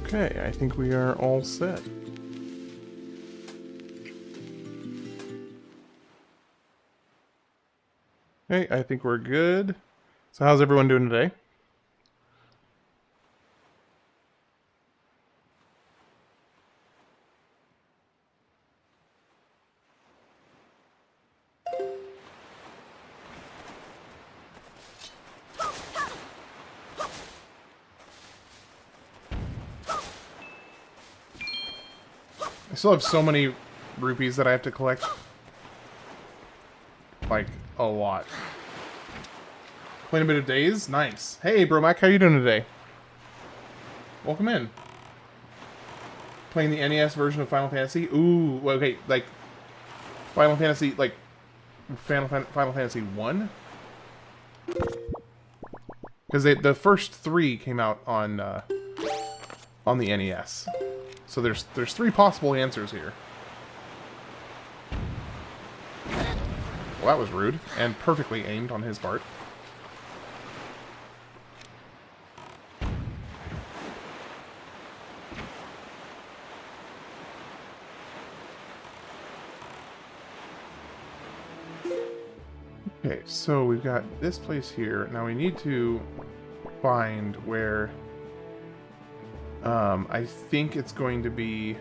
Okay, I think we are all set. Okay, I think we're good. So how's everyone doing today? I still have so many rupees that I have to collect. Like, a lot. Playing a bit of Days? Nice. Hey, Bro Mac, how you doing today? Welcome in. Playing the NES version of Final Fantasy? Ooh, okay, like, Final Fantasy, like, Final Fantasy 1? Because the first three came out on the NES. So there's three possible answers here. Well, that was rude, and perfectly aimed on his part. Okay, so we've got this place here. Now we need to find where... I think it's going to be...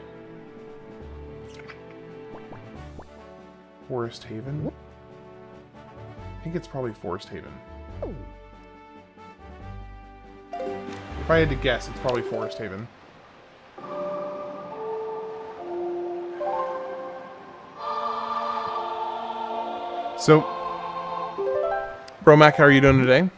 Forest Haven? I think it's probably Forest Haven. If I had to guess, it's probably Forest Haven. So, Bro Mac, how are you doing today?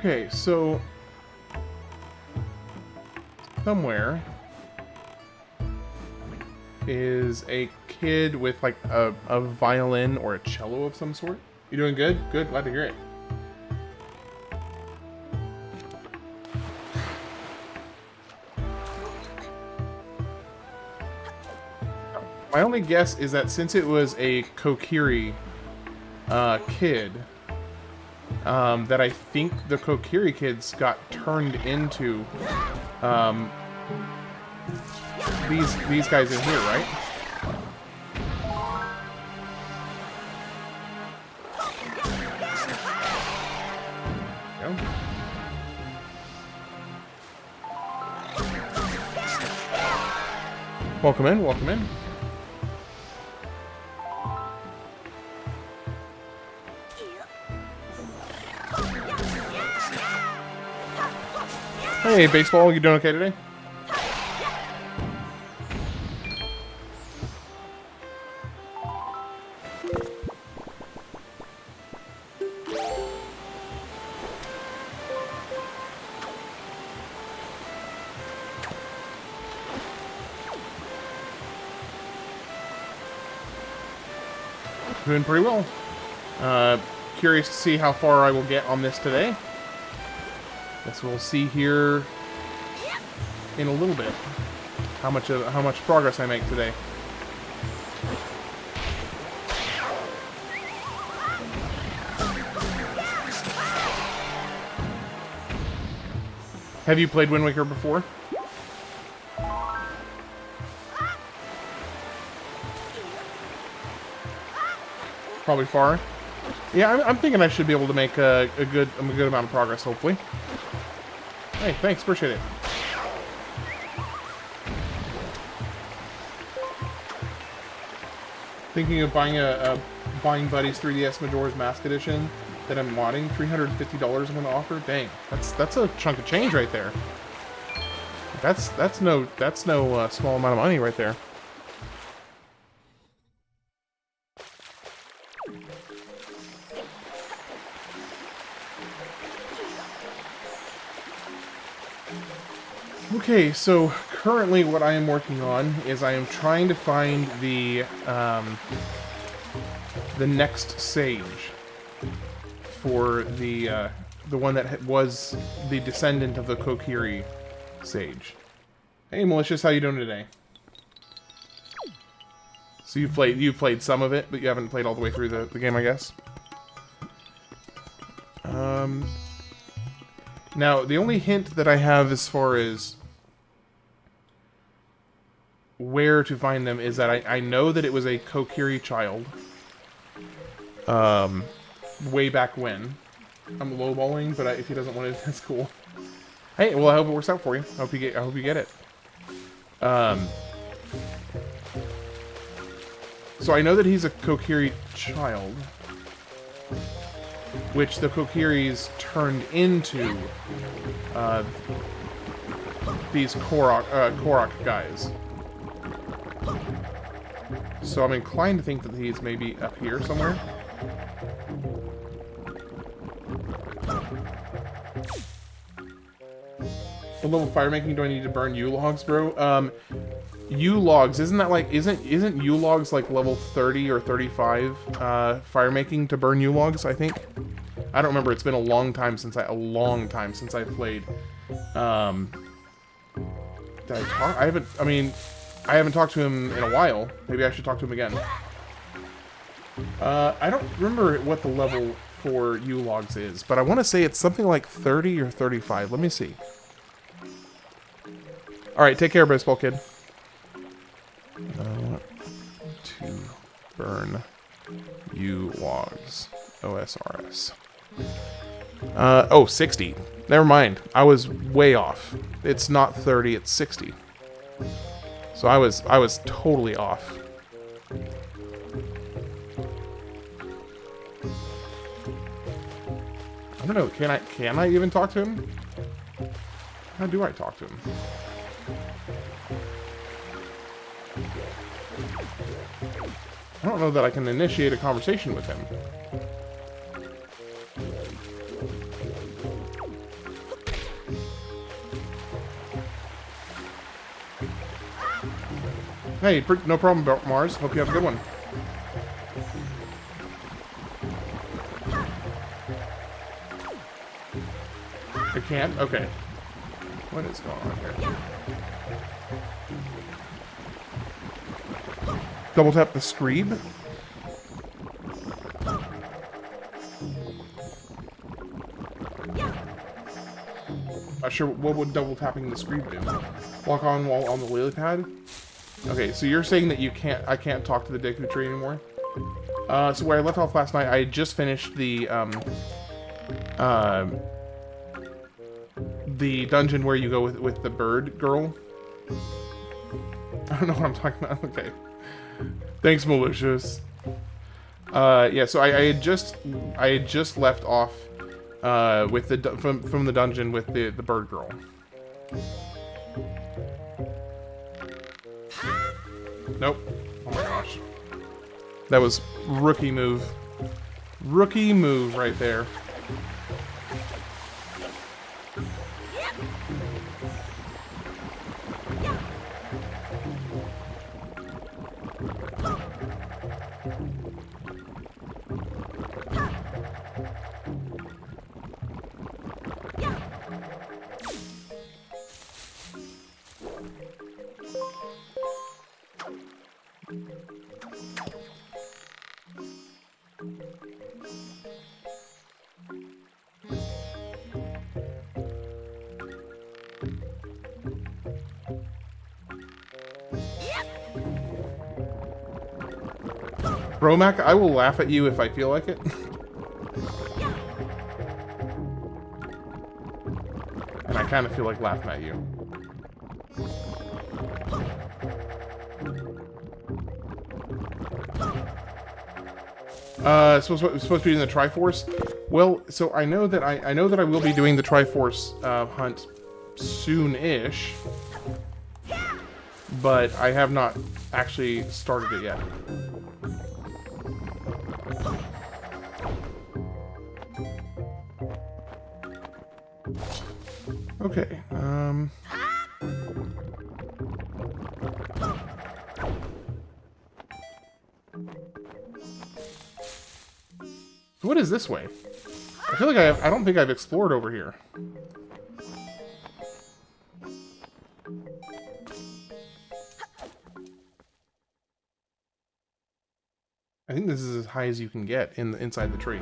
Okay, so somewhere is a kid with like a violin or a cello of some sort. You doing good? Good, glad to hear it. My only guess is that since it was a Kokiri kid, that I think the Kokiri kids got turned into these guys in here, right? There we go. Welcome in, welcome in. Hey, Baseball, you doing okay today? Doing pretty well. Curious to see how far I will get on this today. Guess we'll see here in a little bit how much progress I make today. Have you played Wind Waker before? Probably far. Yeah, I'm thinking I should be able to make a good amount of progress, hopefully. Hey, thanks, appreciate it. Thinking of buying buying Buddy's 3DS Majora's Mask Edition that I'm modding. $350 I'm gonna offer. Dang, that's a chunk of change right there. That's no small amount of money right there. Okay, so currently what I am working on is I am trying to find the next sage for the one that was the descendant of the Kokiri sage. Hey, Malicious, how you doing today? So you've played some of it, but you haven't played all the way through the game, I guess. Now, the only hint that I have as far as where to find them is that I know that it was a Kokiri child. Way back when. I'm lowballing, but if he doesn't want it, that's cool. Hey, well, I hope it works out for you. I hope you get it. So I know that he's a Kokiri child, which the Kokiris turned into these Korok guys. So I'm inclined to think that he's maybe up here somewhere. What level of fire making do I need to burn U-logs, bro? U-logs, isn't U-logs like level 30 or 35 fire making to burn U-logs, I think? I don't remember. It's been a long time since I played. Did I talk? I haven't talked to him in a while. Maybe I should talk to him again. I don't remember what the level for U-logs is, but I want to say it's something like 30 or 35. Let me see. Alright, take care, baseball kid. To burn U-logs. OSRS. Oh, 60. Never mind. I was way off. It's not 30, it's 60. So I was totally off. I don't know, can I even talk to him? How do I talk to him? I don't know that I can initiate a conversation with him. Hey, no problem, Mars. Hope you have a good one. I can't? Okay. What is going on here? Double tap the Screeb. Not sure what would double tapping the Screeb do. Walk on while on the lily pad. Okay, so you're saying that I can't talk to the Deku Tree anymore? So where I left off last night, I had just finished the dungeon where you go with the bird girl. I don't know what I'm talking about. Okay. Thanks, Malicious. Yeah, so I had just left off with from the dungeon with the bird girl. Nope. Oh my gosh. That was rookie move. Rookie move right there. Bromac, I will laugh at you if I feel like it. And I kind of feel like laughing at you. Supposed to be in the Triforce. Well, so I know that I will be doing the Triforce hunt soon-ish, but I have not actually started it yet. Okay. What is this way? I feel like I don't think I've explored over here. I think this is as high as you can get inside the tree.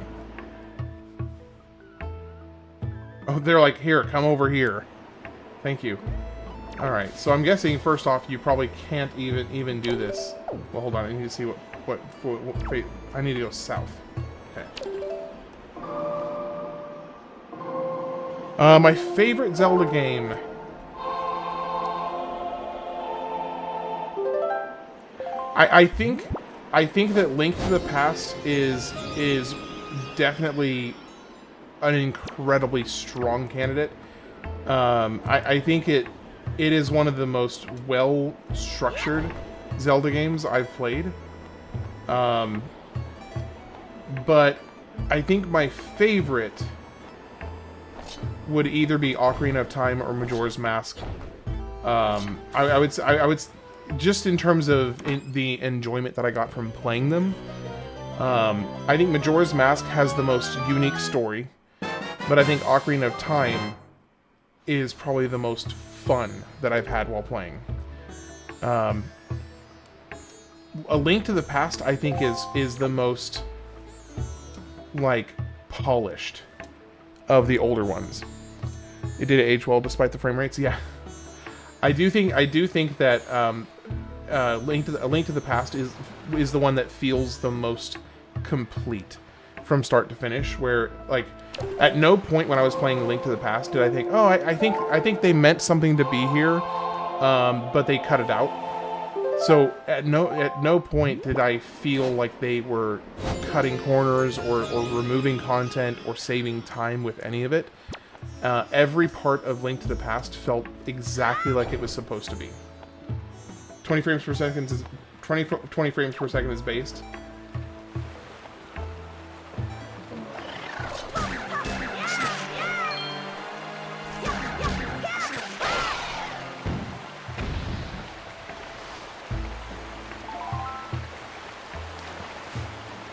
Oh, they're like, here, come over here. Thank you. Alright, so I'm guessing, first off, you probably can't even do this. Well, hold on, I need to see what wait, I need to go south. Okay. My favorite Zelda game. I think that Link to the Past is definitely an incredibly strong candidate. I think it is one of the most well-structured Zelda games I've played. But I think my favorite would either be Ocarina of Time or Majora's Mask. I would just in terms of the enjoyment that I got from playing them. I think Majora's Mask has the most unique story, but I think Ocarina of Time is probably the most fun that I've had while playing. A Link to the Past, I think, is the most, like, polished of the older ones. It did age well despite the frame rates. Yeah, I do think that A Link to the Past is the one that feels the most complete from start to finish. Where, like, at no point when I was playing Link to the Past did I think, oh, I think they meant something to be here, but they cut it out. So at no point did I feel like they were cutting corners or removing content or saving time with any of it. Every part of Link to the Past felt exactly like it was supposed to be. 20 frames per second is 20 frames per second is based.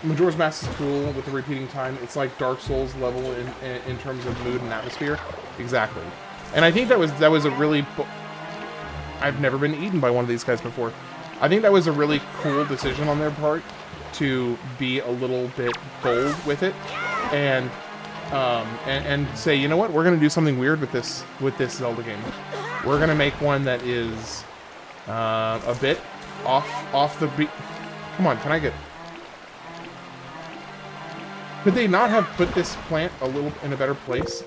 Majora's Mask is cool with the repeating time. It's like Dark Souls level in terms of mood and atmosphere. Exactly. And I think that was a really... I've never been eaten by one of these guys before. I think that was a really cool decision on their part to be a little bit bold with it and say, you know what, we're gonna do something weird with this Zelda game. We're gonna make one that is a bit off the beat. Come on, can I get... Could they not have put this plant a little in a better place?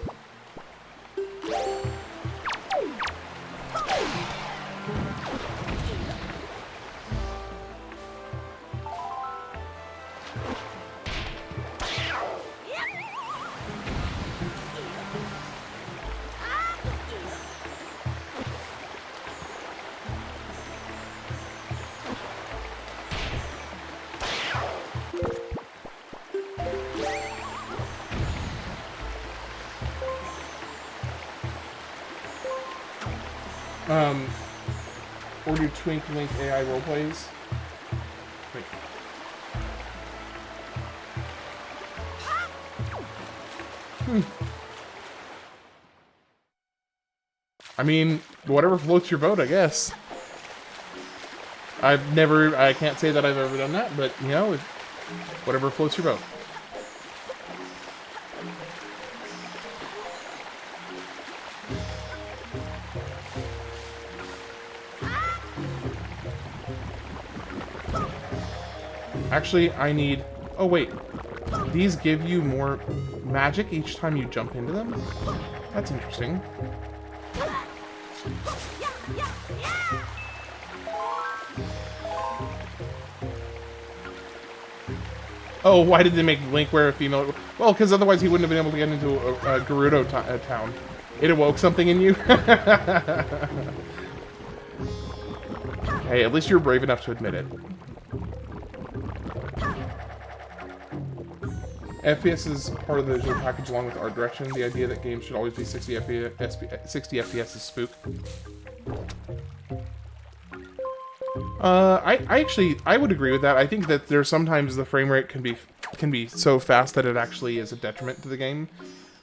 Or do Twink Link AI roleplays? Wait. I mean, whatever floats your boat, I guess. I can't say that I've ever done that, but, you know, whatever floats your boat. Actually, I need... Oh, wait. These give you more magic each time you jump into them? That's interesting. Oh, why did they make Link wear a female... Well, because otherwise he wouldn't have been able to get into a Gerudo town. It awoke something in you? Hey, at least you're brave enough to admit it. FPS is part of the visual package along with art direction. The idea that games should always be 60 FPS is spook. I would agree with that. I think that there's sometimes the frame rate can be can be so fast that it actually is a detriment to the game.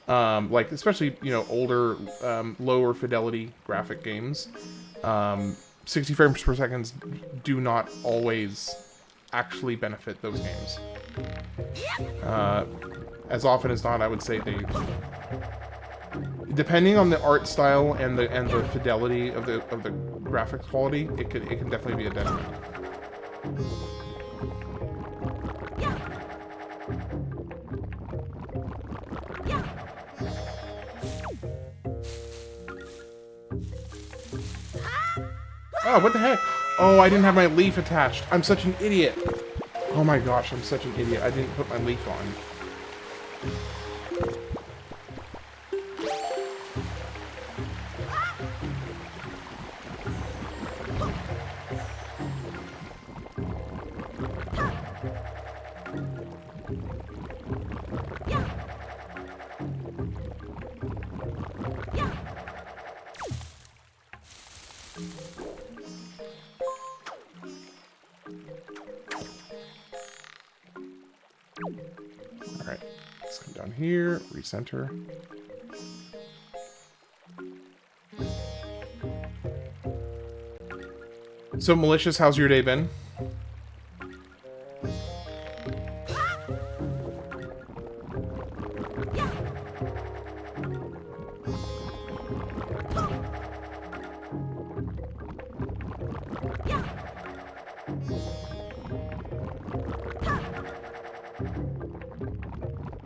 Like, especially, you know, older, lower fidelity graphic games. 60 frames per second do not always actually benefit those games. As often as not, I would say they... Depending on the art style and the fidelity of the graphics quality, it can definitely be a detriment. Oh, what the heck? Oh, I didn't have my leaf attached. I'm such an idiot. Oh my gosh, I'm such an idiot. I didn't put my leaf on. Alright, let's come down here, recenter. So, Malicious, how's your day been?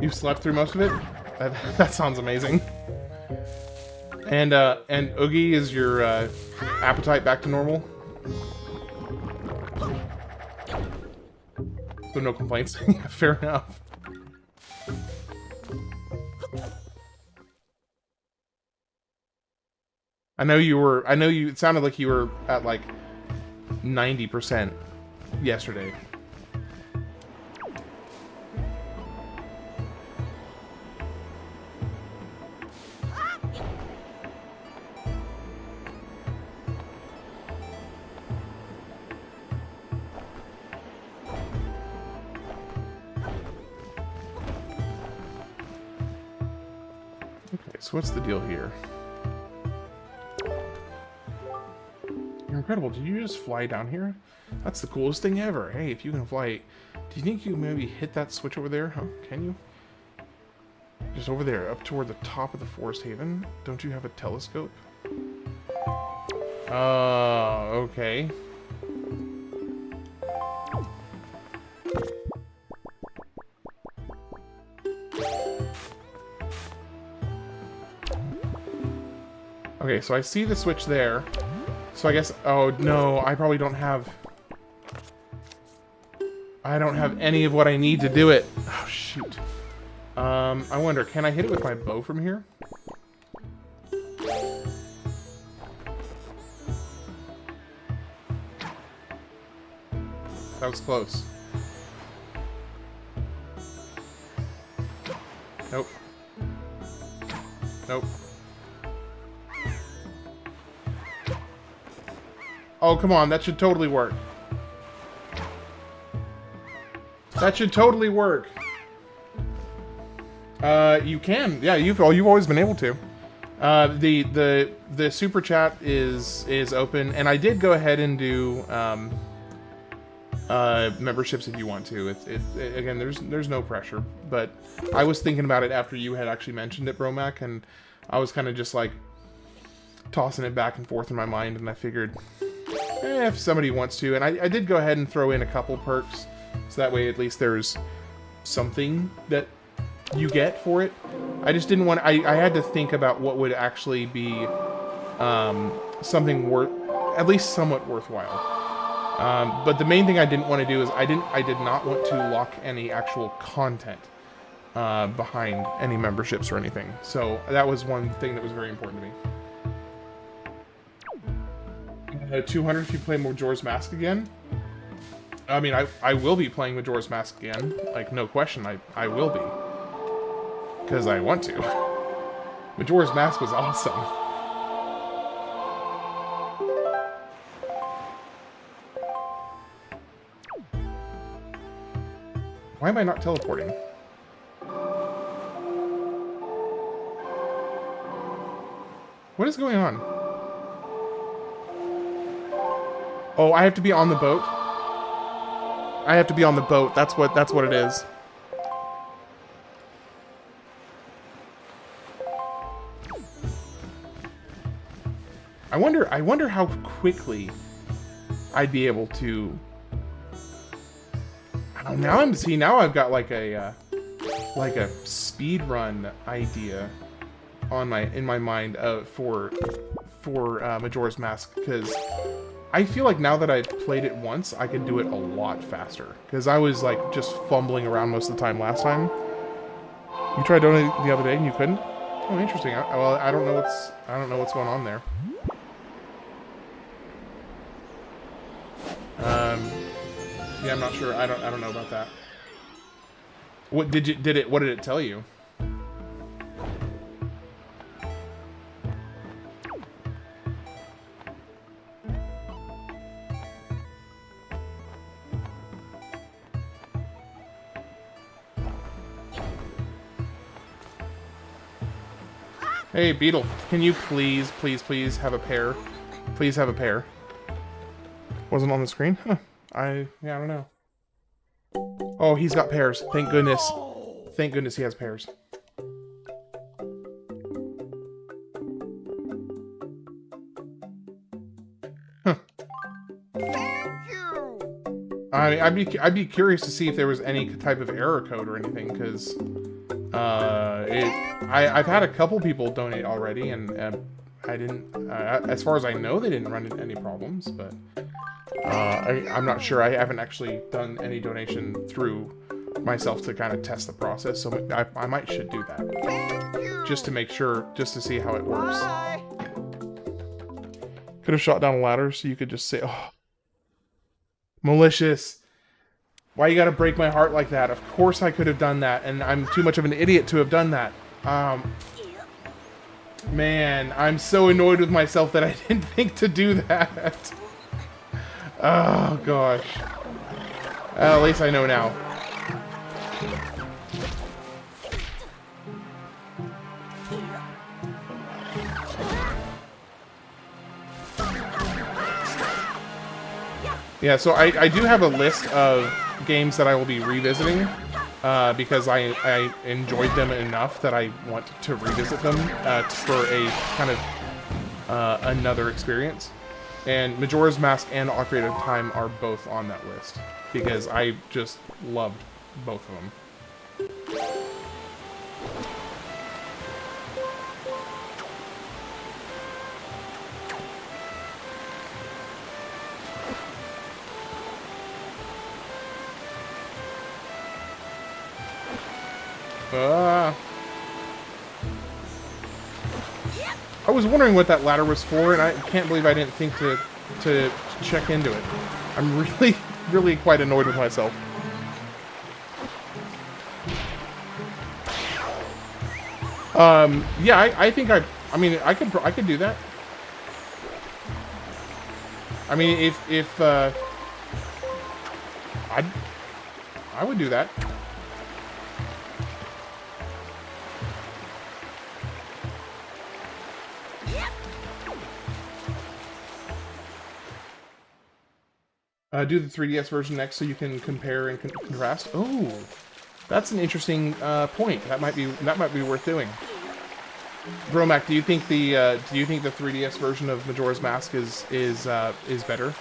You've slept through most of it? That sounds amazing. And Oogie, is your appetite back to normal? So no complaints. Fair enough. it sounded like you were at like 90% yesterday. So what's the deal here? You're incredible. Did you just fly down here? That's the coolest thing ever. Hey, if you can fly... Do you think you maybe hit that switch over there? Huh? Can you? Just over there, up toward the top of the Forest Haven. Don't you have a telescope? Okay. Okay, so I see the switch there. So I guess... Oh, no, I probably don't have... I don't have any of what I need to do it. Oh, shoot. I wonder, can I hit it with my bow from here? That was close. Nope. Nope. Oh, come on, that should totally work. That should totally work. You can. Yeah, you've always been able to. The super chat is open, and I did go ahead and do memberships if you want to. Again, there's no pressure, but I was thinking about it after you had actually mentioned it, Bromac, and I was kind of just like tossing it back and forth in my mind, and I figured, if somebody wants to, and I did go ahead and throw in a couple perks, so that way at least there's something that you get for it. I just didn't want... I had to think about what would actually be something at least somewhat worthwhile. But the main thing I didn't want to do is I did not want to lock any actual content behind any memberships or anything. So that was one thing that was very important to me. 200 if you play Majora's Mask again. I mean, I will be playing Majora's Mask again. Like, no question, I will be. Because I want to. Majora's Mask was awesome. Why am I not teleporting? What is going on? Oh, I have to be on the boat? I have to be on the boat. That's what it is. I wonder how quickly I'd be able to. Oh, now I've got like a speed run idea in my mind for Majora's Mask, because I feel like now that I've played it once, I can do it a lot faster. Because I was like just fumbling around most of the time last time. You tried doing it the other day and you couldn't? Oh, interesting. Well, I don't know what's going on there. Yeah, I'm not sure. I don't know about that. What did it tell you? Hey, Beetle, can you please have a pair? Please have a pair. Wasn't on the screen? Huh. I don't know. Oh, he's got pairs. Thank goodness. Thank goodness he has pairs. Huh. Thank you. I'd be curious to see if there was any type of error code or anything, because I've had a couple people donate already, and I didn't. As far as I know, they didn't run into any problems, but. I'm not sure. I haven't actually done any donation through myself to kind of test the process, so I should do that. Just to make sure, just to see how it works. Could have shot down a ladder so you could just say, oh. Malicious. Why you gotta break my heart like that? Of course I could have done that, and I'm too much of an idiot to have done that. Man, I'm so annoyed with myself that I didn't think to do that. Oh, gosh. At least I know now. Yeah, so I do have a list of games that I will be revisiting, because I enjoyed them enough that I want to revisit them for a kind of another experience. And Majora's Mask and Ocarina of Time are both on that list, because I just loved both of them. I was wondering what that ladder was for, and I can't believe I didn't think to check into it. I'm really quite annoyed with myself. Yeah, I think I mean, I could do that. I mean, if I would do that. Do the 3DS version next so you can compare and contrast. Oh, that's an interesting point. That might be worth doing. Bromac, do you think the 3DS version of Majora's Mask is better?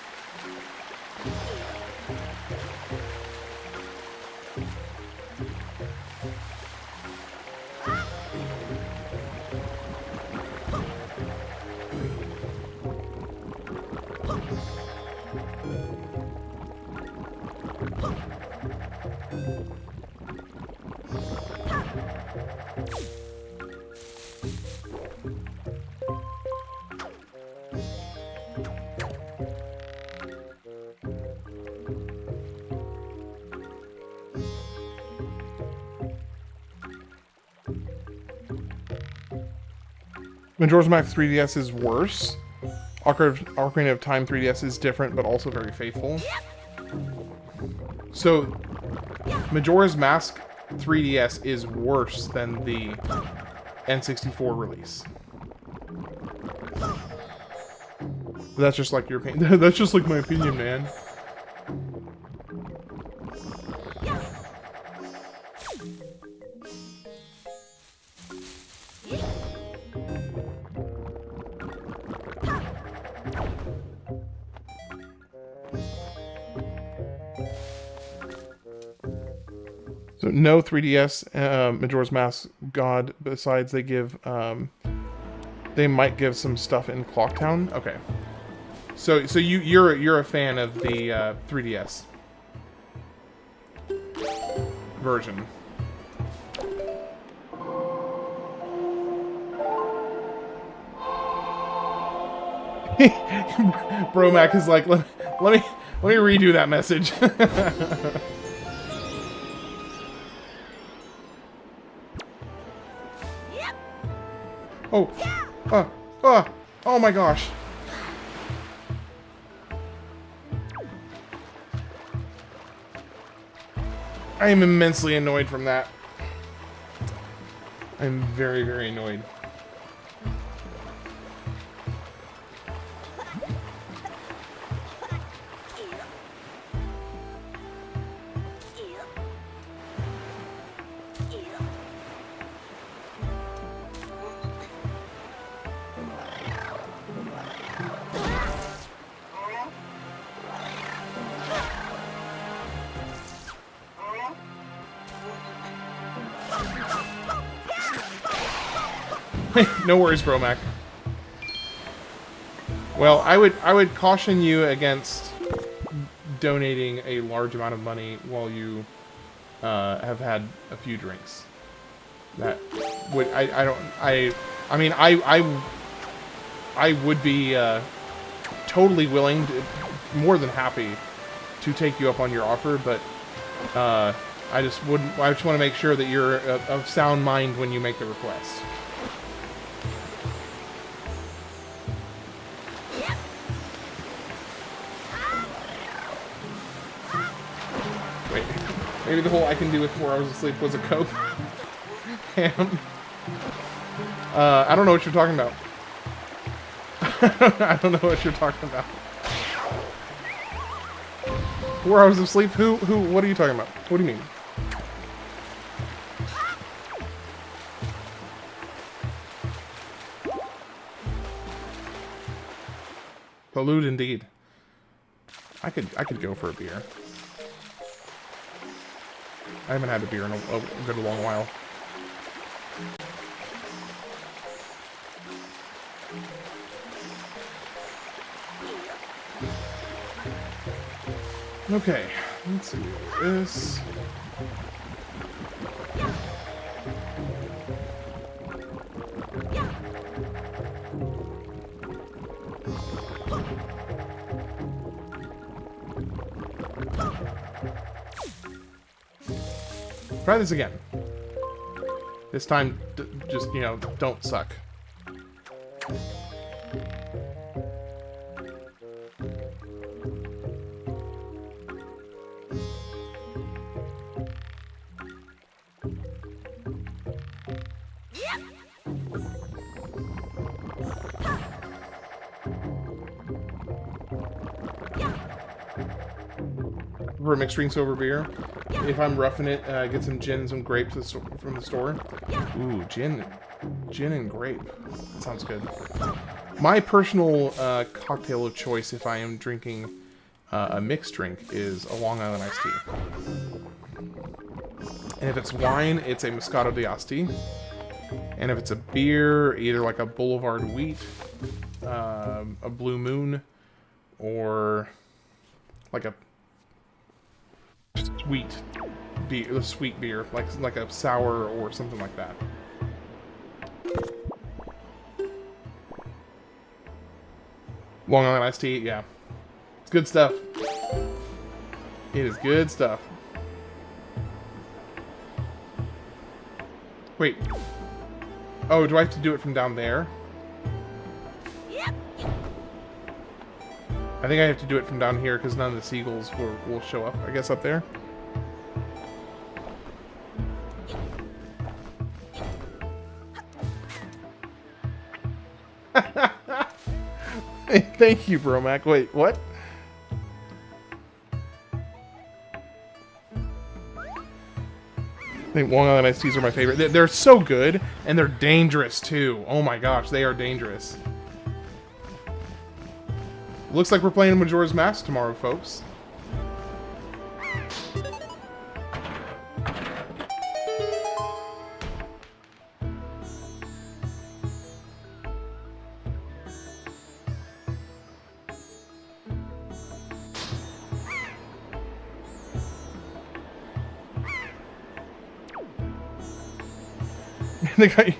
Majora's Mask 3DS is worse. Ocarina of Time 3DS is different, but also very faithful. So, Majora's Mask 3DS is worse than the N64 release. But that's just like your opinion. That's just like my opinion, man. So no 3DS Majora's Mask God. Besides, they give they might give some stuff in Clocktown. Okay. So you're a fan of the 3DS version. Bromac is like, let me redo that message. Oh my gosh. I am immensely annoyed from that. I'm very, very annoyed. No worries, Bromac. Well, I would caution you against donating a large amount of money while you have had a few drinks. That would I mean I would be totally willing to, more than happy to take you up on your offer, but I just want to make sure that you're of sound mind when you make the request. Wait, maybe the whole I can do with 4 hours of sleep was a cope. Ham. I don't know what you're talking about. I don't know what you're talking about. 4 hours of sleep? Who, what are you talking about? What do you mean? Pollute indeed. I could go for a beer. I haven't had a beer in a good long while. Okay, let's see this. Try this again. This time, just, you know, don't suck. For mixed drinks over beer. If I'm roughing it, get some gin and some grapes from the store. Ooh, gin and grape. That sounds good. My personal cocktail of choice, if I am drinking a mixed drink, is a Long Island iced tea. And if it's wine, it's a Moscato d'Asti. And if it's a beer, either like a Boulevard Wheat, a Blue Moon, or like a sweet beer, like a sour or something like that. Long Island iced tea, yeah, it's good stuff. It is good stuff. Wait. Oh, do I have to do it from down there? I think I have to do it from down here because none of the seagulls will show up, I guess, up there. Thank you, Bromac. Wait, what? I think Long Island iced teas are my favorite. They're so good, and they're dangerous, too. Oh my gosh, they are dangerous. Looks like we're playing Majora's Mask tomorrow, folks.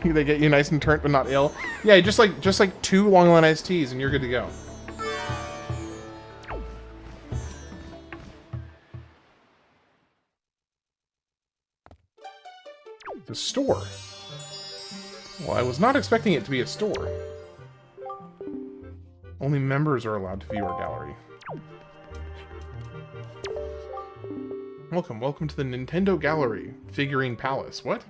They get you nice and turnt, but not ill. Yeah, just like 2 Long Island iced teas, and you're good to go. The store. Well, I was not expecting it to be a store. Only members are allowed to view our gallery. Welcome to the Nintendo Gallery, Figurine Palace. What?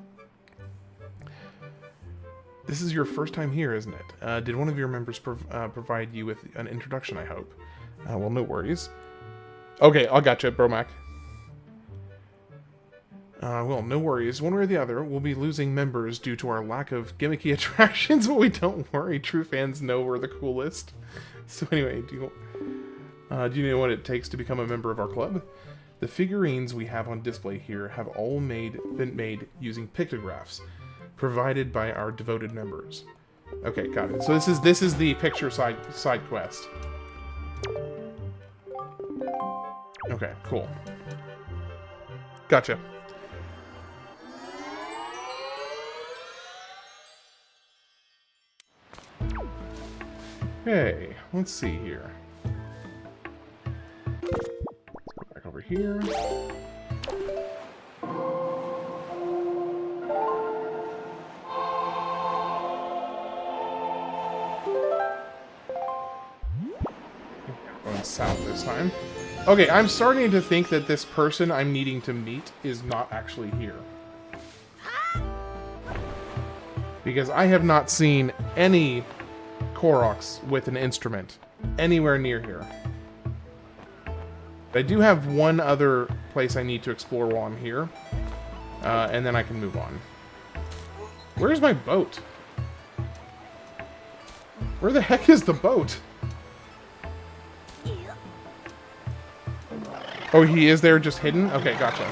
This is your first time here, isn't it? Did one of your members provide you with an introduction, I hope? Well, no worries. Okay, I gotcha, Bromac. Well, no worries. One way or the other, we'll be losing members due to our lack of gimmicky attractions, but we don't worry. True fans know we're the coolest. So anyway, do you know what it takes to become a member of our club? The figurines we have on display here have all been made using pictographs provided by our devoted members. Okay, got it. So this is the picture side quest. Okay, cool. Gotcha. Okay, let's see here. Let's go back over here. Going south this time. Okay, I'm starting to think that this person I'm needing to meet is not actually here. Because I have not seen any Koroks with an instrument anywhere near here. I do have one other place I need to explore while I'm here, and then I can move on. Where's my boat? Where the heck is the boat? Oh, he is there just hidden? Okay, gotcha.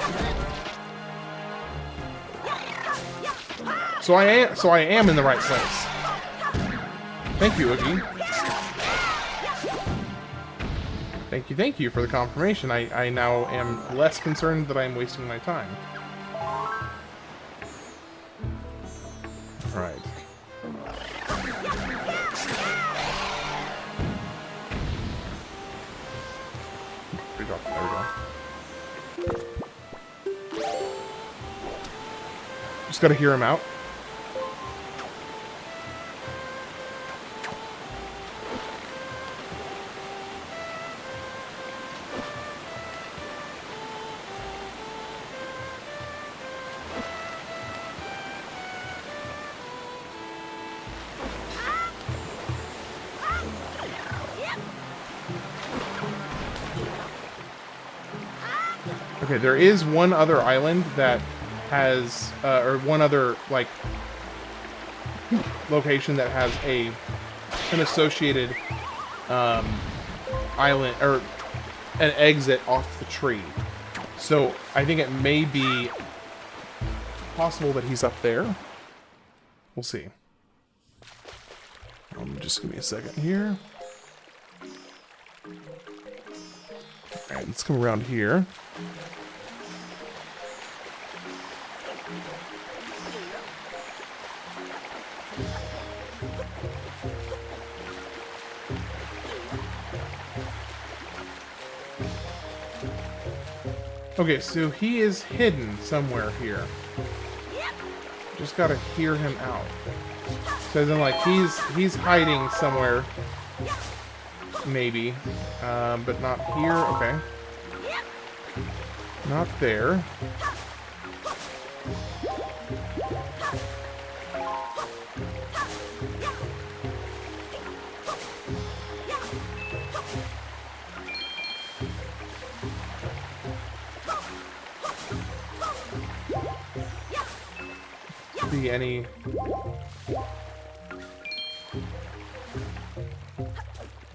So I am in the right place. Thank you, Oogie. Thank you for the confirmation. I now am less concerned that I'm wasting my time. Alright. There we go. Just gotta hear him out. Okay, there is one other island that has, or one other, like, location that has an associated, island, or an exit off the tree. So, I think it may be possible that he's up there. We'll see. Just give me a second here. Alright, let's come around here. Okay, so he is hidden somewhere here. Just gotta hear him out. So then, like, he's hiding somewhere, maybe, but not here. Okay, not there. see any...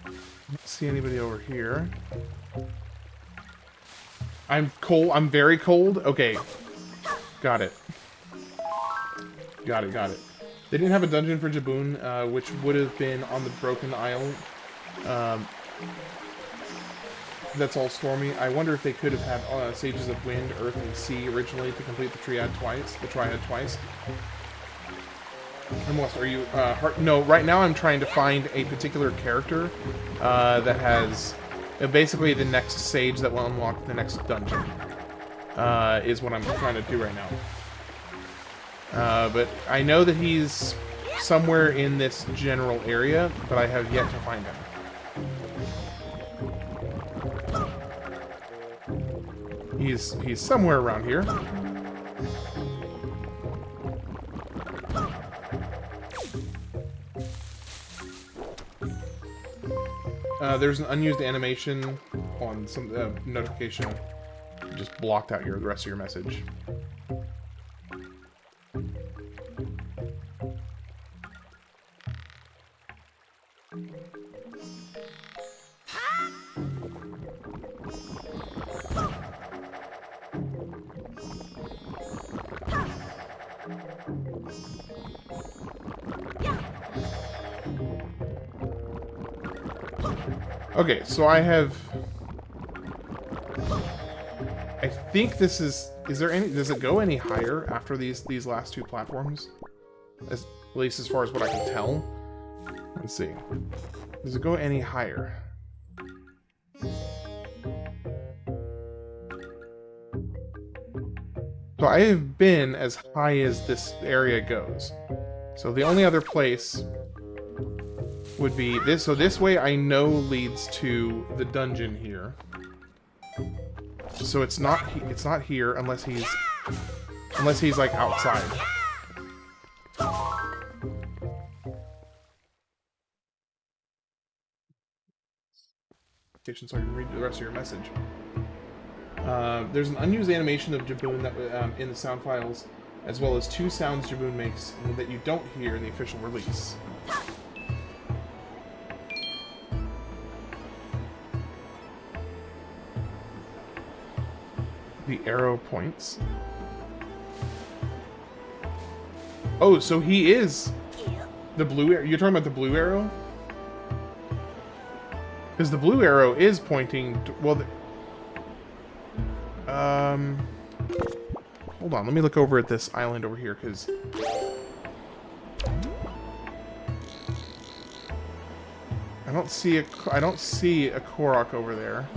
Don't see anybody over here. I'm cold. I'm very cold. Okay. Got it. Got it, got it. They didn't have a dungeon for Jaboon, which would have been on the Broken Isle. That's all stormy. I wonder if they could have had Sages of Wind, Earth, and Sea originally to complete the triad twice. Almost. Are you... No, right now I'm trying to find a particular character that has... basically the next sage that will unlock the next dungeon. Is what I'm trying to do right now. But I know that he's somewhere in this general area, but I have yet to find him. He's somewhere around here. There's an unused animation on some notification. Just blocked out the rest of your message. Okay, so I have... I think this is... Is there any... Does it go any higher after these last two platforms? At least as far as what I can tell. Let's see. Does it go any higher? So I have been as high as this area goes. So the only other place would be this. So this way I know leads to the dungeon here. So it's not here unless he's like outside. So I can read the rest of your message. There's an unused animation of Jaboon that in the sound files, as well as 2 sounds Jaboon makes that you don't hear in the official release. The arrow points. Oh, so he is the blue arrow. You're talking about the blue arrow? Because the blue arrow is pointing to, well, hold on, let me look over at this island over here, because I don't see a Korok over there.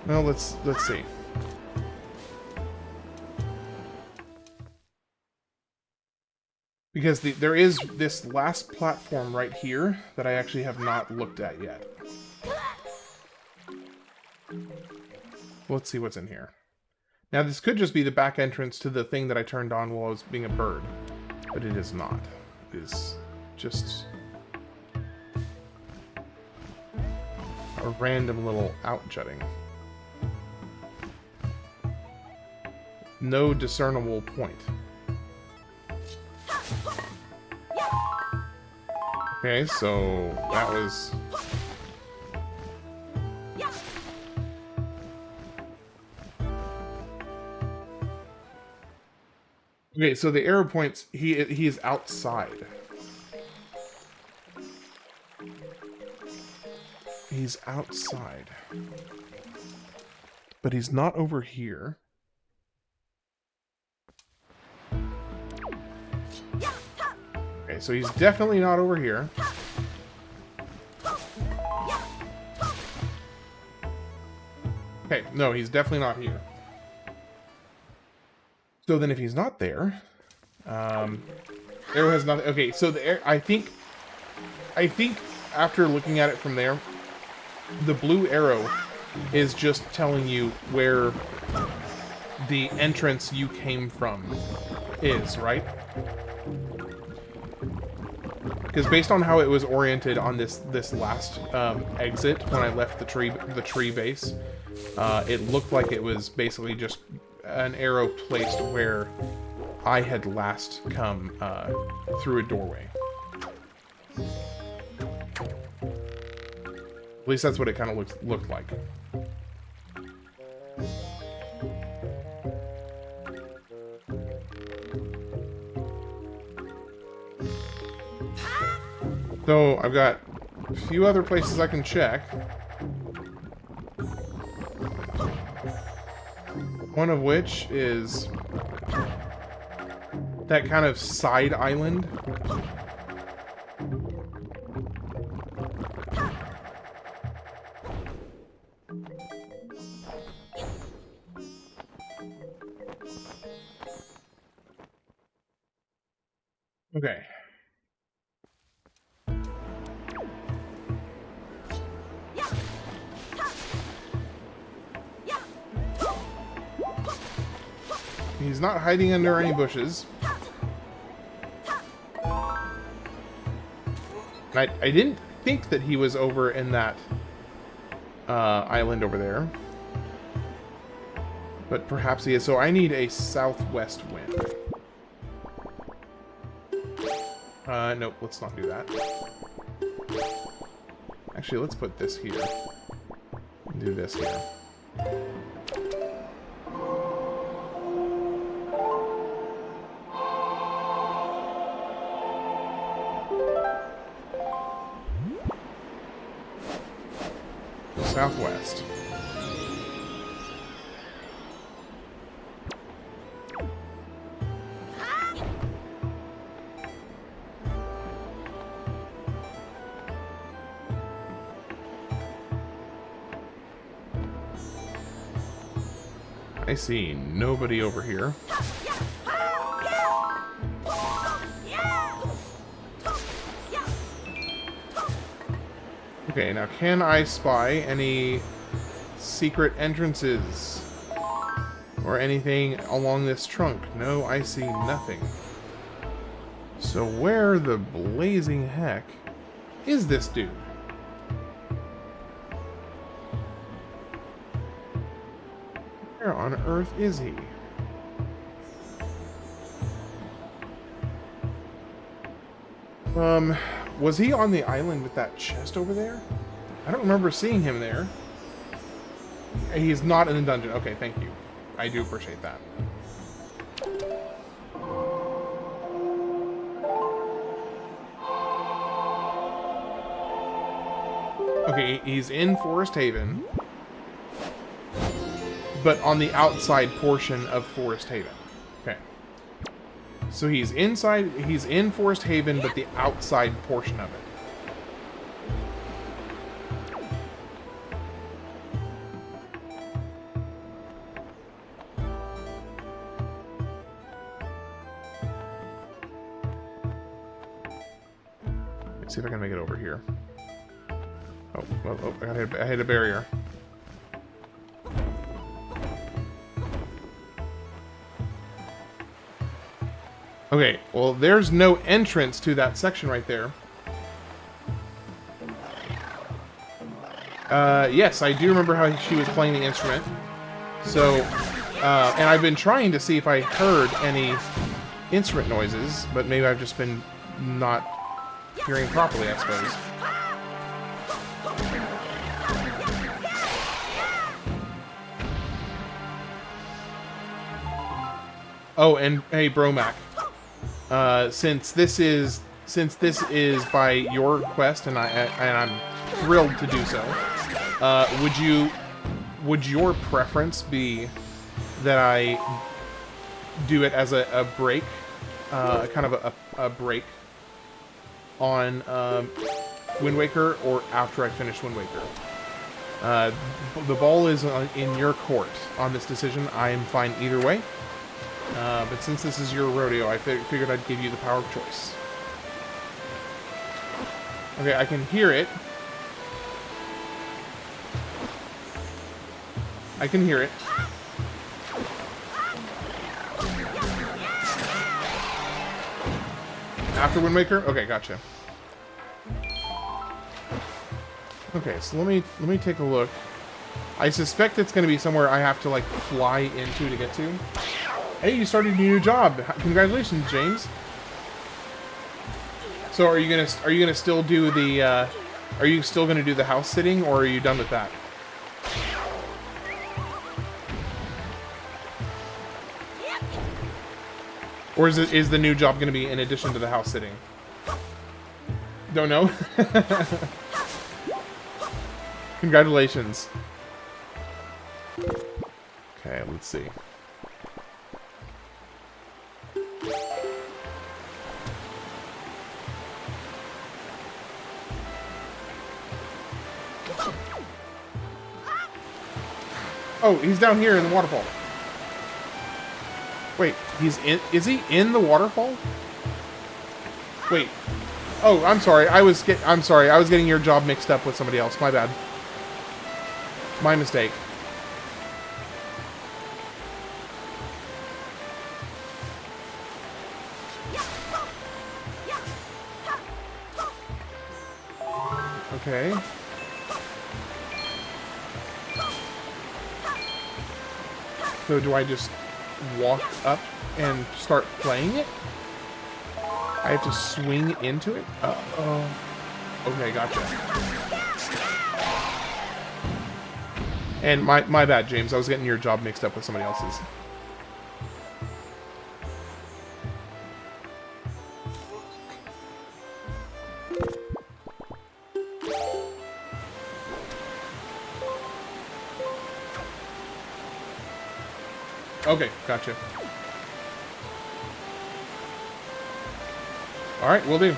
Well, let's see. Because there is this last platform right here that I actually have not looked at yet. Let's see what's in here. Now, this could just be the back entrance to the thing that I turned on while I was being a bird. But it is not. It is just a random little outjutting. No discernible point. Okay, so that was... Okay, so the arrow points, he is outside. He's outside. But he's not over here. Okay, so he's definitely not over here. Okay, no, he's definitely not here. So then if he's not there, arrow has nothing. Okay, so I think after looking at it from there, the blue arrow is just telling you where the entrance you came from is, right? Because based on how it was oriented on this last exit when I left the tree base, it looked like it was basically just an arrow placed where I had last come through a doorway. At least that's what it kind of looked like. So I've got a few other places I can check. One of which is that kind of side island. Okay. He's not hiding under any bushes. I didn't think that he was over in that island over there. But perhaps he is. So I need a southwest wind. Nope, let's not do that. Actually, let's put this here. Do this here. Southwest. I see nobody over here. Okay, now can I spy any secret entrances or anything along this trunk? No, I see nothing. So where the blazing heck is this dude? Where on earth is he? Was he on the island with that chest over there? I don't remember seeing him there. He's not in the dungeon. Okay, thank you. I do appreciate that. Okay, he's in Forest Haven, but on the outside portion of Forest Haven. Okay. So he's inside, he's in Forest Haven, but the outside portion of it. Let's see if I can make it over here. Oh, I hit a barrier. Okay, well, there's no entrance to that section right there. Yes, I do remember how she was playing the instrument. So, and I've been trying to see if I heard any instrument noises, but maybe I've just been not hearing properly, I suppose. Oh, and hey, Bromac. Since this is by your request, and I'm thrilled to do so, would your preference be that I do it as a break, kind of a break on Wind Waker, or after I finish Wind Waker? The ball is in your court on this decision. I am fine either way. But since this is your rodeo, I figured I'd give you the power of choice. Okay, I can hear it. I can hear it. After Wind Waker? Okay, gotcha. Okay, so let me take a look I suspect it's going to be somewhere I have to, like, fly into to get to. Hey, you started a new job. Congratulations, James. So are you gonna still do the are you still gonna do the house sitting, or are you done with that? Or is the new job gonna be in addition to the house sitting? Don't know. Congratulations. Okay, let's see. Oh, he's down here in the waterfall. Wait, he's in... Is he in the waterfall? Wait. Oh, I'm sorry. I'm sorry. I was getting your job mixed up with somebody else. My bad. My mistake. Okay. So do I just walk up and start playing it? I have to swing into it? Uh-oh. Okay, gotcha. And my bad, James. I was getting your job mixed up with somebody else's. Okay, gotcha. Alright, will do.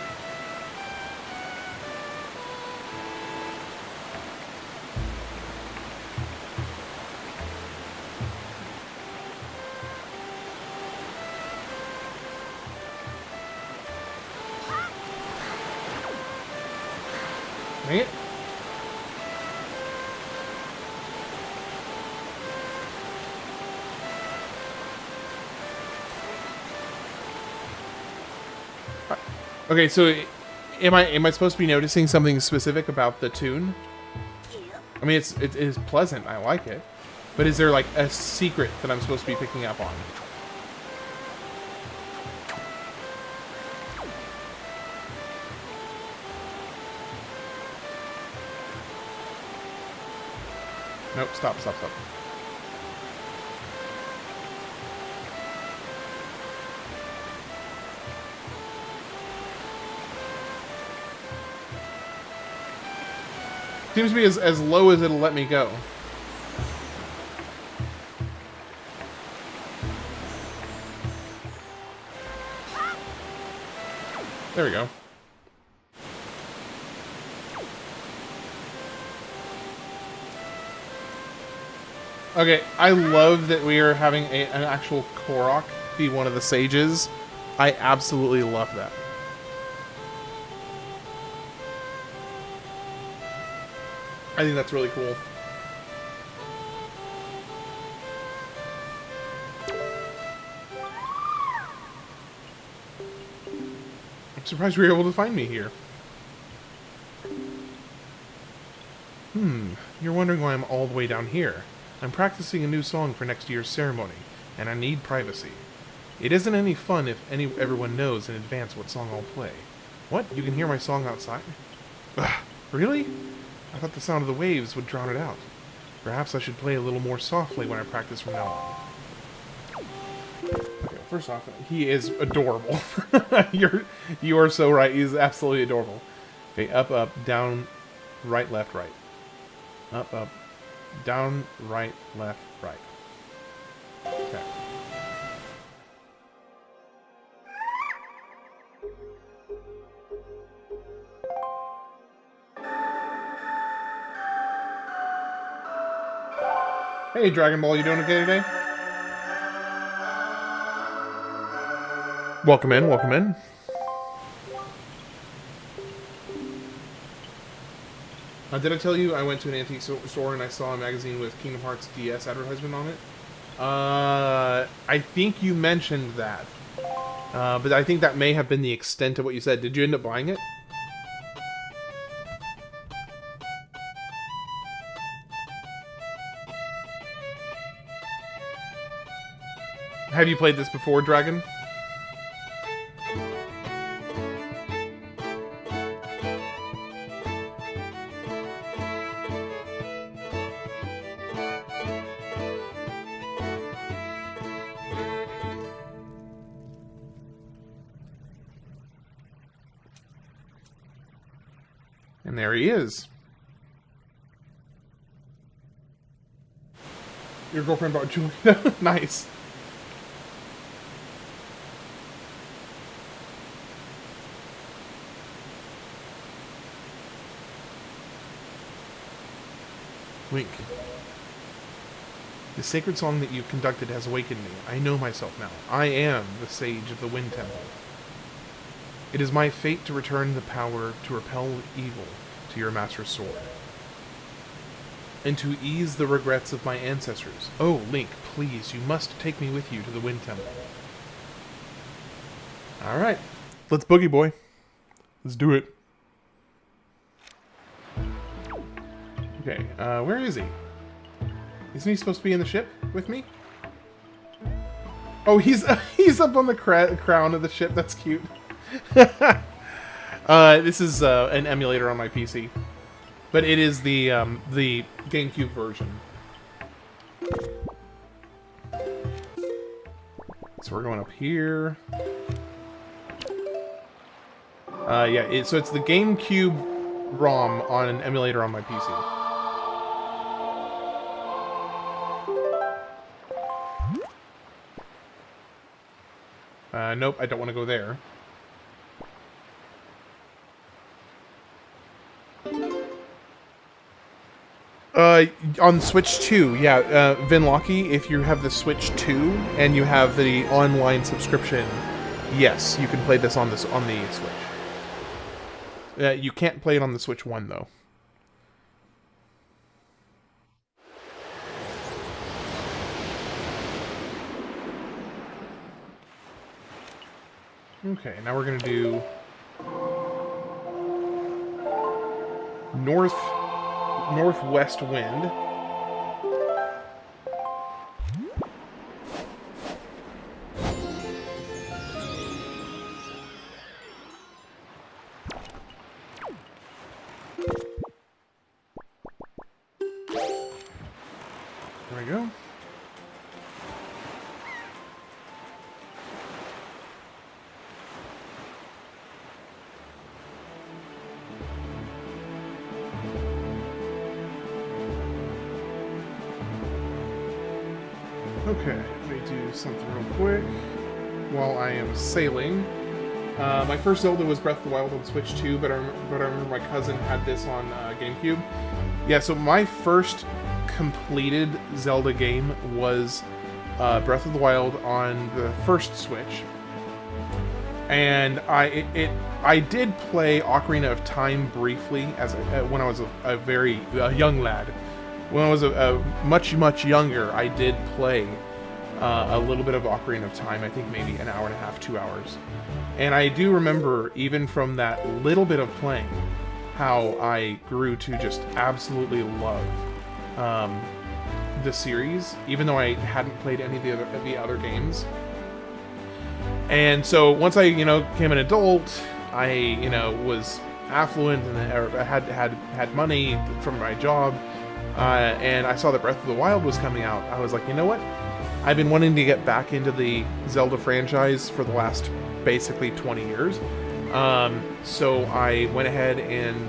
Dang it. Okay, so am I supposed to be noticing something specific about the tune? I mean, it is pleasant. I like it, but is there like a secret that I'm supposed to be picking up on? Nope. Stop. Stop. Stop. Seems to be as low as it'll let me go. There we go. Okay, I love that we are having an actual Korok be one of the sages. I absolutely love that. I think that's really cool. I'm surprised you were able to find me here. You're wondering why I'm all the way down here. I'm practicing a new song for next year's ceremony, and I need privacy. It isn't any fun if everyone knows in advance what song I'll play. What? You can hear my song outside? Ugh, really? I thought the sound of the waves would drown it out. Perhaps I should play a little more softly when I practice from now on. Okay, first off, he is adorable. You are so right. He's absolutely adorable. Okay, up, up, down, right, left, right. Up, up, down, right, left, right. Okay. Hey, Dragon Ball, you doing okay today? Welcome in, welcome in. Did I tell you I went to an antique store and I saw a magazine with Kingdom Hearts DS advertisement on it? I think you mentioned that. But I think that may have been the extent of what you said. Did you end up buying it? Have you played this before, Dragon? And there he is. Your girlfriend bought Julia. Nice. Link. The sacred song that you've conducted has awakened me. I know myself now. I am the sage of the Wind Temple. It is my fate to return the power to repel evil to your master's sword, and to ease the regrets of my ancestors. Oh, Link, please, you must take me with you to the Wind Temple. Alright, let's boogie, boy. Let's do it. Okay, where is he? Isn't he supposed to be in the ship with me? Oh, he's up on the crown of the ship. That's cute. This is an emulator on my PC, but it is the GameCube version. So we're going up here. Yeah, so it's the GameCube ROM on an emulator on my PC. Nope, I don't want to go there. On Switch 2, yeah, Vinlocky, if you have the Switch 2 and you have the online subscription, yes, you can play this on the Switch. You can't play it on the Switch 1, though. Okay, now we're gonna do northwest wind. There we go. Okay, let me do something real quick while I am sailing. My first Zelda was Breath of the Wild on Switch 2, but I remember my cousin had this on GameCube. Yeah, so my first completed Zelda game was Breath of the Wild on the first Switch. And I did play Ocarina of Time briefly as when I was a very young lad. When I was much younger, I did play a little bit of Ocarina of Time. I think maybe an hour and a half, 2 hours. And I do remember, even from that little bit of playing, how I grew to just absolutely love the series, even though I hadn't played any of the other games. And so once I, became an adult, I, was affluent and had money from my job. And I saw that Breath of the Wild was coming out. I was like, you know what? I've been wanting to get back into the Zelda franchise for the last basically 20 years. So I went ahead and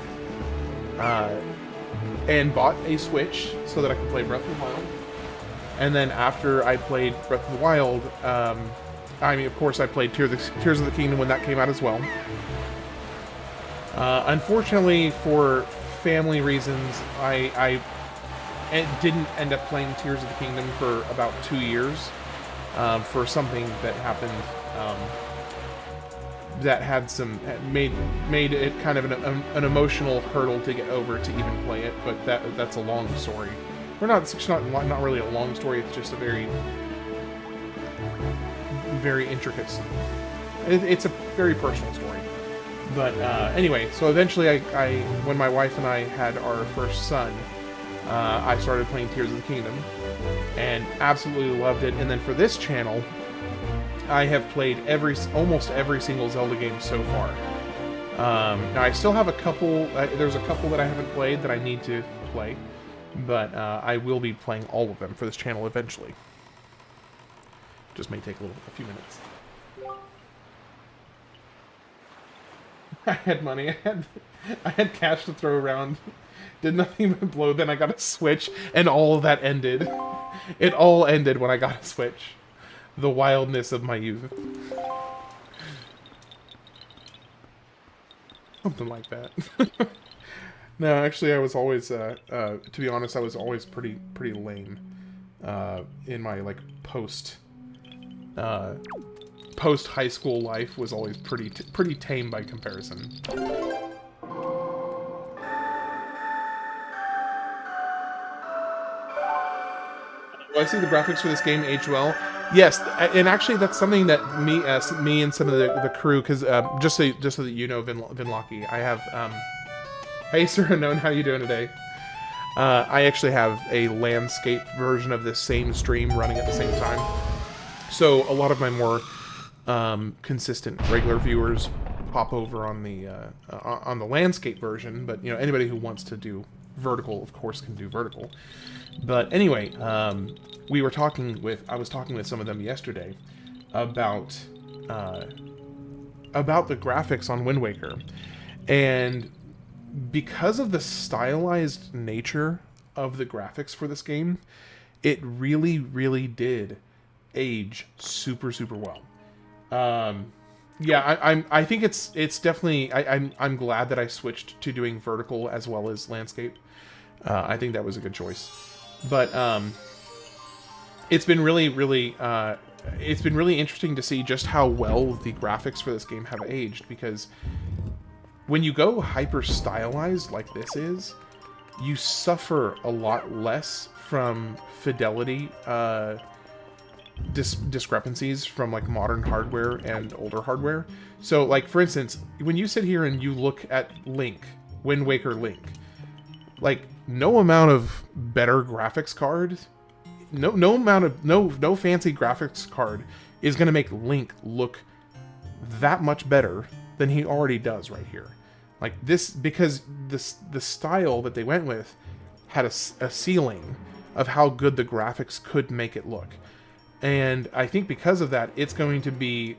bought a Switch so that I could play Breath of the Wild. And then after I played Breath of the Wild, of course I played Tears of the Kingdom when that came out as well. Unfortunately, for family reasons, I didn't end up playing Tears of the Kingdom for about 2 years, for something that happened that made it kind of an emotional hurdle to get over to even play it. But that's a long story. Or not really a long story. It's just a very intricate story. It's a very personal story. But anyway, so eventually when my wife and I had our first son, I started playing Tears of the Kingdom and absolutely loved it. And then for this channel, I have played almost every single Zelda game so far. Now I still have a couple. There's a couple that I haven't played that I need to play, but I will be playing all of them for this channel eventually. Just may take a few minutes. I had money. I had cash to throw around. Did nothing but blow. Then I got a Switch, and all of that ended. It all ended when I got a Switch. The wildness of my youth. Something like that. No, actually, I was always, to be honest, I was always pretty lame in my like post high school life. Was always pretty tame by comparison. Do I see the graphics for this game aged well? Yes, and actually that's something that me and some of the crew, because just so that you know, Vinlocki, I have hey Sir Unknown, how you doing today? I actually have a landscape version of this same stream running at the same time, so a lot of my more consistent regular viewers pop over on the landscape version, but you know, anybody who wants to do vertical, of course, can do vertical. But anyway, I was talking with some of them yesterday about the graphics on Wind Waker, and because of the stylized nature of the graphics for this game, it really did age super well. Yeah, I think it's definitely I'm glad that I switched to doing vertical as well as landscape. I think that was a good choice. But it's been really interesting to see just how well the graphics for this game have aged, because when you go hyper stylized like this is, you suffer a lot less from fidelity discrepancies from like modern hardware and older hardware. So like, for instance, when you sit here and you look at Link, Wind Waker Link, like no amount of better graphics card, no fancy graphics card is going to make Link look that much better than he already does right here. Like this, because the style that they went with had a ceiling of how good the graphics could make it look. And I think because of that, it's going to be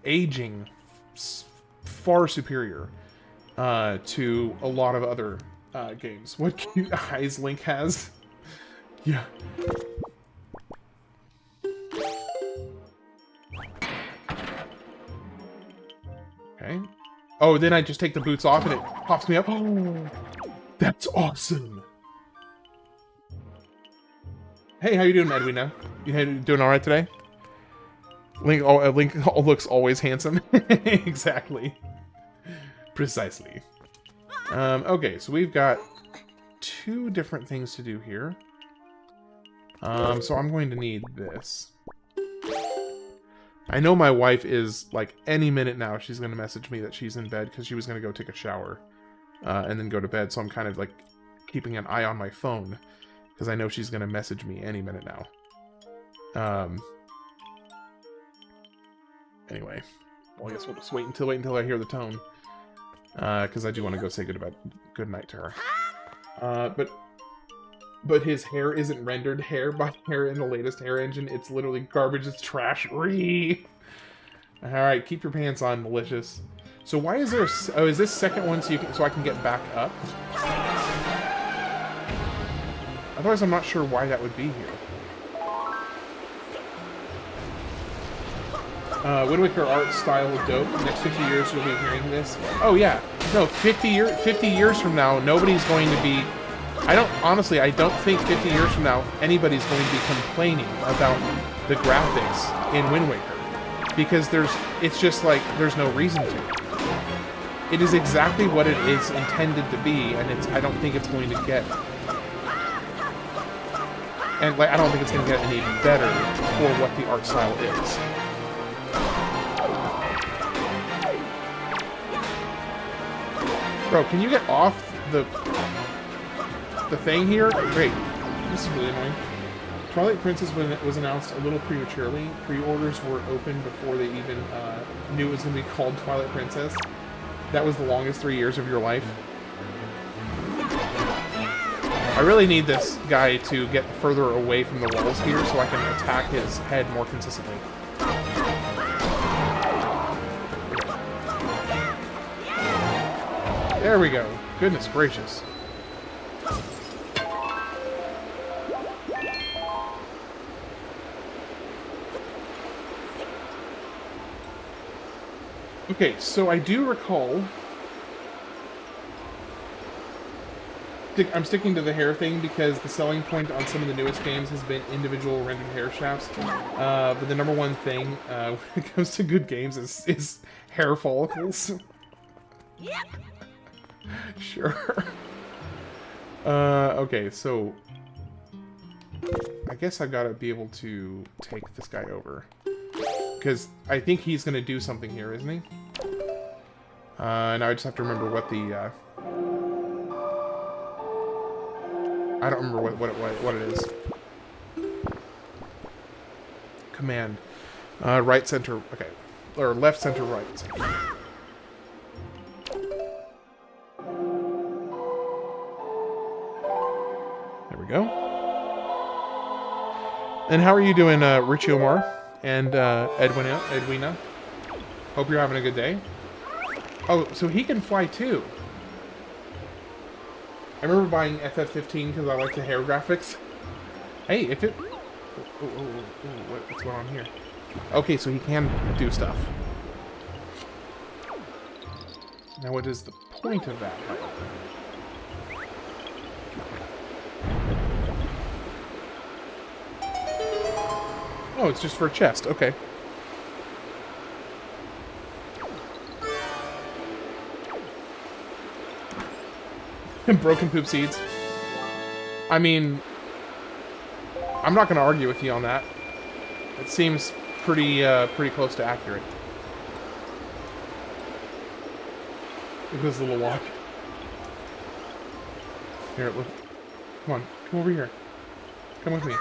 aging far superior to a lot of other games. What cute eyes Link has. Yeah. Okay. Oh, then I just take the boots off and it pops me up. Oh, that's awesome. Hey, how you doing, Edwina? You doing all right today? Link looks always handsome. Exactly. Precisely. Okay, so we've got 2 different things to do here. So I'm going to need this. I know my wife is, like, any minute now she's going to message me that she's in bed because she was going to go take a shower and then go to bed, so I'm kind of, like, keeping an eye on my phone because I know she's going to message me any minute now. Anyway, well, I guess we'll just wait until I hear the tone, because I do want to go say good night to her. But his hair isn't rendered hair by hair in the latest hair engine. It's literally garbage. It's trash. All right, keep your pants on, malicious. So why is there? Oh, is this second one so I can get back up? Otherwise, I'm not sure why that would be here. Wind Waker art style is dope. Next 50 years you'll be hearing this. Oh yeah, no, 50 years from now, nobody's going to be. I don't think 50 years from now anybody's going to be complaining about the graphics in Wind Waker, because it's just like there's no reason to. It is exactly what it is intended to be, and I don't think it's going to get. And like, I don't think it's going to get any better for what the art style is. Bro, can you get off the thing here? Great. This is really annoying. Twilight Princess, when it was announced a little prematurely, pre-orders were open before they even knew it was going to be called Twilight Princess. That was the longest 3 years of your life. I really need this guy to get further away from the walls here so I can attack his head more consistently. There we go. Goodness gracious. Okay, so I do recall... I'm sticking to the hair thing because the selling point on some of the newest games has been individual rendered hair shafts. But the number one thing when it comes to good games is hair follicles. Yep. Sure. Okay, so... I guess I've got to be able to take this guy over. Because I think he's going to do something here, isn't he? Now I just have to remember what the... I don't remember what it is. Command. Right, center... Okay. Or left, center, right. Center. There we go. And how are you doing, Richie Omar and Edwina? Hope you're having a good day. Oh, so he can fly too. I remember buying FF15 because I like the hair graphics. Hey, if it... what's going on here? Okay, so he can do stuff. Now what is the point of that, however? Oh, it's just for a chest. Okay. Broken poop seeds. I mean, I'm not going to argue with you on that. It seems pretty close to accurate. Look at this little walk. Here, look. Come on, come over here. Come with me.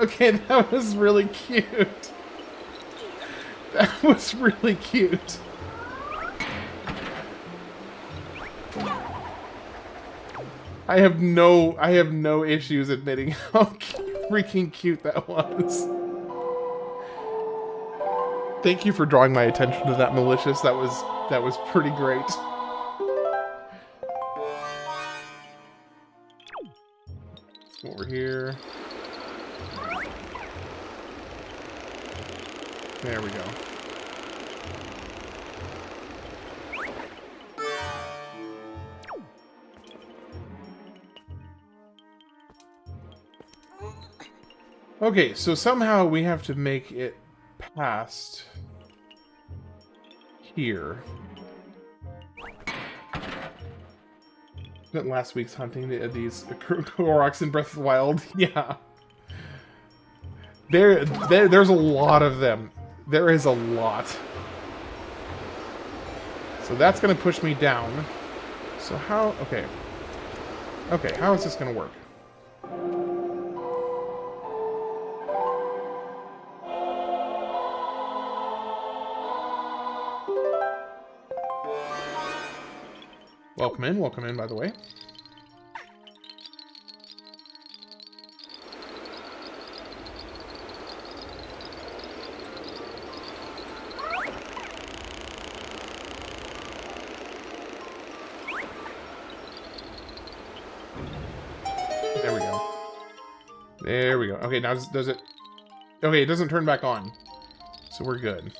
Okay, that was really cute. That was really cute. I have no issues admitting how freaking cute that was. Thank you for drawing my attention to that, Malicious. That was pretty great. Let's go over here. There we go. Okay, so somehow we have to make it past here. Spent last week's hunting these Koroks in Breath of the Wild. Yeah. There's a lot of them. There is a lot. So that's going to push me down. So how... Okay. Okay, how is this going to work? Welcome in, by the way. There we go. There we go. Okay, now does it... Okay, it doesn't turn back on. So we're good.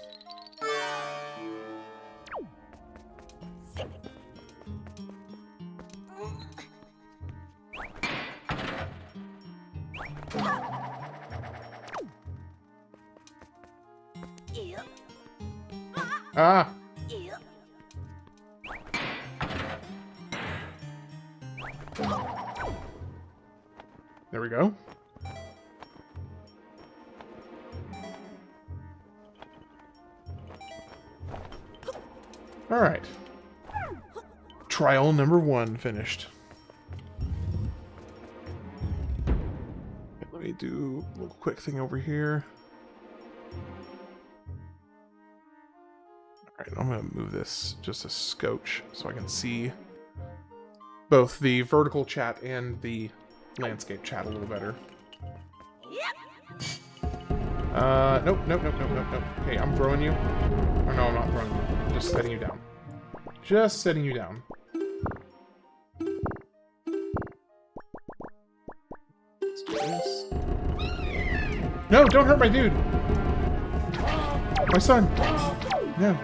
Ah! There we go. All right. Trial number 1 finished. do a little quick thing over here. Alright, I'm going to move this just a scotch so I can see both the vertical chat and the landscape chat a little better. Nope. Okay, I'm throwing you. Or no, I'm not throwing you. I'm just setting you down. Just setting you down. Let's do this. No, don't hurt my dude! My son! No.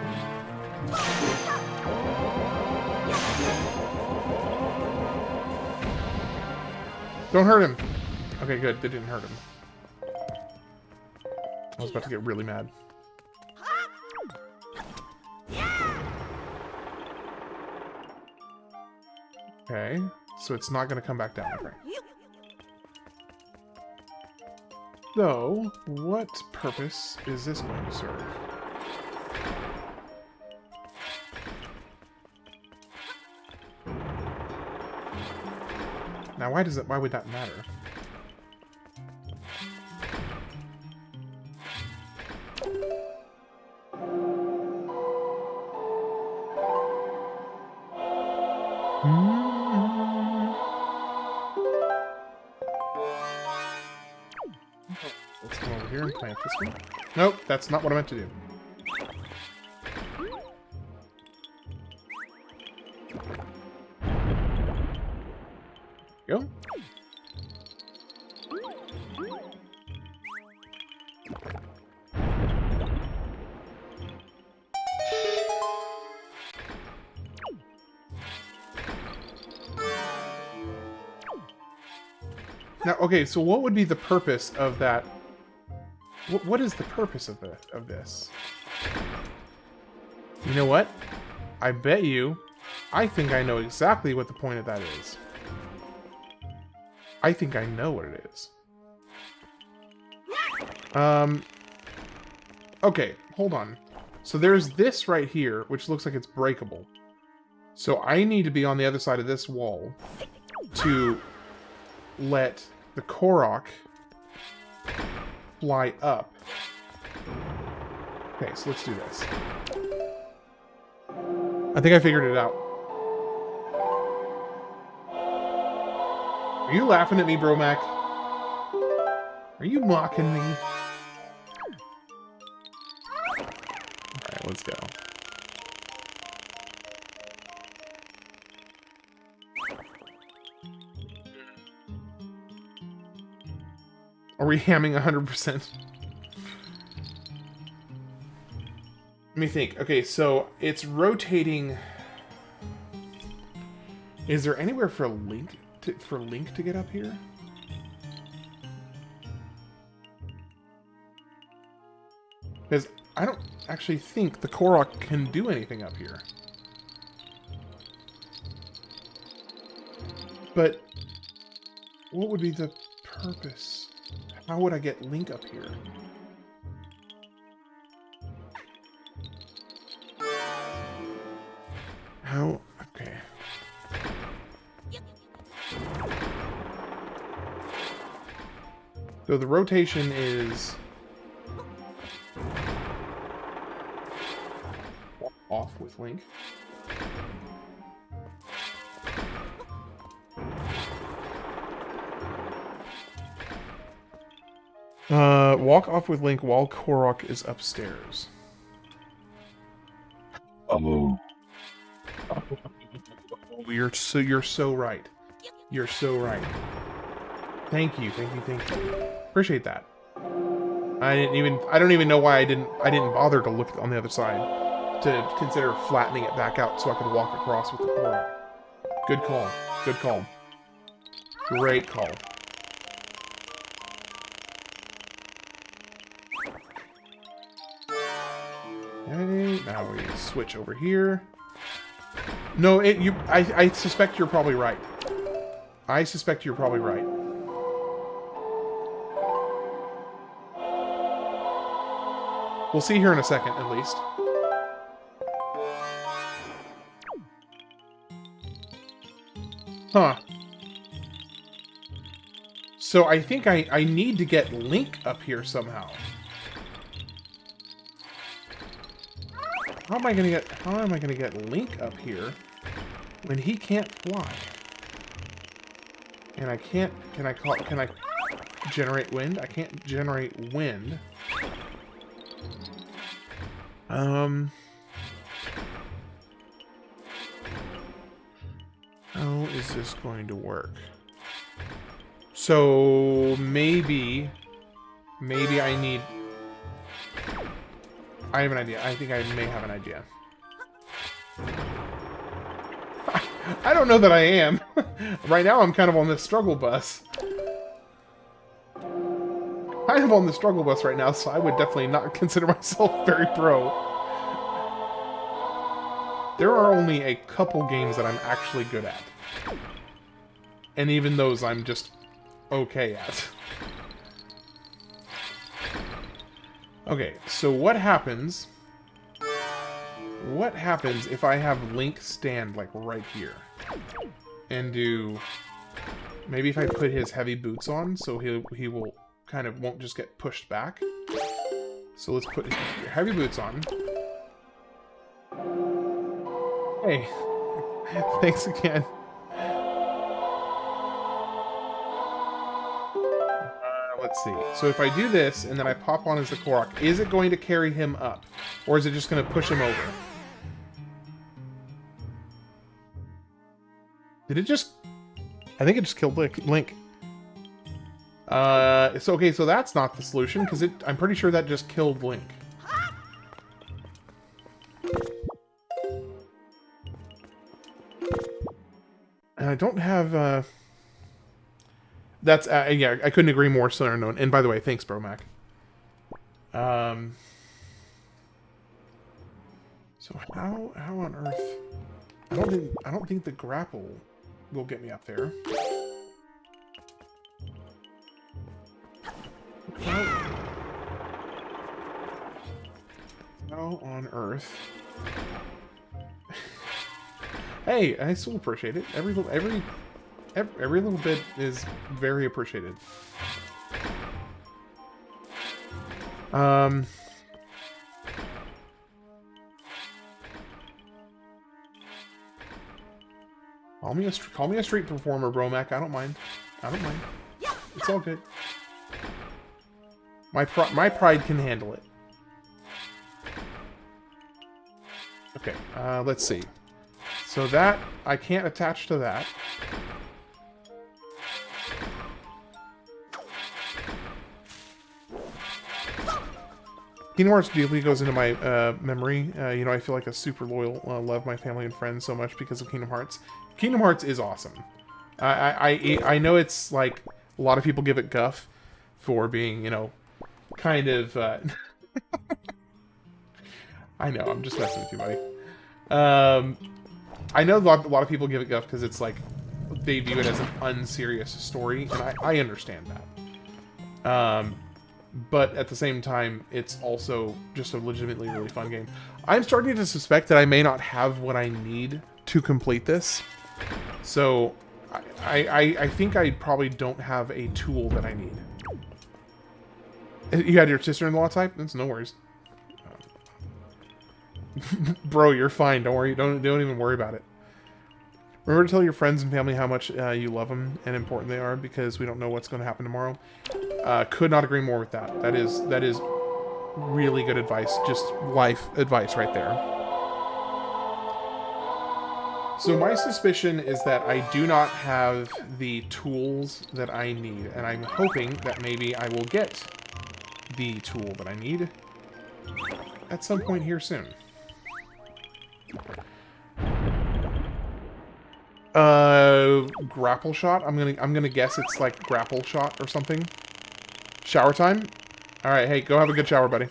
Don't hurt him! Okay, good. They didn't hurt him. I was about to get really mad. Okay, so it's not going to come back down. Okay. Though, what purpose is this going to serve? Now, why would that matter? Let's come over here and plant this one. Nope, that's not what I meant to do. Go. Now, okay, so what would be the purpose of that? What is the purpose of this? You know what? I bet you, I think I know exactly what the point of that is. I think I know what it is. Okay, hold on. So there's this right here, which looks like it's breakable. So I need to be on the other side of this wall to let the Korok fly up. Okay, so let's do this. I think I figured it out. Are you laughing at me, Bro Mac? Are you mocking me? Alright, let's go. Are we hamming 100%? Let me think. Okay, so it's rotating. Is there anywhere for Link to get up here? Because I don't actually think the Korok can do anything up here. But what would be the purpose? How would I get Link up here? How? Okay. So the rotation is off with Link. Walk off with Link while Korok is upstairs. Oh. You're so right. You're so right. Thank you. Appreciate that. I don't even know why I didn't bother to look on the other side to consider flattening it back out so I could walk across with the Korok. Good call. Good call. Great call. Okay, now we switch over here. No, I suspect you're probably right. I suspect you're probably right. We'll see here in a second, at least. Huh. So I think I need to get Link up here somehow. How am I gonna get Link up here when he can't fly? And I can't, can I generate wind? I can't generate wind. How is this going to work? So maybe I need... I have an idea. I think I may have an idea. I don't know that I am. Right now I'm kind of on this struggle bus. I am on the struggle bus right now, so I would definitely not consider myself very pro. There are only a couple games that I'm actually good at. And even those I'm just okay at. Okay, so what happens... What happens if I have Link stand, like, right here? And do... Maybe if I put his heavy boots on, so he will kind of won't just get pushed back. So let's put his heavy boots on. Hey. Thanks again. Let's see. So if I do this, and then I pop on as the Korok, is it going to carry him up? Or is it just going to push him over? Did it just... I think it just killed Link. So, okay, so that's not the solution, because I'm pretty sure that just killed Link. And I don't have, That's, yeah, I couldn't agree more, so no. And by the way, thanks, Bro Mac. So how on earth... I don't think the grapple will get me up there. How on earth? Hey, I still appreciate it. Every little bit is very appreciated. Call me a street performer, Bromac. I don't mind. I don't mind. It's all good. My pride can handle it. Okay, let's see. So that, I can't attach to that. Kingdom Hearts deeply goes into my memory. You know, I feel like a super loyal, love my family and friends so much because of Kingdom Hearts. Kingdom Hearts is awesome. I know it's like, a lot of people give it guff for being, you know, kind of... I know, I'm just messing with you, buddy. I know a lot of people give it guff because it's like, they view it as an unserious story, and I understand that. But at the same time, it's also just a legitimately really fun game. I'm starting to suspect that I may not have what I need to complete this. So, I think I probably don't have a tool that I need. You had your sister-in-law type? That's no worries. Bro, you're fine. Don't worry. Don't even worry about it. Remember to tell your friends and family how much you love them and important they are, because we don't know what's going to happen tomorrow. Could not agree more with that. That is really good advice. Just life advice right there. So my suspicion is that I do not have the tools that I need, and I'm hoping that maybe I will get the tool that I need at some point here soon. Grapple shot? I'm gonna guess it's like grapple shot or something. Shower time? Alright, hey, go have a good shower, buddy.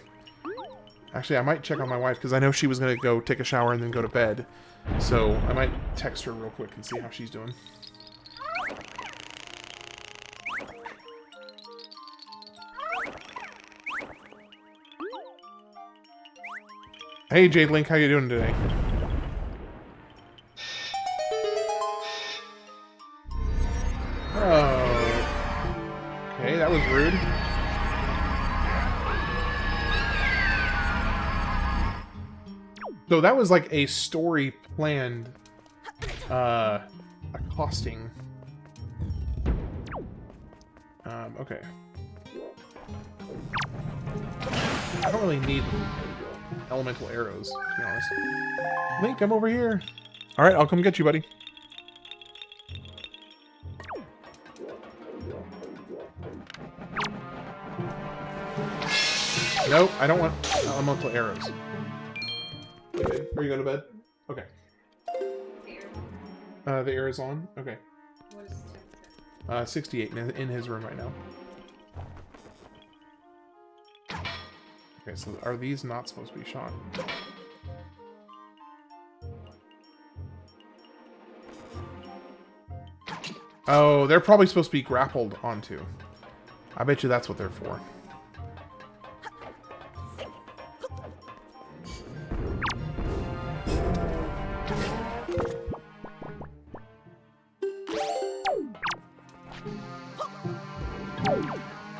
Actually, I might check on my wife, because I know she was gonna go take a shower and then go to bed. So, I might text her real quick and see how she's doing. Hey, Jade Link, how you doing today? So that was like a story planned accosting. Okay. I don't really need elemental arrows, to be honest. Link, come over here. Alright, I'll come get you, buddy. Nope, I don't want elemental arrows. Okay, are you going to bed? Okay. The air is on? Okay. What is temperature? 68 in his room right now. Okay, so are these not supposed to be shot? Oh, they're probably supposed to be grappled onto. I bet you that's what they're for.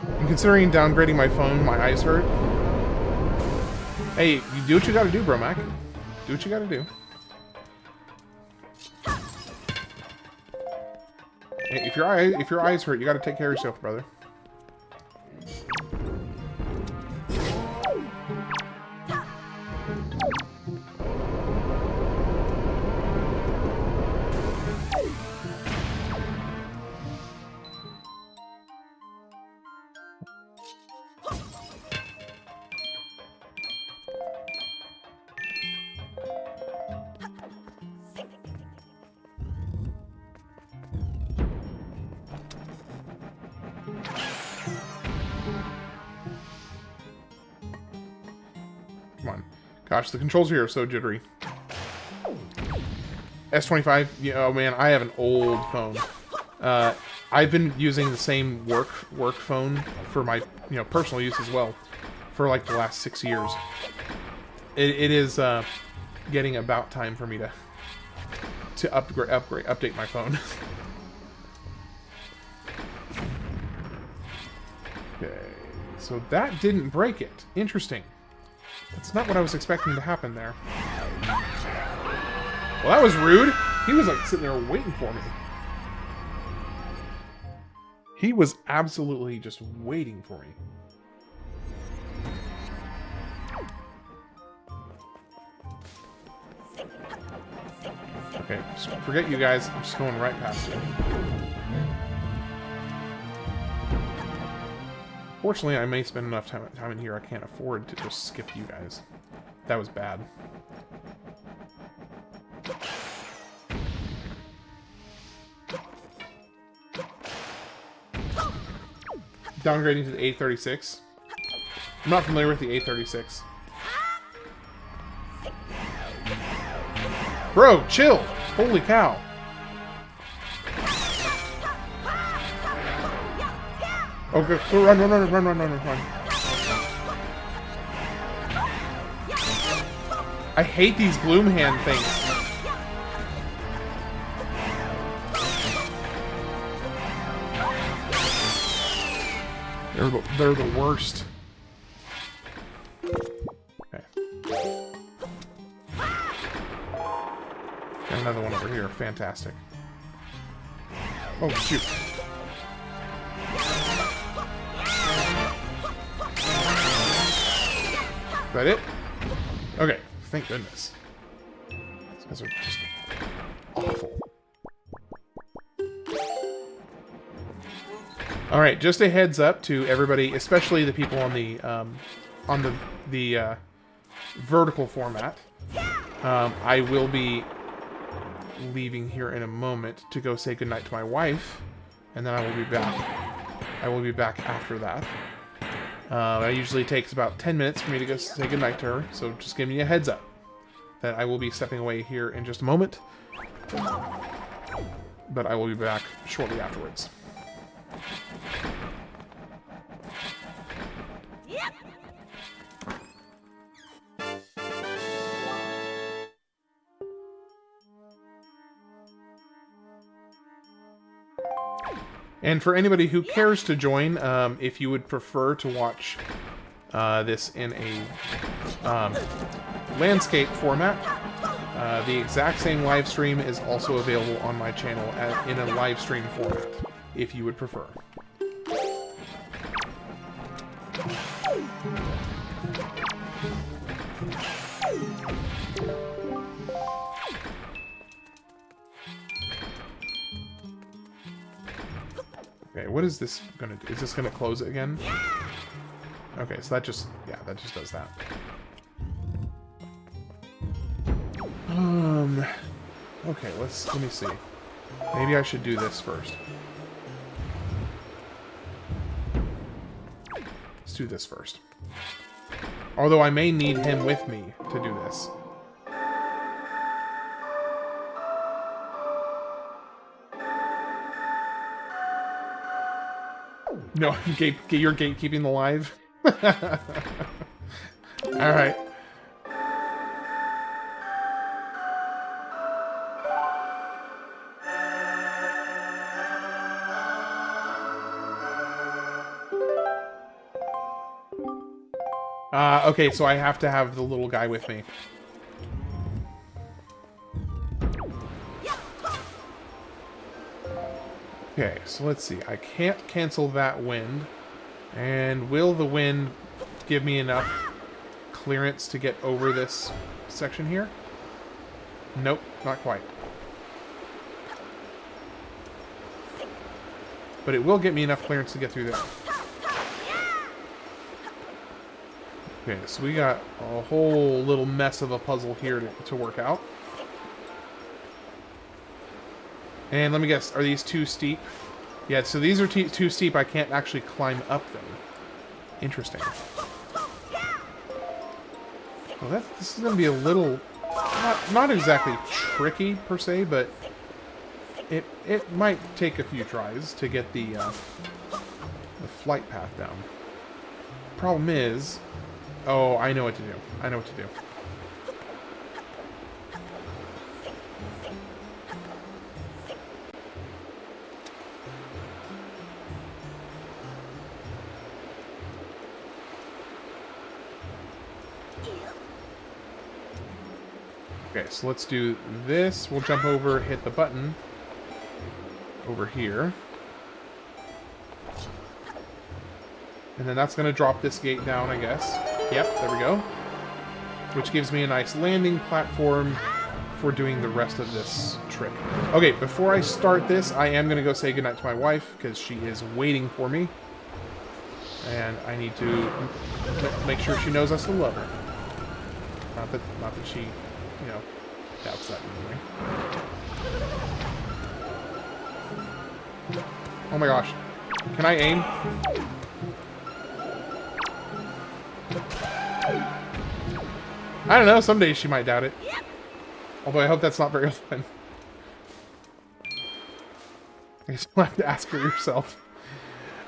I'm considering downgrading my phone. My eyes hurt. Hey, you do what you gotta do, bro, Mac. Do what you gotta do. Hey, if your eyes hurt, you gotta take care of yourself, brother. Come on. Gosh, the controls here are so jittery. S25, oh man, I have an old phone. I've been using the same work phone for my personal use as well for like the last 6 years. It is getting about time for me to update my phone. Okay, so that didn't break it. Interesting. That's not what I was expecting to happen there. Well, that was rude. He was like sitting there waiting for me. He was absolutely just waiting for me. Okay, just forget you guys. I'm just going right past you. Fortunately, I may spend enough time in here I can't afford to just skip you guys. That was bad. Downgrading to the A36. I'm not familiar with the A36. Bro, chill! Holy cow. Okay, run. I hate these gloom hand things. They're the worst. Okay. Got another one over here. Fantastic. Oh, shoot. Is that it? Okay, thank goodness. These guys are just awful. Alright, just a heads up to everybody, especially the people on the vertical format. I will be leaving here in a moment to go say goodnight to my wife, and then I will be back. I will be back after that. It usually takes about 10 minutes for me to go say goodnight to her, so just give me a heads up that I will be stepping away here in just a moment. But I will be back shortly afterwards. And for anybody who cares to join, if you would prefer to watch this in a landscape format. The exact same live stream is also available on my channel in a live stream format, if you would prefer. Okay, what is this gonna do? Is this gonna close it again? Okay, so that just, yeah, that just does that. Okay, let me see. Maybe I should do this first. Let's do this first. Although I may need him with me to do this. No, you're gatekeeping the live? Alright. Okay, so I have to have the little guy with me. Okay, so let's see. I can't cancel that wind. And will the wind give me enough clearance to get over this section here? Nope, not quite. But it will get me enough clearance to get through there. Okay, so we got a whole little mess of a puzzle here to work out. And let me guess, are these too steep? Yeah, so these are too steep, I can't actually climb up them. Interesting. Well, this is going to be a little... Not exactly tricky, per se, but... It might take a few tries to get the flight path down. Problem is... Oh, I know what to do. I know what to do. Okay, so let's do this. We'll jump over, hit the button over here. And then that's going to drop this gate down, I guess. Yep, there we go. Which gives me a nice landing platform for doing the rest of this trick. Okay, before I start this, I am going to go say goodnight to my wife, because she is waiting for me. And I need to make sure she knows I still love her. Not that she, you know, doubts that anyway. Oh my gosh. Can I aim? I don't know, some days she might doubt it. Although I hope that's not very often. I guess you'll have to ask her yourself.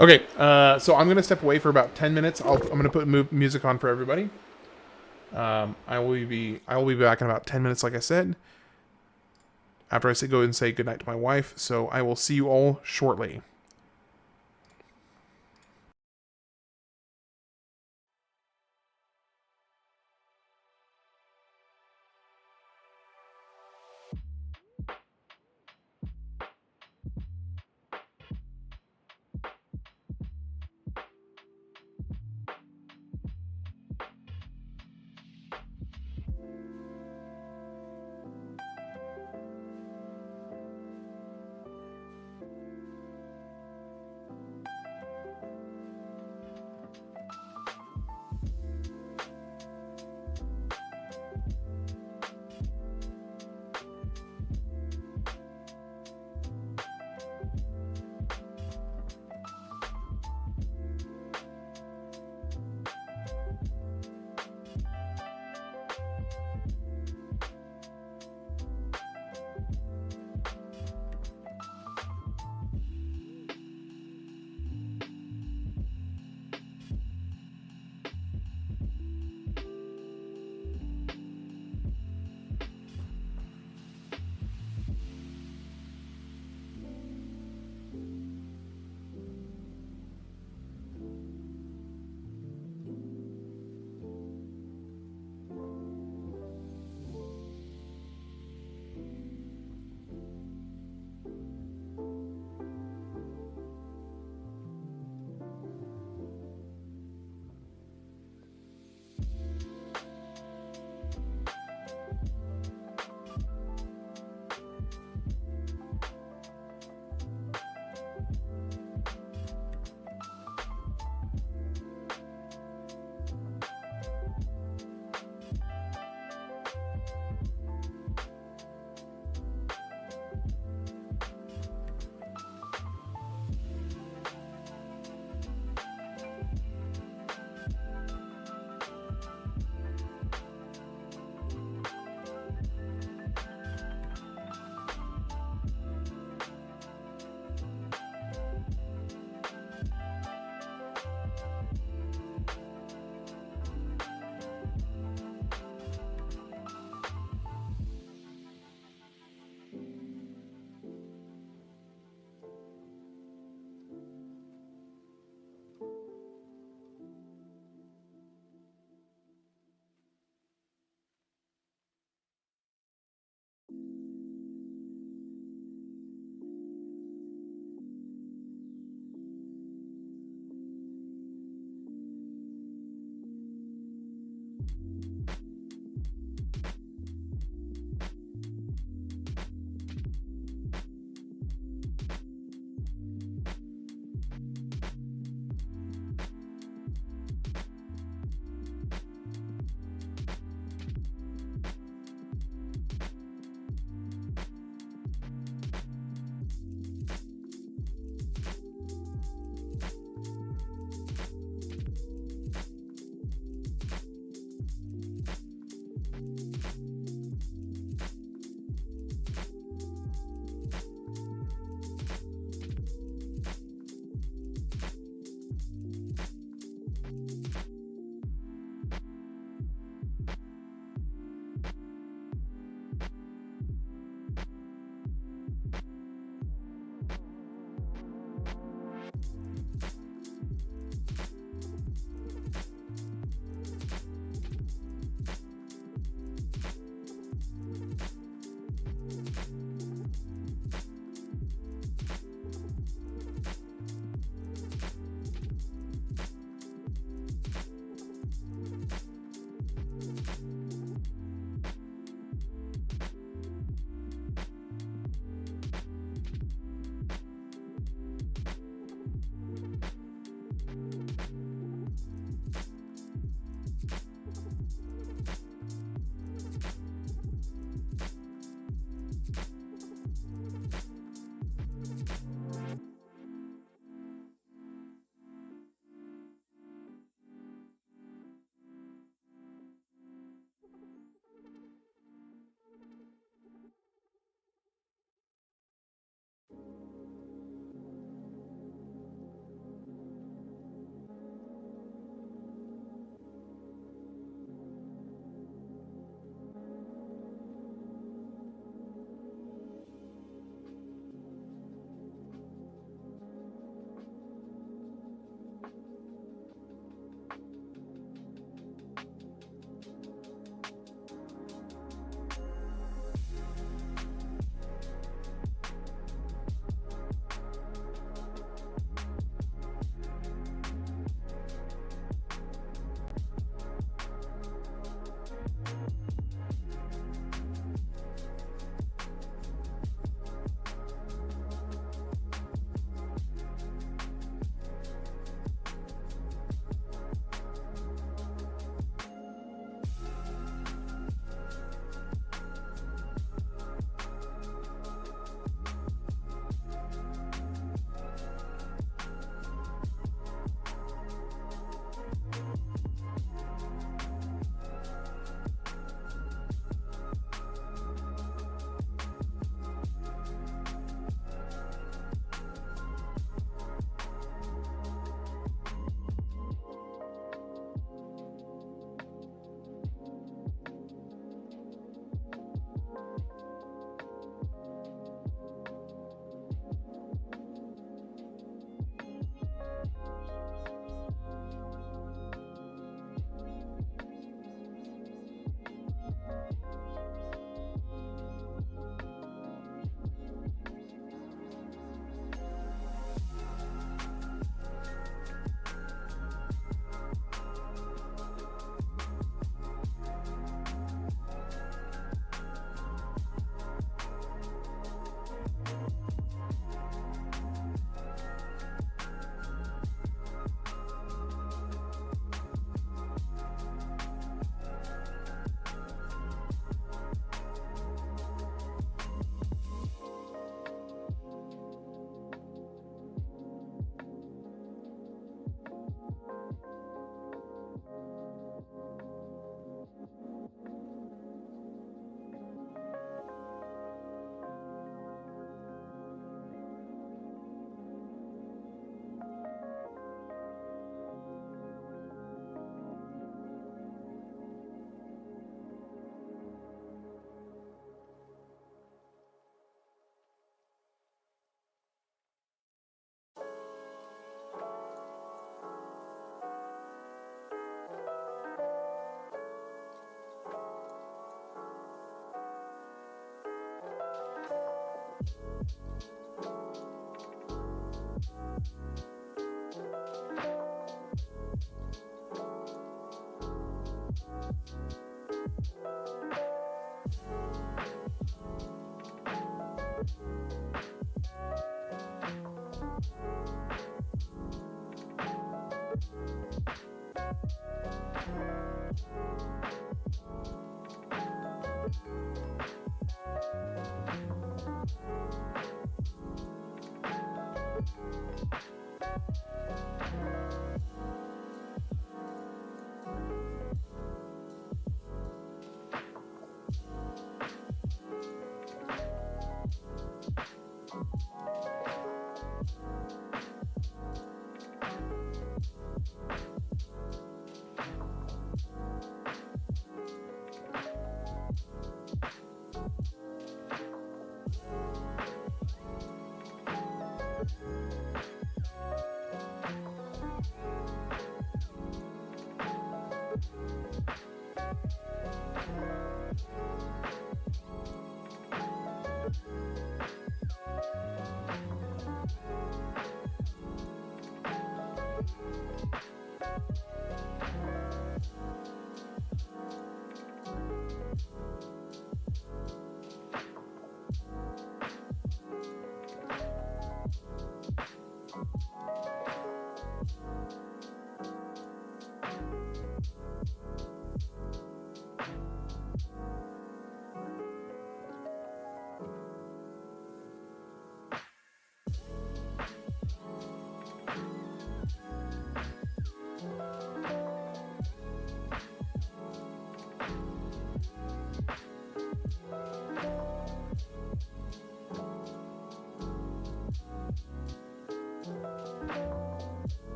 Okay, so I'm going to step away for about 10 minutes. I'm going to put music on for everybody. I will be back in about 10 minutes, like I said. After I go and say goodnight to my wife. So I will see you all shortly.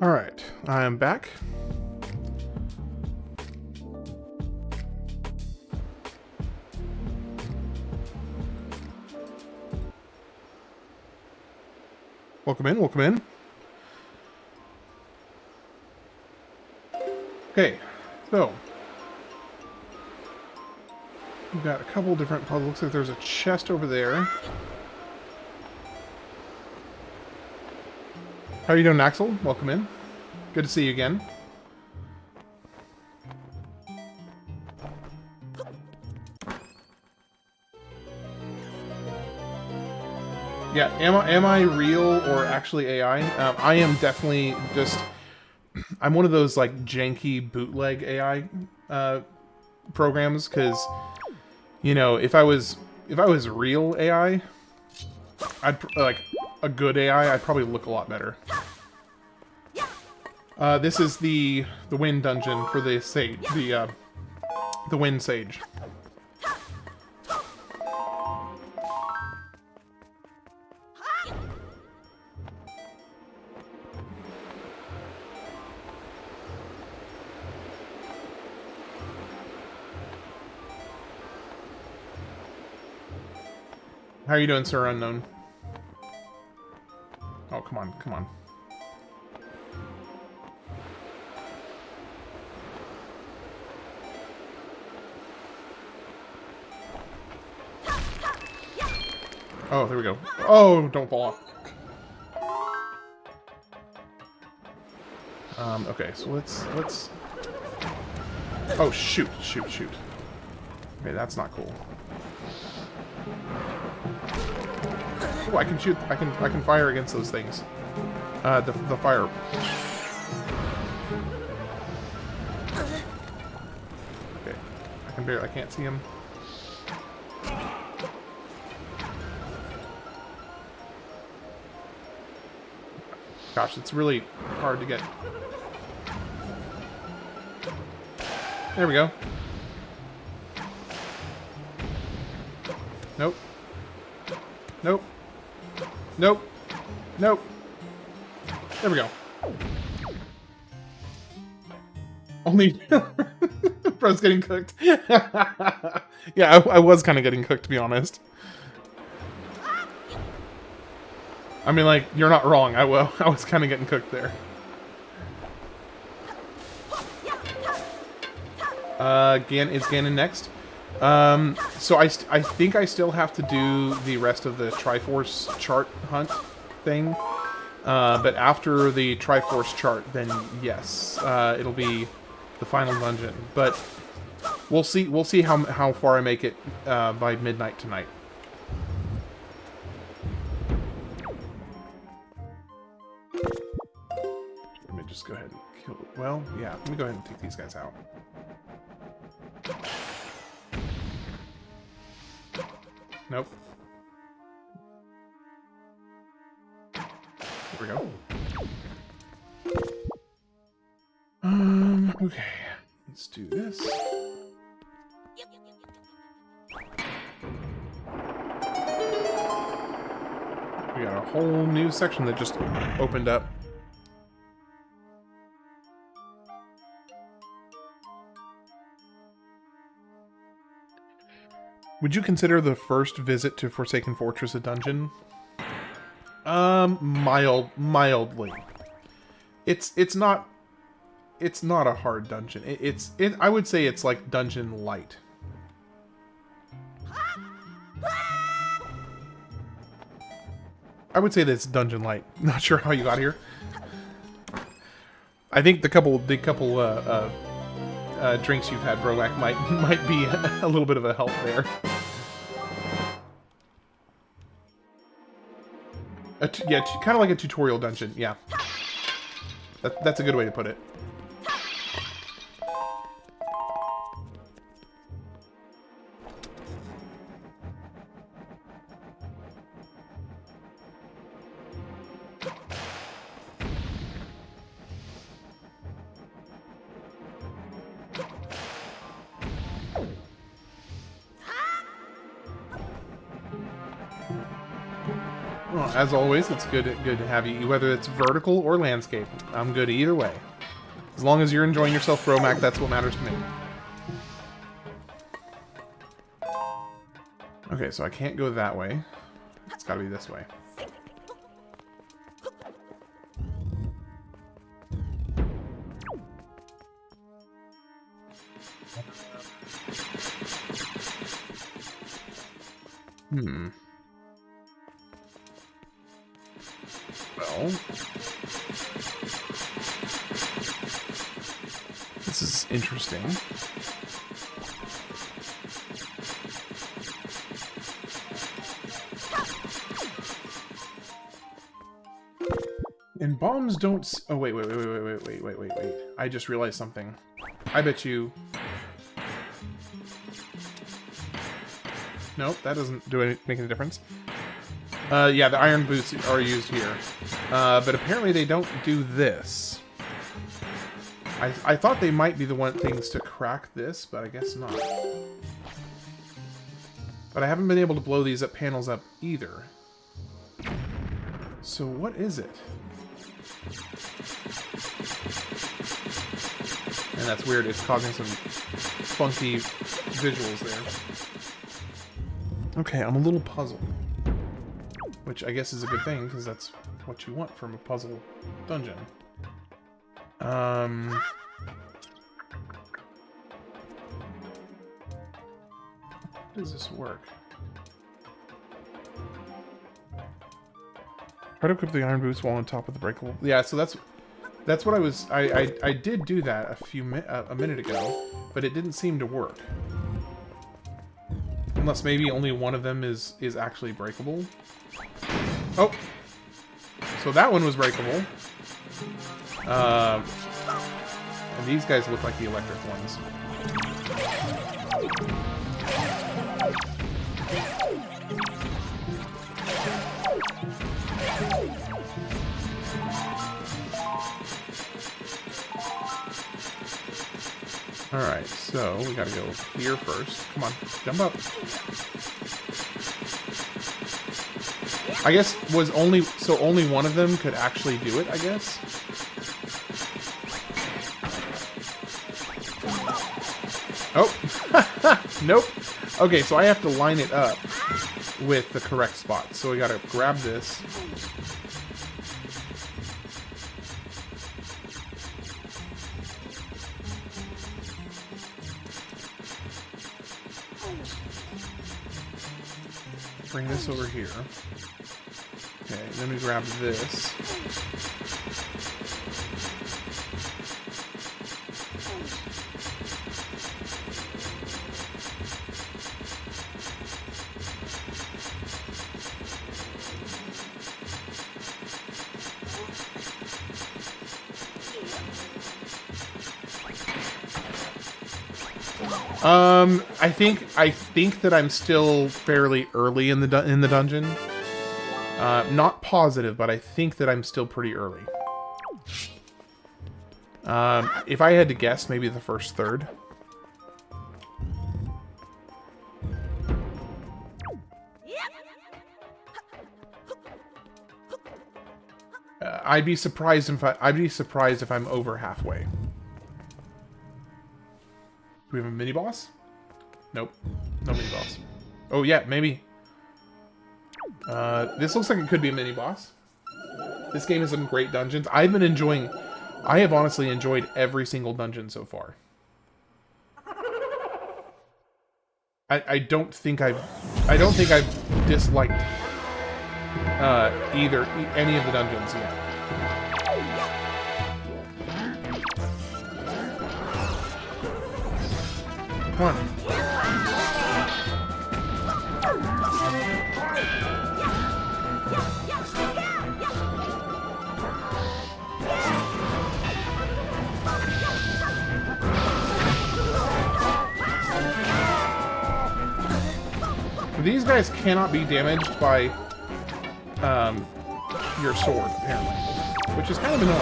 Alright, I'm back. Welcome in, welcome in. Okay, so we've got a couple different puzzles. Looks like there's a chest over there. How are you doing, Axel? Welcome in. Good to see you again. Yeah, am I real or actually AI? I am definitely just... I'm one of those, like, janky bootleg AI programs, because, you know, if I was real AI, like, a good AI, I'd probably look a lot better. This is the wind dungeon for the sage, the wind sage. How are you doing, Sir Unknown? Oh, come on, come on. Oh, there we go. Oh, don't fall off. Okay, so let's... Oh, shoot. Okay, that's not cool. Oh, I can shoot. I can fire against those things. The fire. Okay, I can't see him. Gosh, it's really hard to get. There we go. Nope. Nope. Nope. Nope. There we go. Only... Bro's getting cooked. Yeah, I was kind of getting cooked, to be honest. I mean, like, you're not wrong. I was kind of getting cooked there. Is Ganon next? So I think I still have to do the rest of the Triforce chart hunt thing. But after the Triforce chart, then yes, it'll be the final dungeon. But we'll see. We'll see how far I make it by midnight tonight. Let me just go ahead and kill. Well, yeah. Let me go ahead and take these guys out. Nope. There we go. Okay. Let's do this. We got a whole new section that just opened up. Would you consider the first visit to Forsaken Fortress a dungeon? Mildly. It's not a hard dungeon. I would say it's like dungeon light. I would say that it's dungeon light. Not sure how you got here. I think the couple drinks you've had, Bromac, might be a little bit of a help there. Yeah, kind of like a tutorial dungeon. Yeah, that's a good way to put it. Well, as always, it's good to have you, whether it's vertical or landscape. I'm good either way. As long as you're enjoying yourself, Bromac, that's what matters to me. Okay, so I can't go that way. It's gotta be this way. Well, this is interesting. And bombs don't... Oh, wait. I just realized something. I bet you... Nope, that doesn't make any difference. Yeah, the iron boots are used here. But apparently they don't do this. I thought they might be the things to crack this, but I guess not. But I haven't been able to blow these panels up either. So what is it? And that's weird, it's causing some funky visuals there. Okay, I'm a little puzzled. Which I guess is a good thing, because that's what you want from a puzzle dungeon. How does this work? Try to equip the iron boots while on top of the breakable. Yeah, so that's what I was. I did do that a minute ago, but it didn't seem to work. Unless maybe only one of them is actually breakable. Oh, so that one was breakable. And these guys look like the electric ones. Alright, so we gotta go here first. Come on, jump up. I guess only one of them could actually do it, I guess. Oh, nope. Okay, so I have to line it up with the correct spot. So we gotta grab this. Bring this over here. Okay, then we grab this. I think that I'm still fairly early in the dungeon. Not positive, but I think that I'm still pretty early. If I had to guess, maybe the first third. I'd be surprised if I'm over halfway. Do we have a mini boss? Nope. No mini boss. Oh yeah, maybe. This looks like it could be a mini boss. This game has some great dungeons. I have honestly enjoyed every single dungeon so far. I don't think I've disliked any of the dungeons yet. Come on. These guys cannot be damaged by your sword, apparently, which is kind of annoying.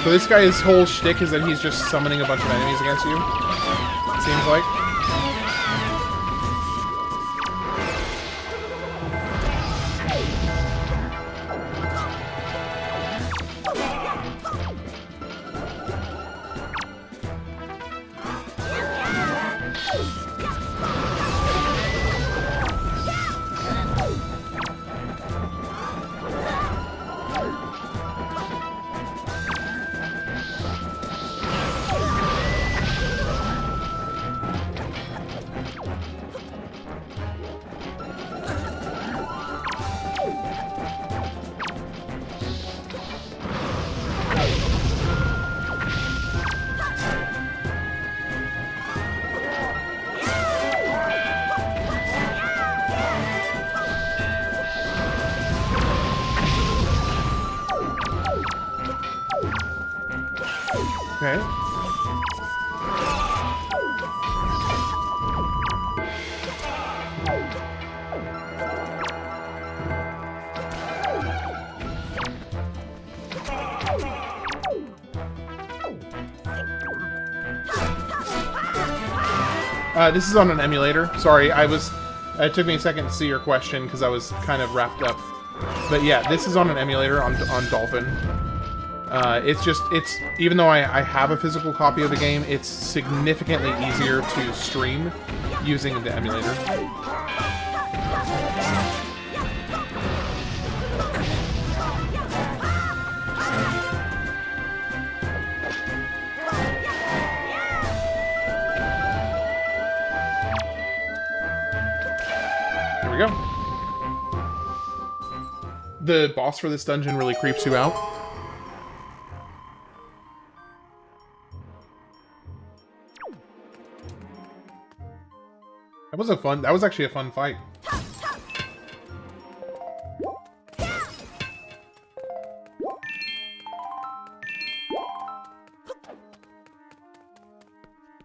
So this guy's whole shtick is that he's just summoning a bunch of enemies against you, it seems like. Okay. This is on an emulator. Sorry, it took me a second to see your question because I was kind of wrapped up. But yeah, this is on an emulator on Dolphin. It's even though I have a physical copy of the game, it's significantly easier to stream using the emulator. Here we go. The boss for this dungeon really creeps you out. That was actually a fun fight.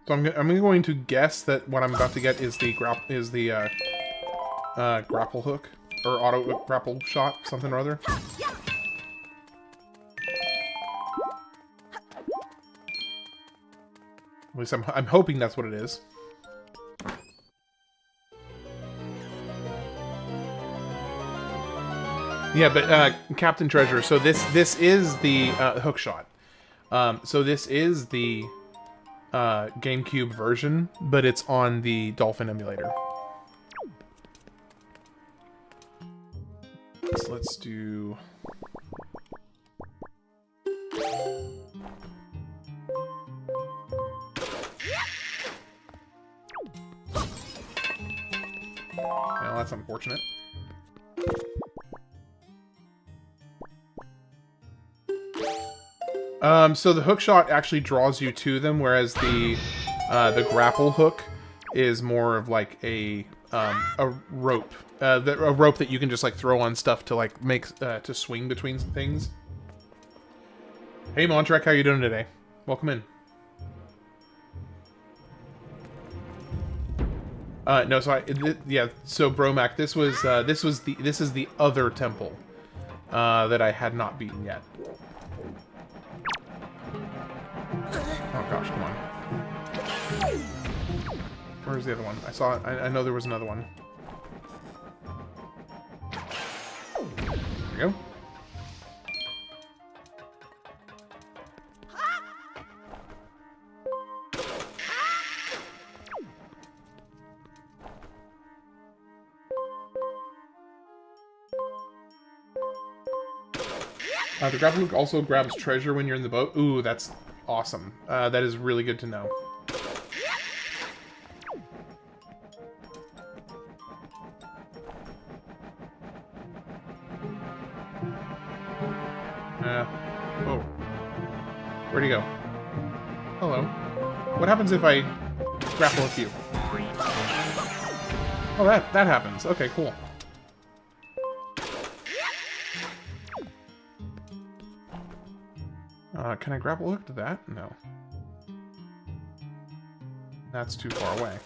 So I'm going to guess that what I'm about to get is the grapple hook or auto grapple shot, something or other. At least I'm hoping that's what it is. Yeah, but Captain Treasure. So this is the hookshot. So this is the GameCube version, but it's on the Dolphin emulator. So let's do... Well, that's unfortunate. So the hookshot actually draws you to them, whereas the grapple hook is more of like a rope, a rope that you can just like throw on stuff to like make to swing between things. Hey Montrek, how you doing today? Welcome in. No, so yeah, so Bromac, this is the other temple that I had not beaten yet. Oh gosh, come on. Where's the other one? I saw it. I know there was another one. There we go. The grapple hook also grabs treasure when you're in the boat. Ooh, that's awesome. That is really good to know. Oh. Where'd he go? Hello. What happens if I grapple with you? Oh, that happens. Okay, cool. Can I grapple hook to that? No. That's too far away.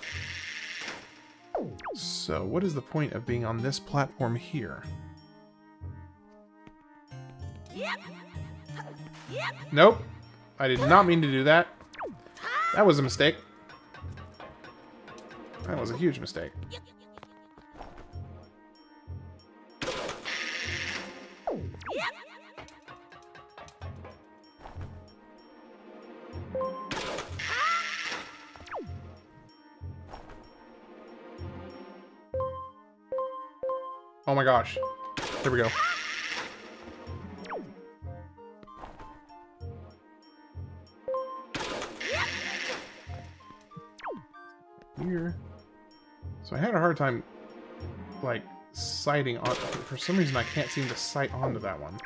So, what is the point of being on this platform here? Nope. I did not mean to do that. That was a mistake. That was a huge mistake. Oh my gosh. There we go. Here. So I had a hard time, like, sighting on... For some reason, I can't seem to sight onto that one.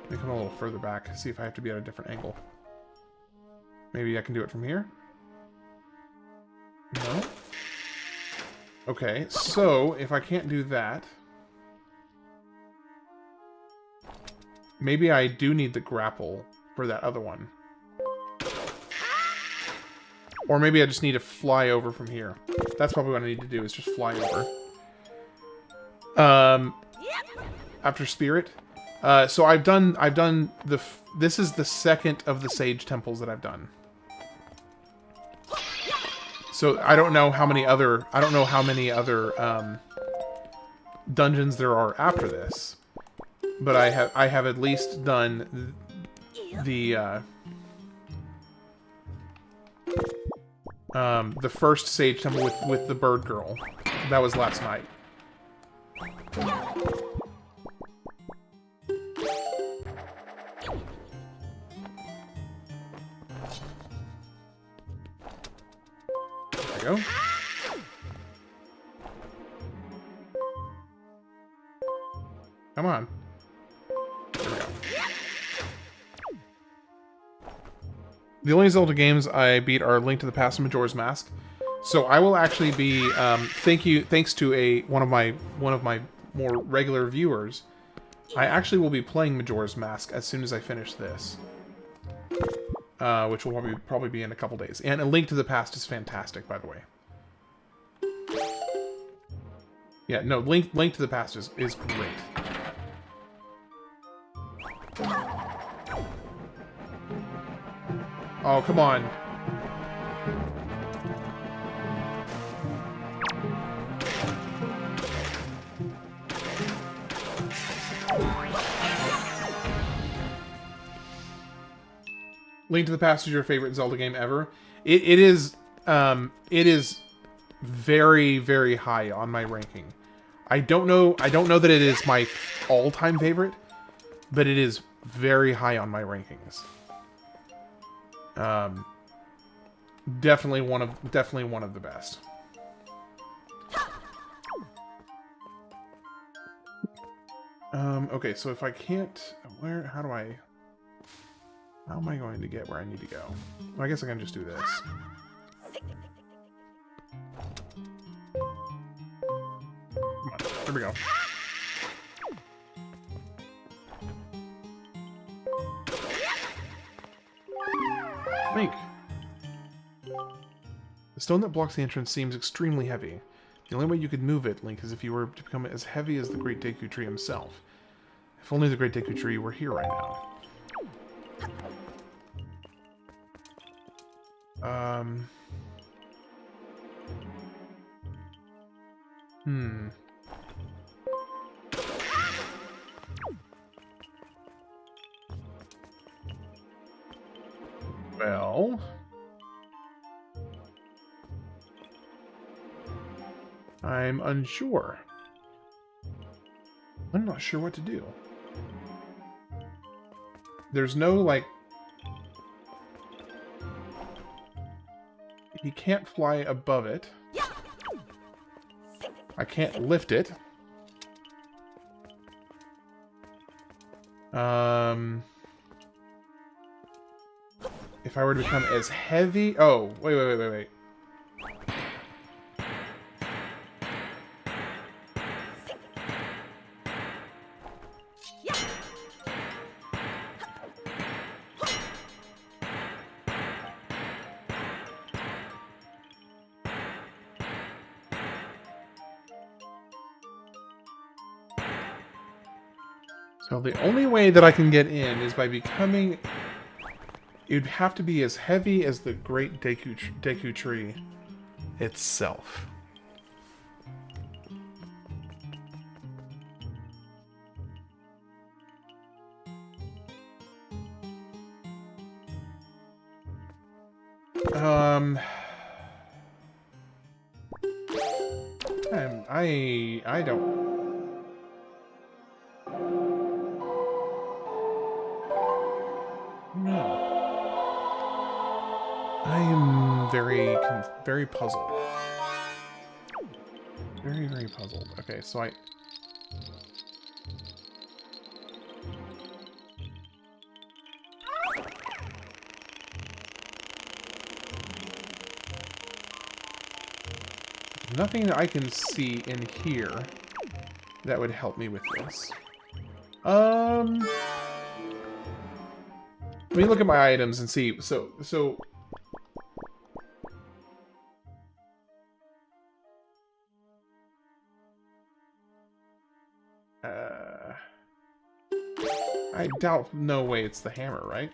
Let me come a little further back, see if I have to be at a different angle. Maybe I can do it from here? No? Okay, so if I can't do that... Maybe I do need the grapple for that other one. Or maybe I just need to fly over from here. That's probably what I need to do, is just fly over. After Spirit. So I've done the... This is the second of the Sage Temples that I've done. So I don't know how many other... dungeons there are after this. But I have at least done the first Sage Temple with the bird girl. That was last night. There we go. Come on. There we go. The only Zelda games I beat are Link to the Past and Majora's Mask. So I will actually be thanks to one of my more regular viewers. I actually will be playing Majora's Mask as soon as I finish this, which will probably be in a couple days. And A Link to the Past is fantastic, by the way. Yeah, no, Link to the Past is great. Oh, come on. Link to the Past is your favorite Zelda game ever? It is very, very high on my ranking. I don't know that it is my all-time favorite, but it is very high on my rankings. Definitely one of the best. Okay, so if I can't, how am I going to get where I need to go? Well, I guess I can just do this. Come on, there we go. Link. The stone that blocks the entrance seems extremely heavy. The only way you could move it, Link, is if you were to become as heavy as the Great Deku Tree himself. If only the Great Deku Tree were here right now. Well... I'm unsure. I'm not sure what to do. There's no, like... He can't fly above it. I can't lift it. If I were to become as heavy... Oh, wait. So the only way that I can get in is by becoming... You'd have to be as heavy as the Great Deku Tree itself. I don't... No. I am very puzzled. Very puzzled. Okay, so I... Nothing that I can see in here that would help me with this. Let me look at my items and see. So I doubt, no way it's the hammer, right?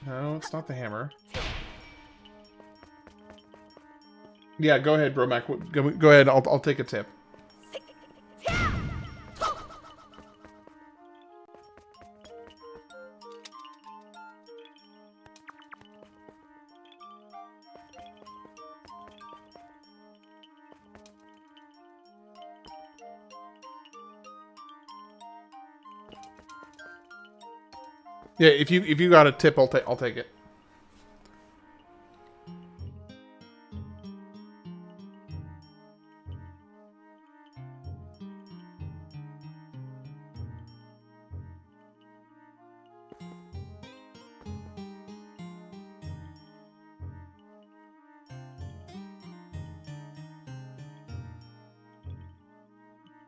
No, it's not the hammer. Yeah, go ahead, Bromac. Go ahead, I'll take a tip. Yeah, if you got a tip, I'll take it.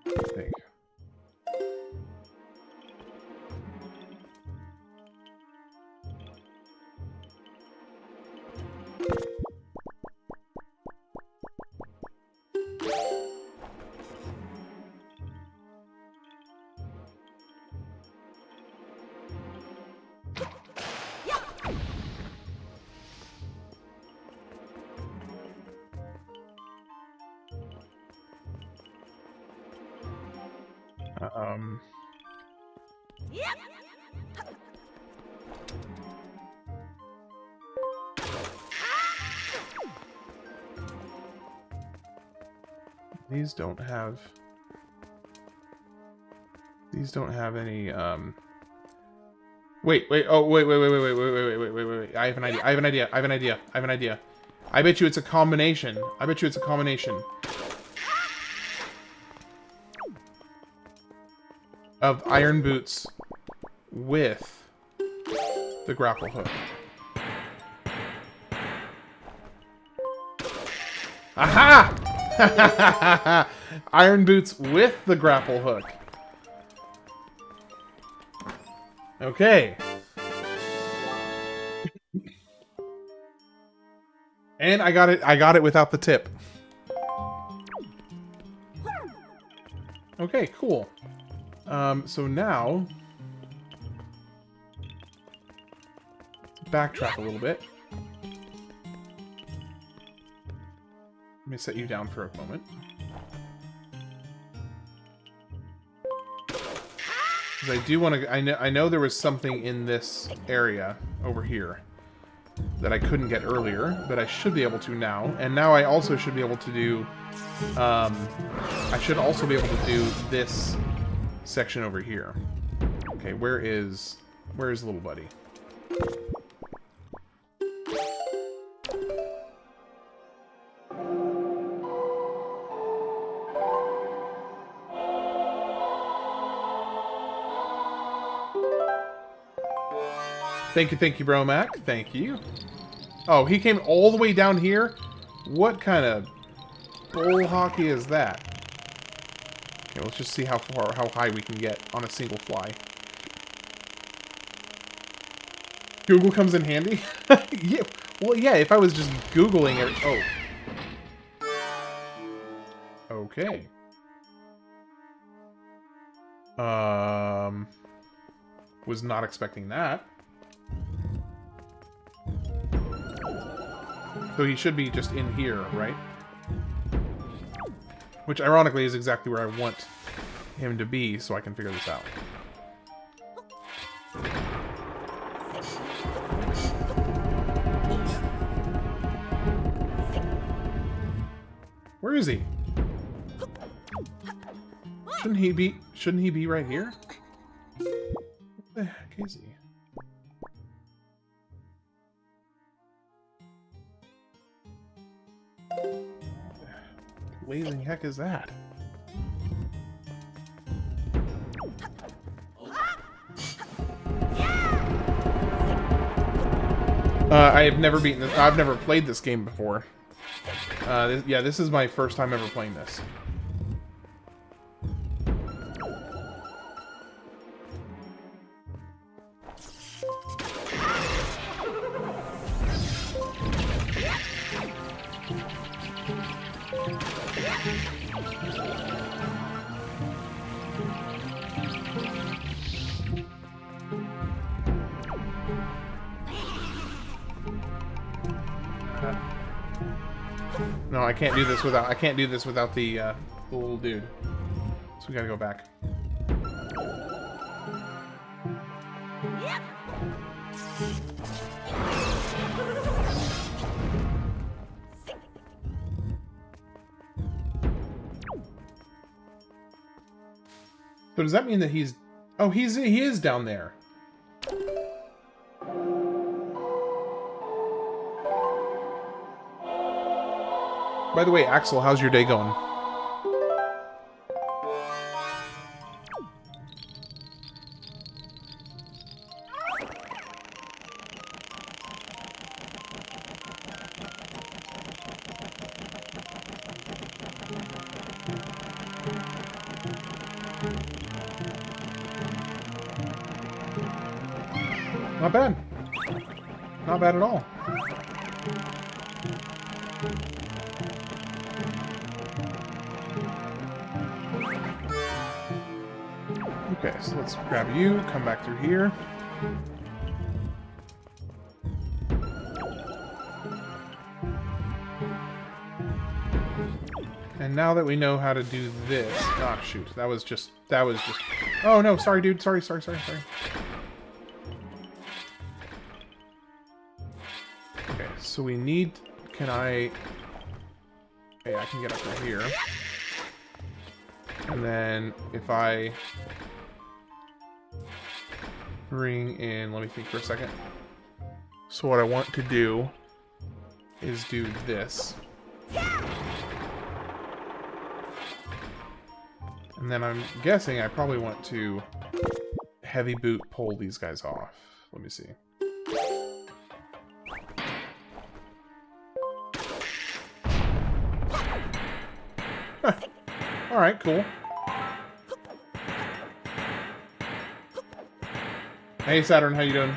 I think. These don't have any, Wait, wait, oh, wait. I have an idea. I bet you it's a combination. Of iron boots with the grapple hook. Aha! Iron boots with the grapple hook. Okay. And I got it without the tip. Okay, cool. So now let's backtrack a little bit. Let me set you down for a moment. I do want to. I know there was something in this area over here that I couldn't get earlier, but I should be able to now. And now I also should be able to do. I should also be able to do this section over here. Okay, where is little buddy? Thank you, bro, Mac. Thank you. Oh, he came all the way down here? What kind of bull hockey is that? Okay, let's just see how high we can get on a single fly. Google comes in handy? Yeah, well, yeah, if I was just Googling it. Oh. Okay. Was not expecting that. So he should be just in here, right? Which, ironically, is exactly where I want him to be, so I can figure this out. Where is he? Shouldn't he be right here? What the heck is he? Blazing heck is that? I've never played this game before. Yeah, this is my first time ever playing this. No, I can't do this without the little dude. So we gotta go back. So does that mean that he's... Oh, he is down there. By the way, Axel, how's your day going? Not bad. Not bad at all. Okay, so let's grab you, come back through here. And now that we know how to do this... Ah, shoot. That was just... Oh, no, sorry, dude. Sorry. Okay, so we need... Can I... Okay, I can get up to here. And then if I bring in, let me think for a second. So what I want to do is do this. And then I'm guessing I probably want to heavy boot pull these guys off. Let me see. Alright, cool. Hey Saturn, how you doing?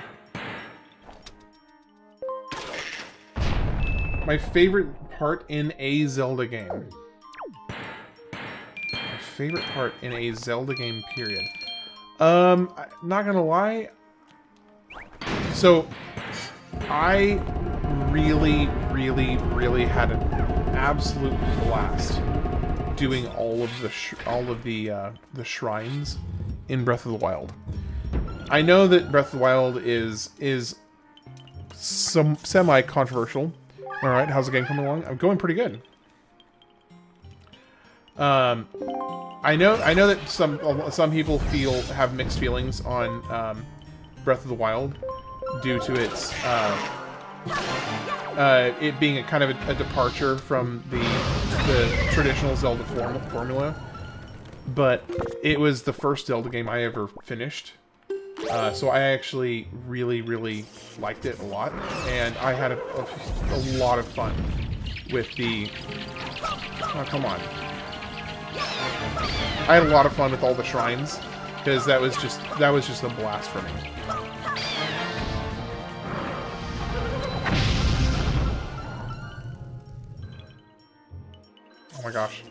My favorite part in a Zelda game. My favorite part in a Zelda game, period. Not gonna lie. So, I really had an absolute blast doing all of the shrines in Breath of the Wild. I know that Breath of the Wild is some semi-controversial. All right, how's the game coming along? I'm going pretty good. I know that some people have mixed feelings on Breath of the Wild due to its it being a kind of a departure from the traditional Zelda formula. But it was the first Zelda game I ever finished. So I actually really liked it a lot, and I had a lot of fun with the... Oh, come on. I had a lot of fun with all the shrines, because that was just a blast for me. Oh my gosh.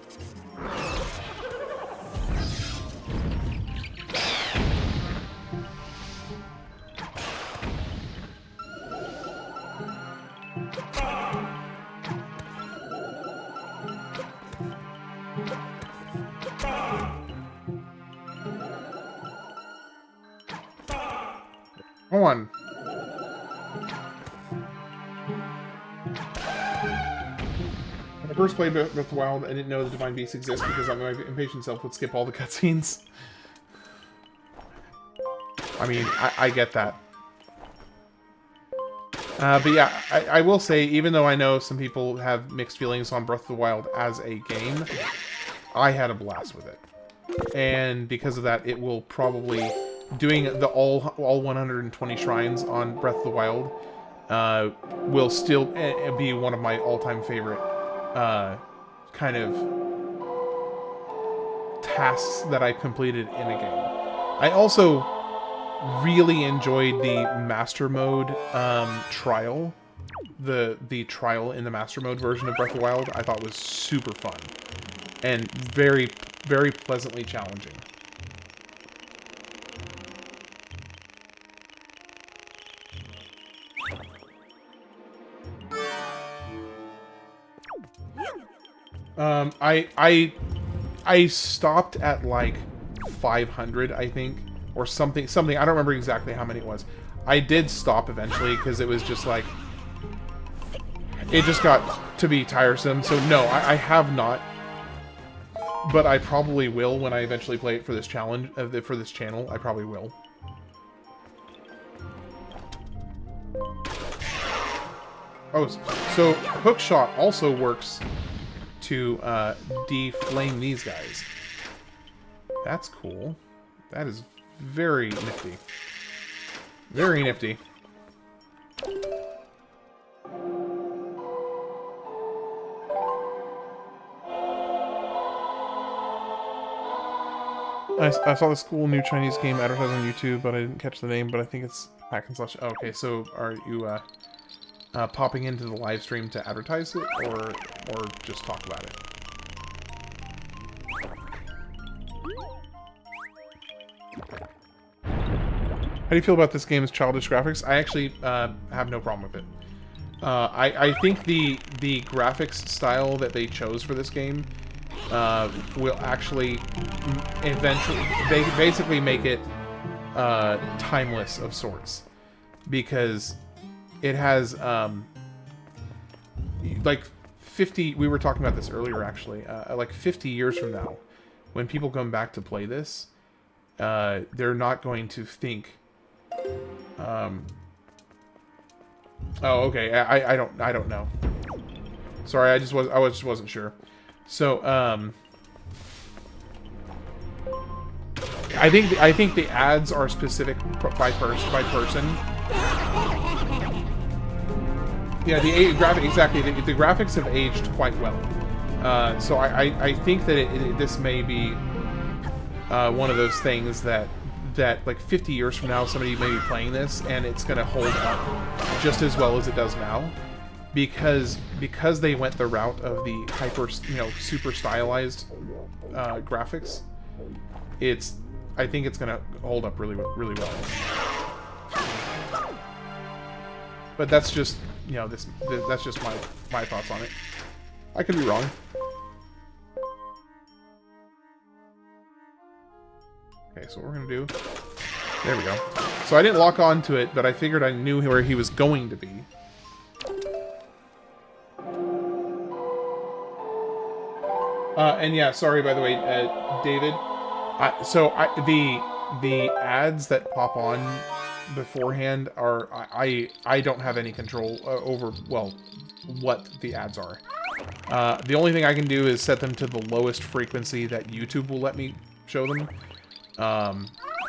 Come on. When I first played Breath of the Wild, I didn't know the Divine Beasts exist because my impatient self would skip all the cutscenes. I mean, I get that. But yeah, I will say, even though I know some people have mixed feelings on Breath of the Wild as a game, I had a blast with it. And because of that, it will probably... Doing the all 120 shrines on Breath of the Wild will still be one of my all-time favorite kind of tasks that I completed in a game. I also really enjoyed the Master Mode trial. The trial in the Master Mode version of Breath of the Wild I thought was super fun and very pleasantly challenging. I stopped at like 500, I think, or something. I don't remember exactly how many it was. I did stop eventually because it was just like, it just got to be tiresome. So no, I have not, but I probably will when I eventually play it for this challenge, for this channel. I probably will. Oh, so hookshot also works to deflame these guys. That's cool. That is very nifty. Very nifty. I saw this cool new Chinese game advertised on YouTube, but I didn't catch the name, but I think it's hack and slash. Oh, okay, so are you popping into the live stream to advertise it, or just talk about it? How do you feel about this game's childish graphics? I actually have no problem with it. I think the graphics style that they chose for this game will actually eventually... They basically make it timeless of sorts. Because it has, like 50... We were talking about this earlier, actually. Like 50 years from now, when people come back to play this, they're not going to think, oh, okay, I don't know. Sorry, I just wasn't sure. So, I think the ads are specific by person. Yeah, the graphic, exactly. The graphics have aged quite well. So I think that this may be one of those things that like 50 years from now somebody may be playing this and it's going to hold up just as well as it does now, because they went the route of the hyper, super stylized graphics. I think it's going to hold up really well. But that's just, that's just my thoughts on it. I could be wrong. Okay, so what we're gonna do... There we go. So I didn't lock on to it, but I figured I knew where he was going to be. And yeah, sorry, by the way, David. The ads that pop on beforehand are... I don't have any control over, well, what the ads are. The only thing I can do is set them to the lowest frequency that YouTube will let me show them.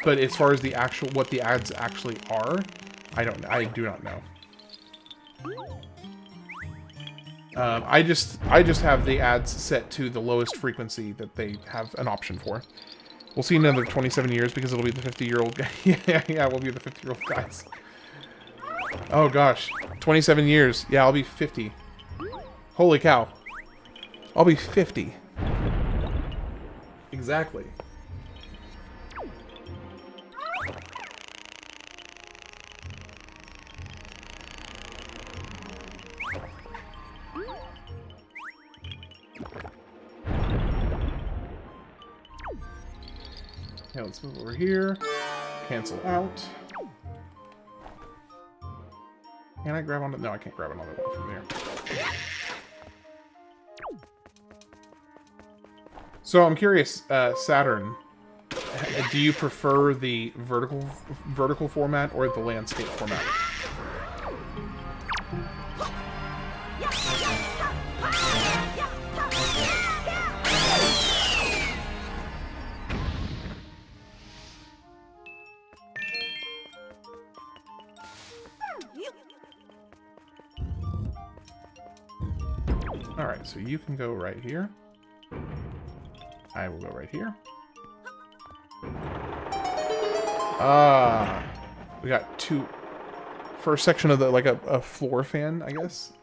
But as far as what the ads actually are, I do not know. I just have the ads set to the lowest frequency that they have an option for. We'll see in another 27 years because it'll be the 50-year-old guy. yeah, we'll be the 50-year-old guys. Oh gosh, 27 years. Yeah, I'll be 50. Holy cow. I'll be 50. Exactly. Okay, let's move over here. Cancel out. Can I grab onto... No, I can't grab another one from there. So I'm curious, Saturn, do you prefer the vertical format or the landscape format? Alright, so you can go right here. I will go right here. We got two... First section of the, like a floor fan, I guess.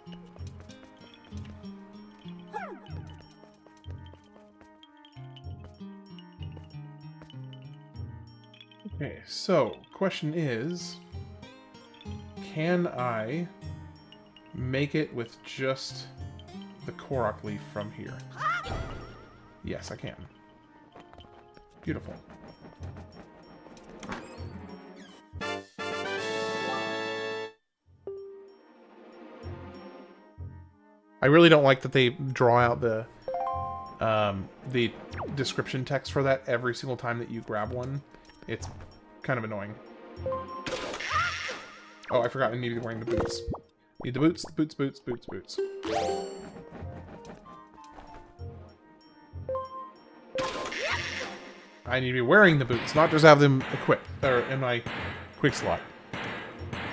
Okay, so, question is... Can I make it with just the Korok leaf from here? Yes, I can. Beautiful. I really don't like that they draw out the description text for that every single time that you grab one. It's kind of annoying. Oh, I forgot I need to be wearing the boots. Need the boots, boots, boots, boots, boots. I need to be wearing the boots, not just have them equipped or in my quick slot.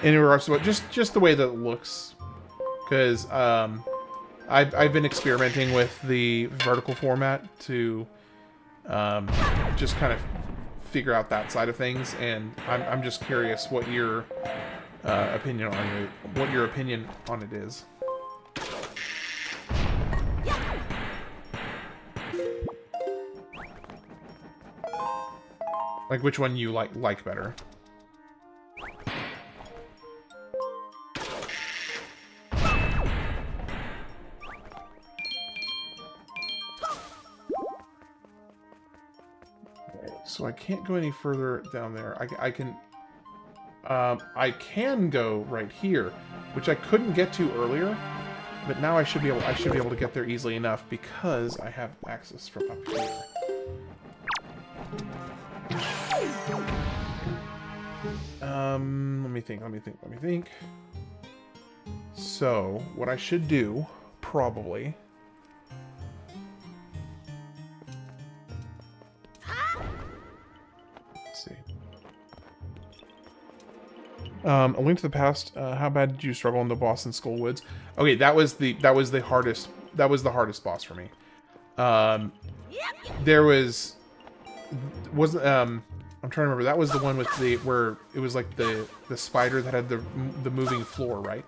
In regards to what, just the way that it looks, because I've been experimenting with the vertical format to just kind of figure out that side of things, and I'm just curious what your opinion on it is. Like which one you like better. So I can't go any further down there. I can go right here, which I couldn't get to earlier, but now I should be able to get there easily enough because I have access from up here. Let me think. So, what I should do, probably... Let's see. A Link to the Past, how bad did you struggle in the boss in Skull Woods? Okay, that was the hardest boss for me. There was... I'm trying to remember. That was the one with where it was like the spider that had the moving floor, right?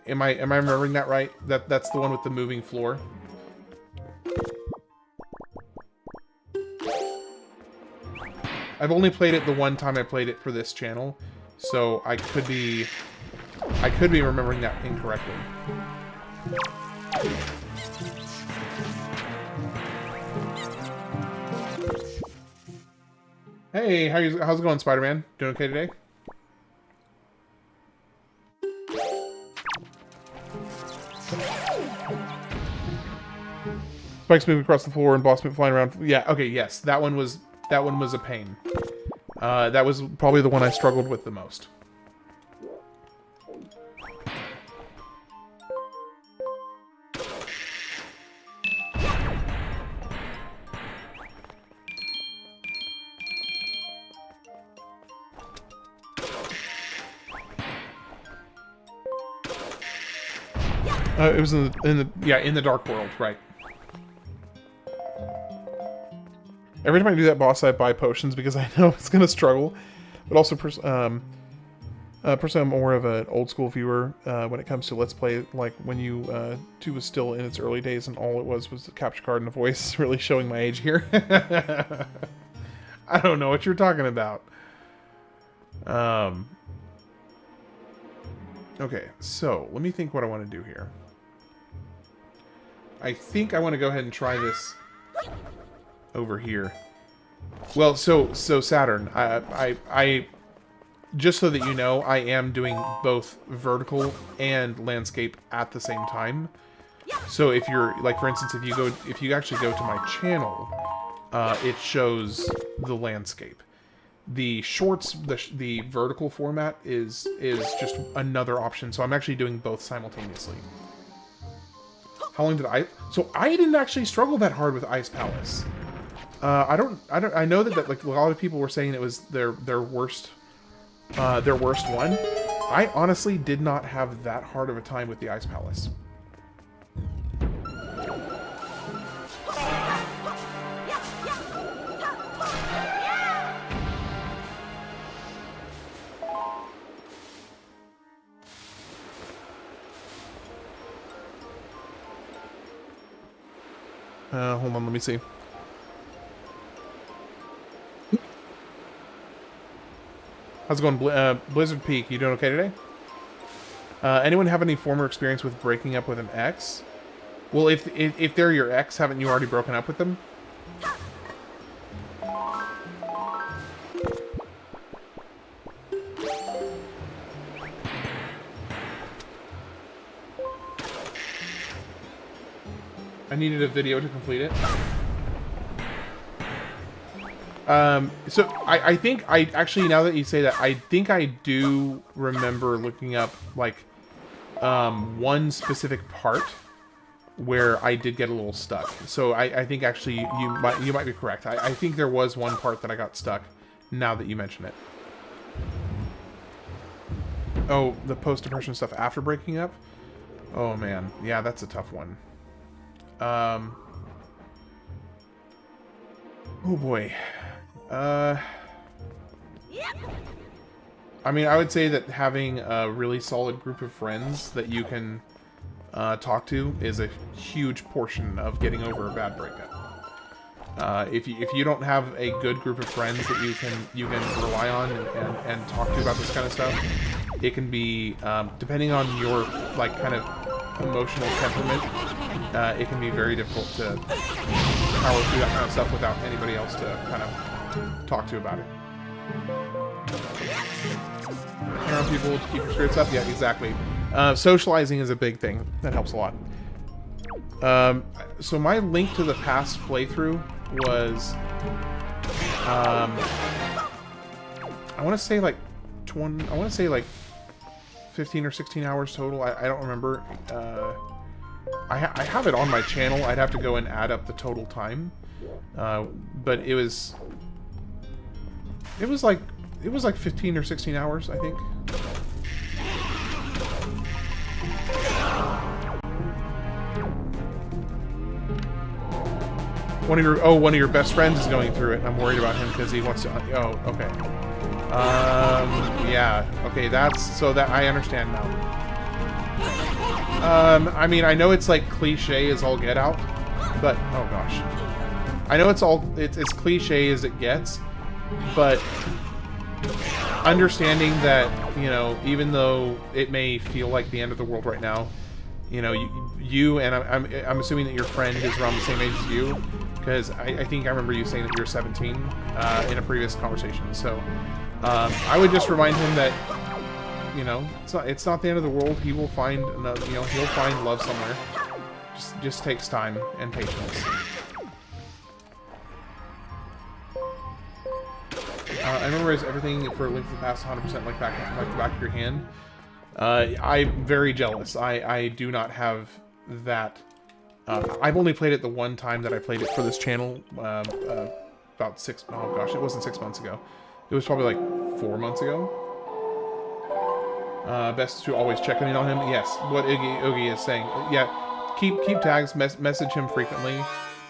Am I remembering that right? That's the one with the moving floor. I've only played it the one time I played it for this channel, so I could be remembering that incorrectly. Hey, how's it going, Spider-Man? Doing okay today? Spikes moving across the floor and boss flying around. Yeah, okay, yes, that one was a pain. That was probably the one I struggled with the most. It was in the Dark World, right? Every time I do that boss, I buy potions because I know it's gonna struggle. But also, personally, I'm more of an old school viewer when it comes to Let's Play. Like when U2 was still in its early days, and all it was the capture card and a voice. Really showing my age here. I don't know what you're talking about. Okay, so let me think what I want to do here. I think I want to go ahead and try this over here. Well, so Saturn, I just so that you know, I am doing both vertical and landscape at the same time. So if you're like, for instance, if you actually go to my channel, it shows the landscape. The shorts, the vertical format is just another option. So I'm actually doing both simultaneously. How long did so I didn't actually struggle that hard with Ice Palace. I know that like a lot of people were saying it was their worst one. I honestly did not have that hard of a time with the Ice Palace. Hold on, let me see. How's it going, Blizzard Peak? You doing okay today? Anyone have any former experience with breaking up with an ex? Well, if they're your ex, haven't you already broken up with them? I needed a video to complete it. So I think actually, now that you say that, I think I do remember looking up like one specific part where I did get a little stuck. So I think actually you might be correct. I think there was one part that I got stuck, now that you mention it. Oh, the post-depression stuff after breaking up? Oh man, yeah, that's a tough one. Oh boy. I mean, I would say that having a really solid group of friends that you can talk to is a huge portion of getting over a bad breakup. If you don't have a good group of friends that you can rely on and talk to about this kind of stuff, it can be, depending on your like kind of emotional temperament, it can be very difficult to power through that kind of stuff without anybody else to kind of talk to about it. Around people to keep your spirits up? Yeah, exactly. Socializing is a big thing. That helps a lot. So my link to the past playthrough was, I want to say like 20. I want to say like 15 or 16 hours total. I don't remember. I have it on my channel. I'd have to go and add up the total time. But it was like 15 or 16 hours, I think. One of your best friends is going through it, and I'm worried about him because he wants to. Oh, okay. Yeah. Okay, that I understand now. I mean, I know it's like cliche as all get out, but oh gosh, I know it's cliche as it gets, but understanding that, you know, even though it may feel like the end of the world right now, you know, you and I'm assuming that your friend is around the same age as you, because I think I remember you saying that you're 17 in a previous conversation. So I would just remind him that, you know, it's not the end of the world. He will find another, you know, he'll find love somewhere. Just takes time and patience. I memorize everything for Link to the Past 100% like the back of your hand. I'm very jealous. I do not have that. I've only played it the one time that I played it for this channel. About 6. Oh gosh, it wasn't 6 months ago. It was probably like 4 months ago. Best to always check in on him. Yes, what Oogie is saying. Yeah, keep tags. Message him frequently.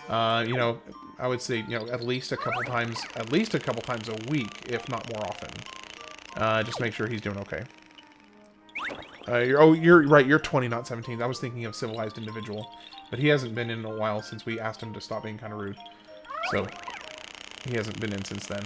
You know, I would say, you know, at least a couple times a week, if not more often. Just make sure he's doing okay. You're right. You're 20, not 17. I was thinking of civilized individual, but he hasn't been in a while since we asked him to stop being kind of rude. So he hasn't been in since then.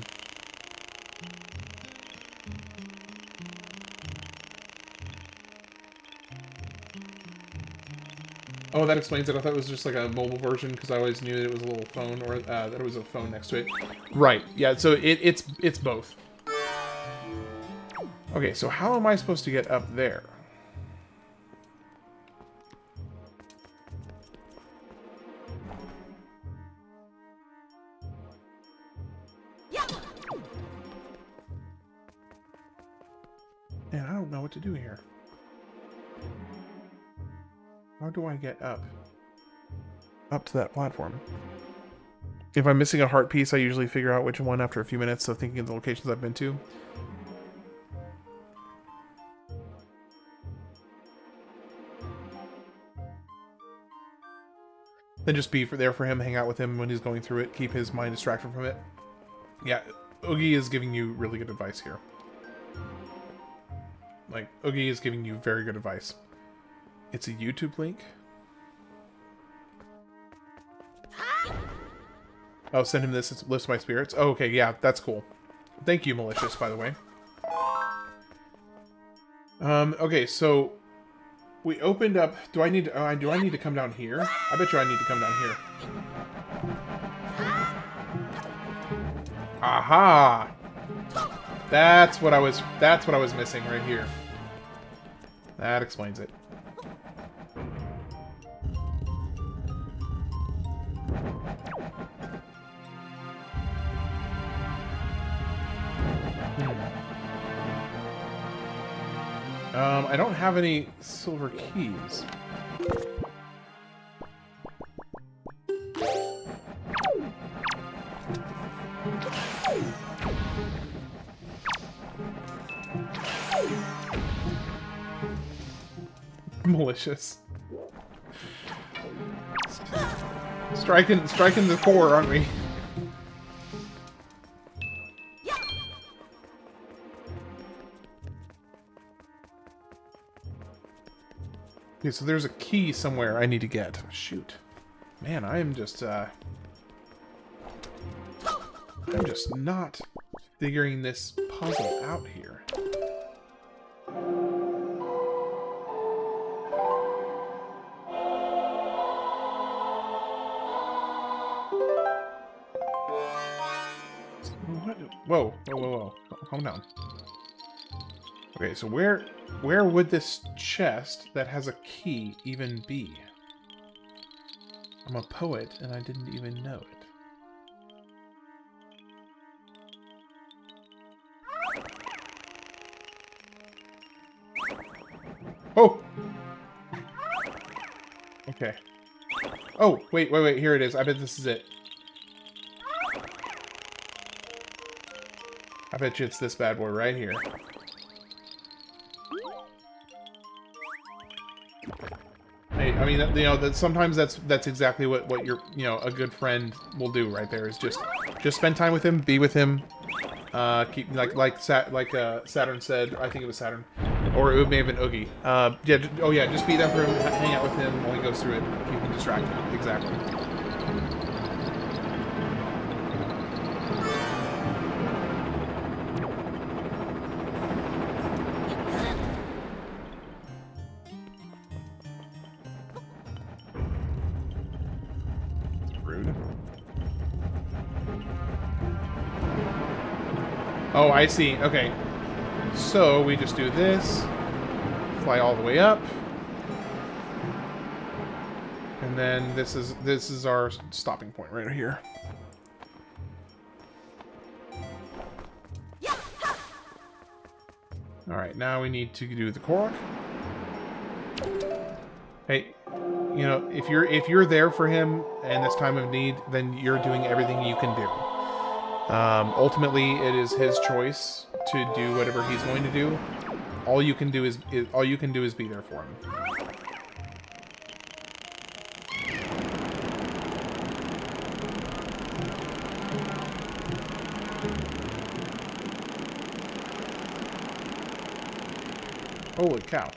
Oh, that explains it. I thought it was just like a mobile version because I always knew that it was a little phone, or that it was a phone next to it. Right. Yeah. So it's both. Okay. So how am I supposed to get up there? Man, I don't know what to do here. How do I get up to that platform? If I'm missing a heart piece, I usually figure out which one after a few minutes of thinking of the locations I've been to. Then just be there for him, hang out with him when he's going through it, keep his mind distracted from it. Yeah, Oogie is giving you really good advice here. Like, Oogie is giving you very good advice. It's a YouTube link. Oh, send him this. It lifts my spirits. Oh, okay, yeah, that's cool. Thank you, Malicious, by the way. Okay, so we opened up. Do I need to come down here? I bet you I need to come down here. Aha! That's what I was missing right here. That explains it. I don't have any silver keys. Malicious. Striking the core, aren't we? Okay, so there's a key somewhere I need to get. Shoot. Man, I'm just not figuring this puzzle out here. What? Whoa. Calm down. Okay, so where would this chest that has a key even be? I'm a poet, and I didn't even know it. Oh! Okay. Oh, wait, here it is. I bet this is it. I bet you it's this bad boy right here. Hey, I mean, you know, that sometimes that's exactly what your, you know, a good friend will do right there, is just spend time with him, be with him, keep like Saturn said. I think it was Saturn, or it may have been Oogie. Yeah, just be there for him, hang out with him while he goes through it, keep him distracted. Exactly. Rude. Oh, I see. Okay. So we just do this, fly all the way up, and then this is our stopping point right here. All right, now we need to do the Korok. Hey, you know, if you're there for him in this time of need, then you're doing everything you can do. Ultimately, it is his choice to do whatever he's going to do. All you can do is be there for him. Holy cow.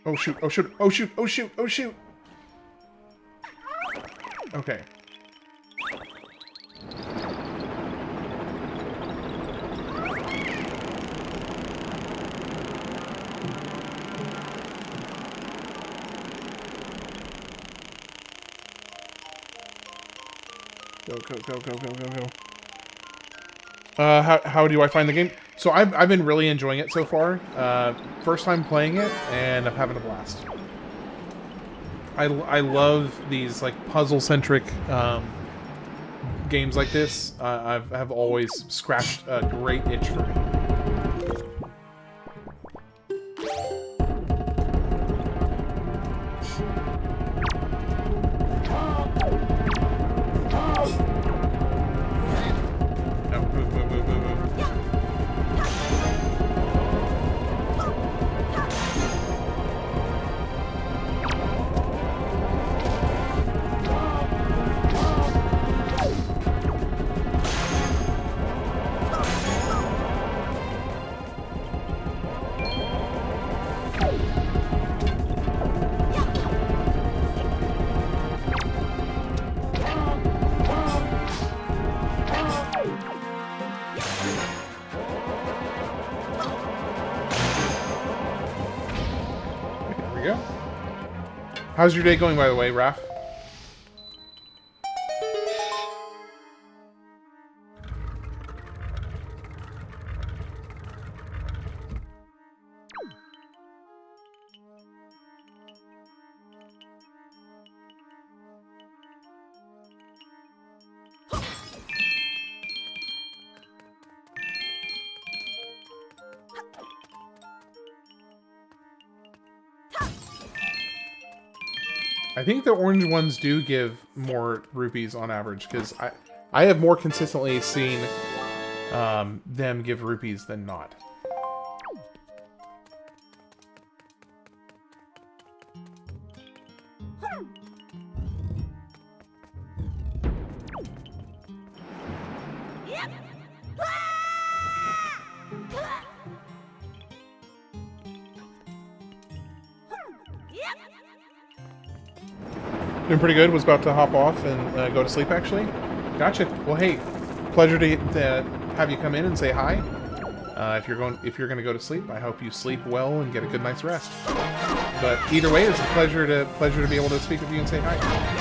Oh shoot, oh shoot, oh shoot, oh shoot, oh shoot! Okay. Go. How do I find the game? So I've been really enjoying it so far. First time playing it, and I'm having a blast. I love these like puzzle-centric games like this. I've always scratched a great itch for me. How's your day going, by the way, Raph? I think the orange ones do give more rupees on average, because I have more consistently seen them give rupees than not. Doing pretty good. Was about to hop off and go to sleep, actually. Gotcha. Well, hey, pleasure to have you come in and say hi. If you're going to go to sleep, I hope you sleep well and get a good night's rest. But either way, it's a pleasure to be able to speak with you and say hi.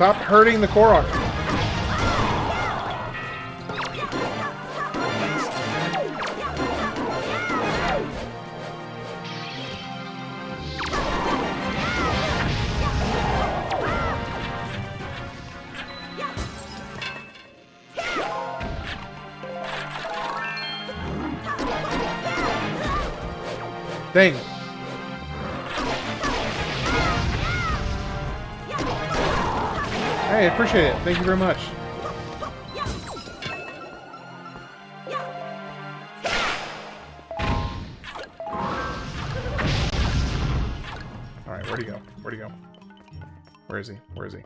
Stop hurting the Korok. Dang. Hey, I appreciate it. Thank you very much. Alright, where'd he go? Where'd he go? Where is he? Where is he?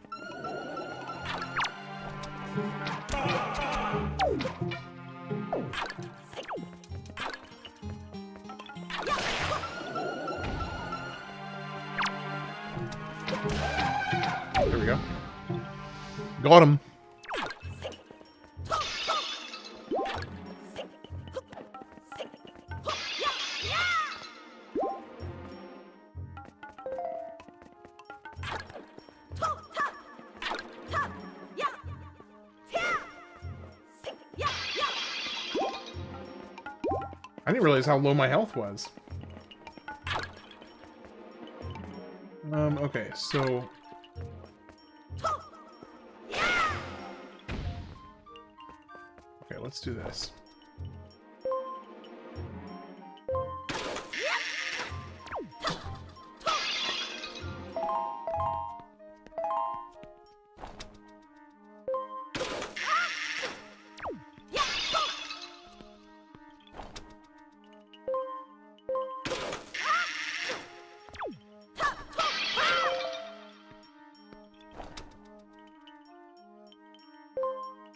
There we go. Got him. I didn't realize how low my health was. Okay, so... Okay, let's do this.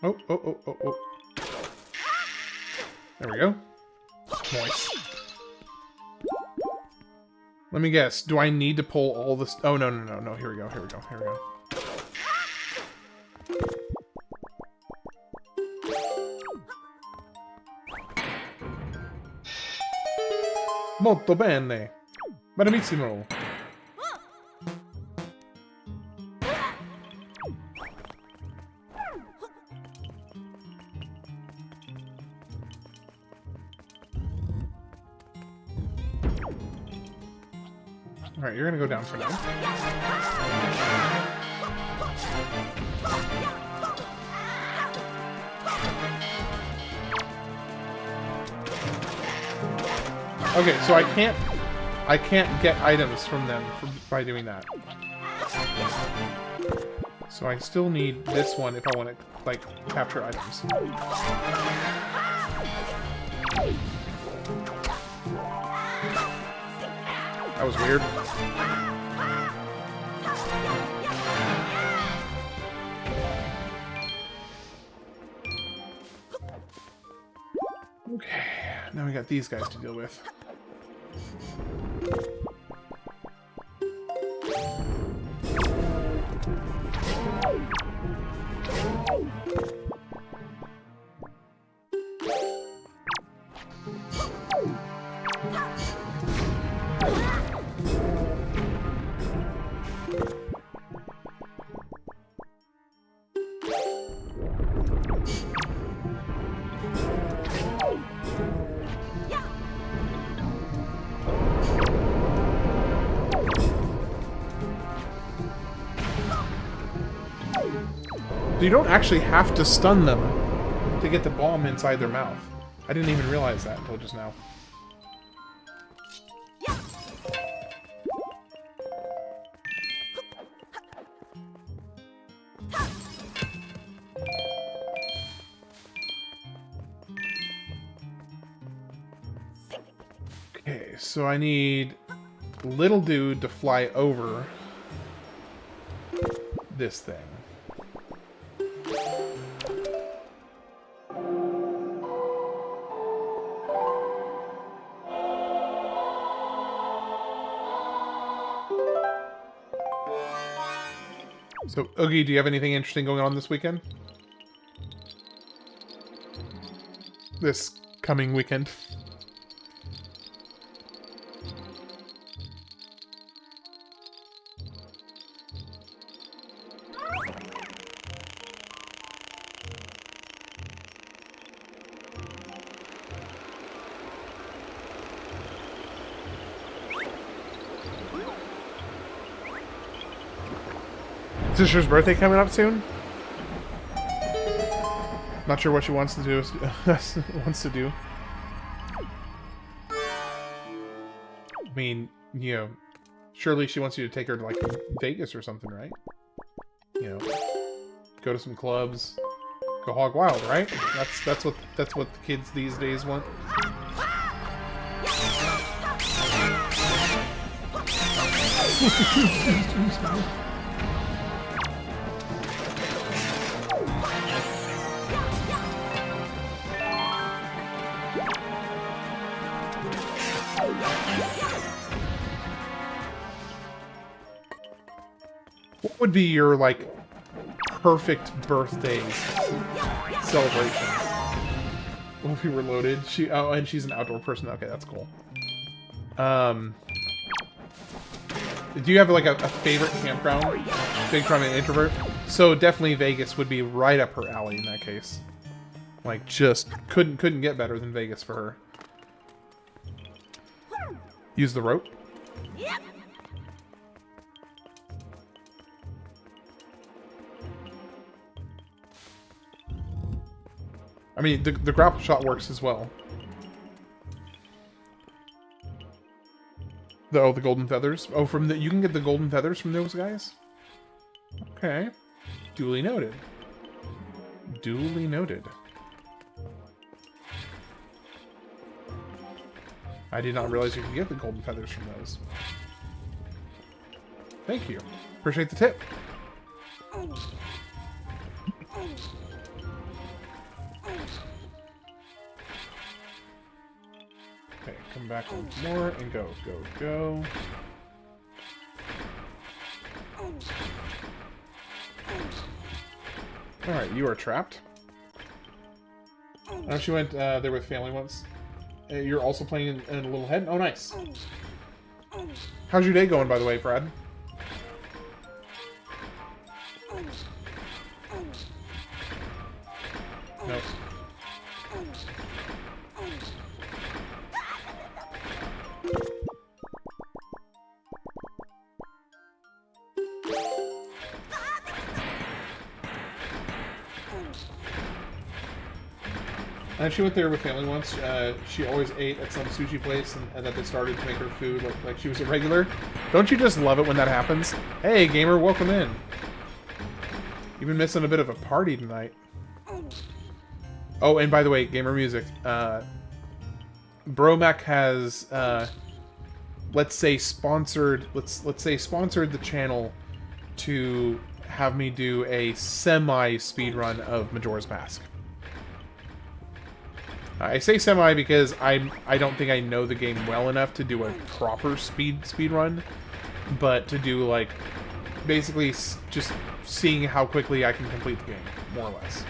Oh, oh, oh, oh, oh. There we go. Nice. Let me guess. Do I need to pull all this? Oh, no, no, no, no. Here we go. Here we go. Here we go. Molto bene. Benissimo. Alright, you're gonna go down for now. Okay, so I can't get items from them by doing that. So I still need this one if I want to, like, capture items. That was weird. Okay, now we got these guys to deal with. You don't actually have to stun them to get the bomb inside their mouth. I didn't even realize that until just now. Okay, so I need little dude to fly over this thing. So, Oogie, do you have anything interesting going on this weekend? This coming weekend? Sister's birthday coming up soon. Not sure what she wants to do. wants to do. I mean, you know, surely she wants you to take her to like Vegas or something, right? You know, go to some clubs, go hog wild, right? That's what the kids these days want. What would be your, like, perfect birthday celebration? Well, if you were loaded. Oh, and she's an outdoor person. Okay, that's cool. Do you have, like, a favorite campground? Big from an introvert? So definitely Vegas would be right up her alley in that case. Like, just couldn't get better than Vegas for her. Use the rope. Yep. I mean, the grapple shot works as well. The golden feathers. Oh, you can get the golden feathers from those guys? Okay. Duly noted. Duly noted. I did not realize you could get the golden feathers from those. Thank you. Appreciate the tip. Okay, come back once more and go, go, go. Alright, you are trapped. Oh, she went there with family once. You're also playing in a little head? Oh, nice. How's your day going, by the way, Brad? Nope. And she went there with family once. She always ate at some sushi place, and that they started to make her food like she was a regular. Don't you just love it when that happens? Hey, gamer, welcome in. You've been missing a bit of a party tonight. Oh, and by the way, gamer music. Bromac has, let's say sponsored the channel to have me do a semi speedrun of Majora's Mask. I say semi because I don't think I know the game well enough to do a proper speed run, but to do like basically just seeing how quickly I can complete the game, more or less.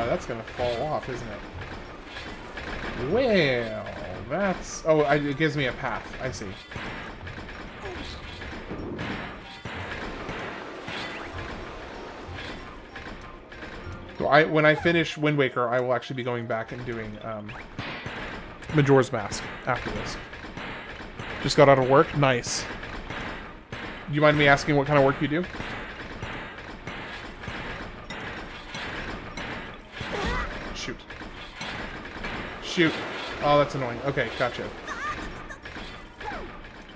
That's gonna fall off, isn't it? Well, that's... Oh, it gives me a path. I see. So when I finish Wind Waker, I will actually be going back and doing Majora's Mask after this. Just got out of work? Nice. Do you mind me asking what kind of work you do? Shoot. Shoot. Oh, that's annoying. Okay, gotcha.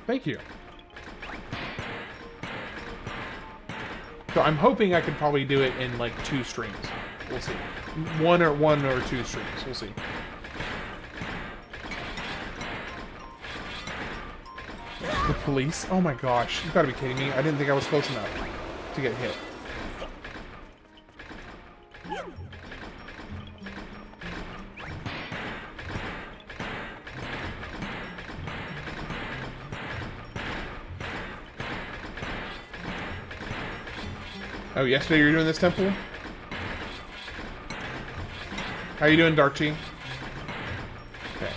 Thank you. So I'm hoping I could probably do it in like 2 streams. We'll see. One or 2 streams. We'll see. The police? Oh my gosh. You've got to be kidding me. I didn't think I was close enough to get hit. Oh, yesterday you were doing this temple? How you doing, Darkchi? Okay.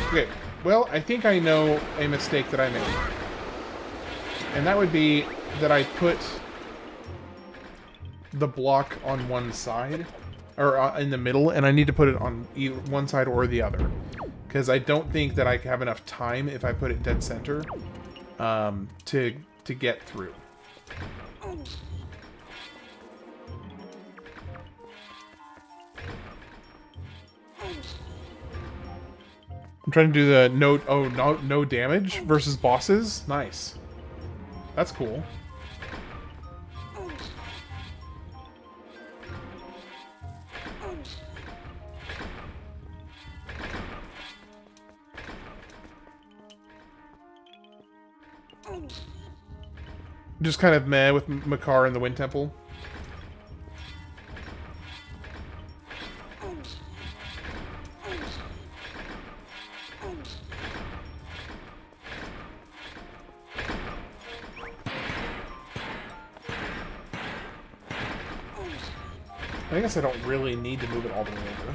Okay, well, I think I know a mistake that I made. And that would be that I put the block on one side, or in the middle, and I need to put it on either one side or the other. because I don't think that I have enough time if I put it dead center to get through. I'm trying to do the no damage versus bosses. Nice. That's cool. Just kind of meh with Makar and the Wind Temple. I guess I don't really need to move it all the way over.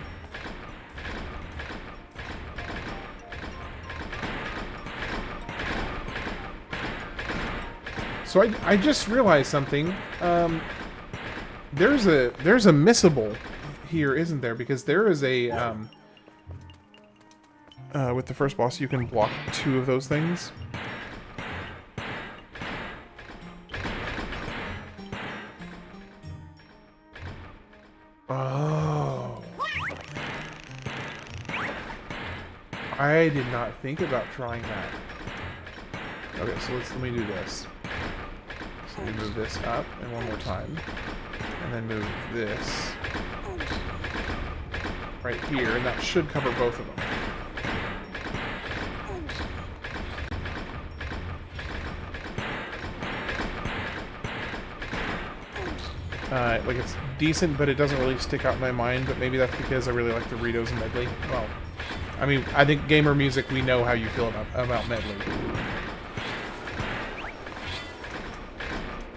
So I just realized something. There's a missable here, isn't there? Because there is a with the first boss you can block 2 of those things. Oh. I did not think about trying that. Okay, so let me do this. So we move this up, and one more time. And then move this right here, and that should cover both of them. Like, it's decent, but it doesn't really stick out in my mind, but maybe that's because I really like the Ritos and Medley. Well, I mean, I think gamer music, we know how you feel about Medley.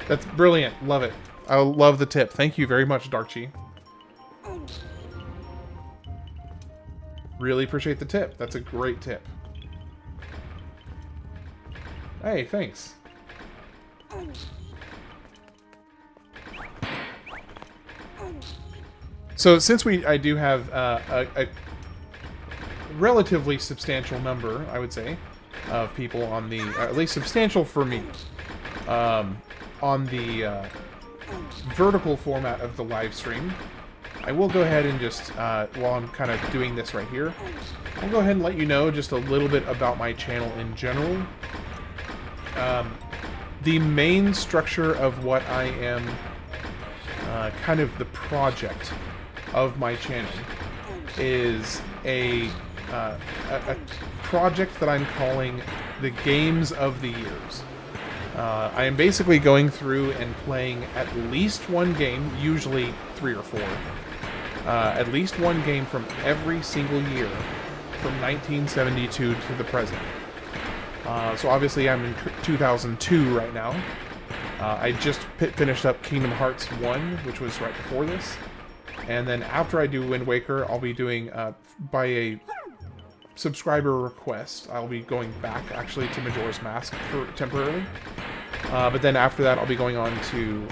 That's brilliant. Love it. I love the tip. Thank you very much, Darkchi. Really appreciate the tip. That's a great tip. Hey, thanks. So since I do have a relatively substantial number, I would say, of people on the, at least substantial for me, on the vertical format of the live stream, I will go ahead and just, while I'm kind of doing this right here, I'll go ahead and let you know just a little bit about my channel in general. The main structure of what I am, kind of the project of my channel, is a project that I'm calling the Games of the Years. I am basically going through and playing at least one game, usually 3 or 4, at least one game from every single year from 1972 to the present. So obviously I'm in 2002 right now. I just finished up Kingdom Hearts 1, which was right before this. And then after I do Wind Waker, I'll be doing, by a subscriber request, I'll be going back actually to Majora's Mask for temporarily. But then after that, I'll be going on to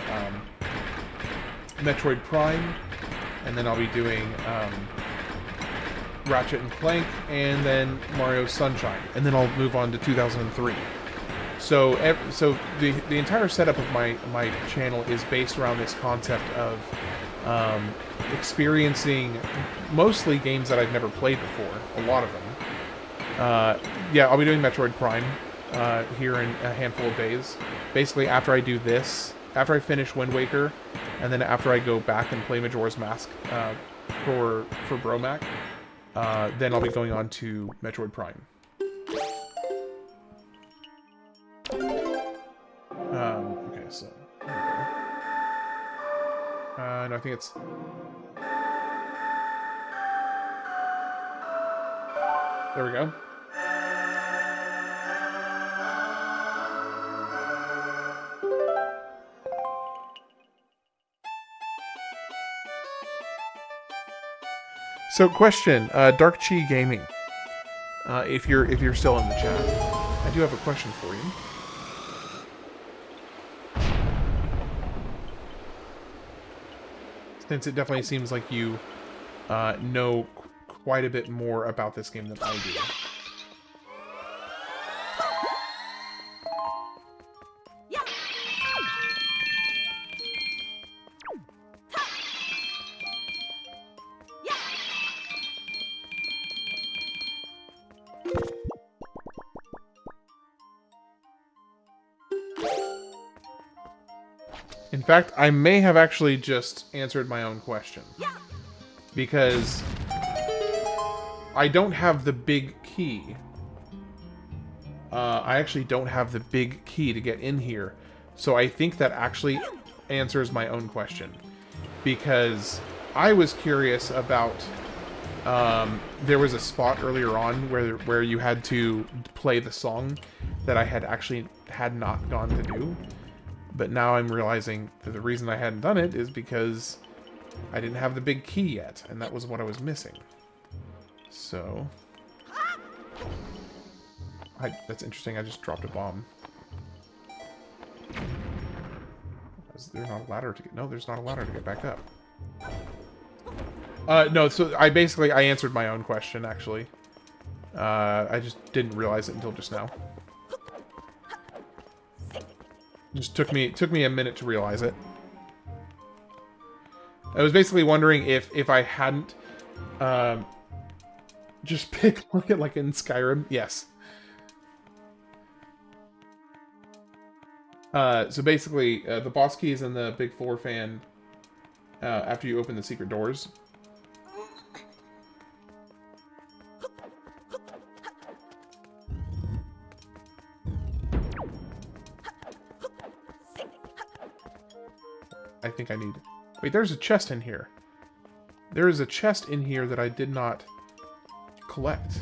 Metroid Prime, and then I'll be doing Ratchet and Clank, and then Mario Sunshine, and then I'll move on to 2003. So the entire setup of my channel is based around this concept of experiencing mostly games that I've never played before, a lot of them. Yeah, I'll be doing Metroid Prime here in a handful of days. Basically, after I do this, after I finish Wind Waker, and then after I go back and play Majora's Mask for Bromac, then I'll be going on to Metroid Prime. Okay, so no, I think it's. There we go. So, question, Darkchi Gaming, if you're still in the chat, I do have a question for you. Since it definitely seems like you know quite a bit more about this game than I do. In fact, I may have actually just answered my own question. Because I don't have the big key. I actually don't have the big key to get in here. So I think that actually answers my own question. Because I was curious about... there was a spot earlier on where you had to play the song that I had not gone to do. But now I'm realizing that the reason I hadn't done it is because I didn't have the big key yet, and that was what I was missing. So... that's interesting, I just dropped a bomb. Is there not a ladder to get... No, there's not a ladder to get back up. No, so I answered my own question, actually. I just didn't realize it until just now. Just took me a minute to realize it. I was basically wondering if I hadn't just picked like in Skyrim. Yes. So basically, the boss key is in the big floor fan after you open the secret doors. I think I need... Wait, there's a chest in here. There is a chest in here that I did not collect.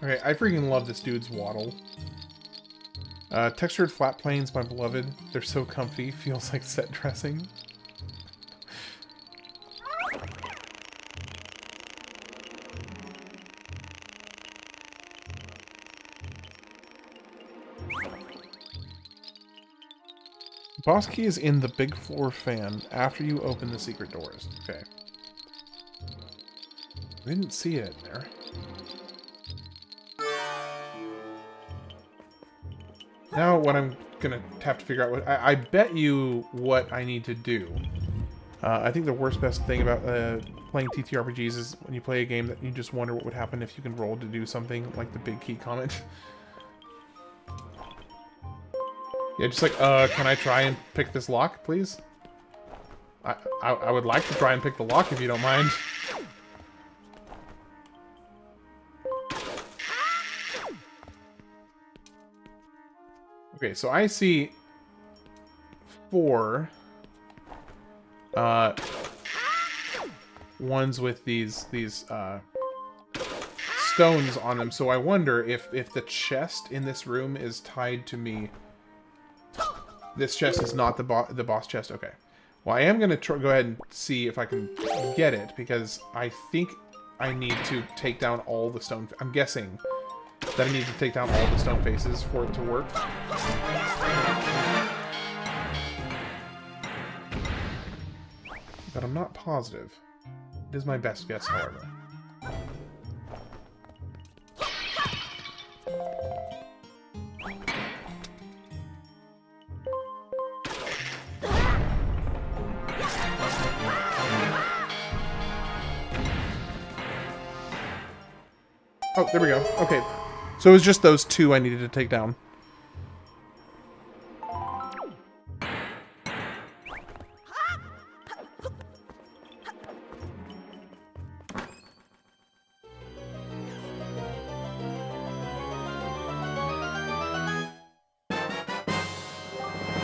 Okay, I freaking love this dude's waddle. Textured flat planes, my beloved. They're so comfy. Feels like set dressing. Boss key is in the big floor fan after you open the secret doors. Okay. I didn't see it in there. Now what I'm gonna have to figure out, I bet you what I need to do. I think the best thing about playing TTRPGs is when you play a game that you just wonder what would happen if you can roll to do something, like the big key comment. Yeah, just like, can I try and pick this lock, please? I would like to try and pick the lock if you don't mind. Okay, so I see 4 ones with these stones on them. So I wonder if the chest in this room is tied to me. This chest is not the boss chest. Okay. Well, I am going to go ahead and see if I can get it, because I think I need to take down all the stone... I'm guessing that I need to take down all the stone faces for it to work. But I'm not positive. It is my best guess, however. Oh, there we go. Okay. So it was just those 2 I needed to take down.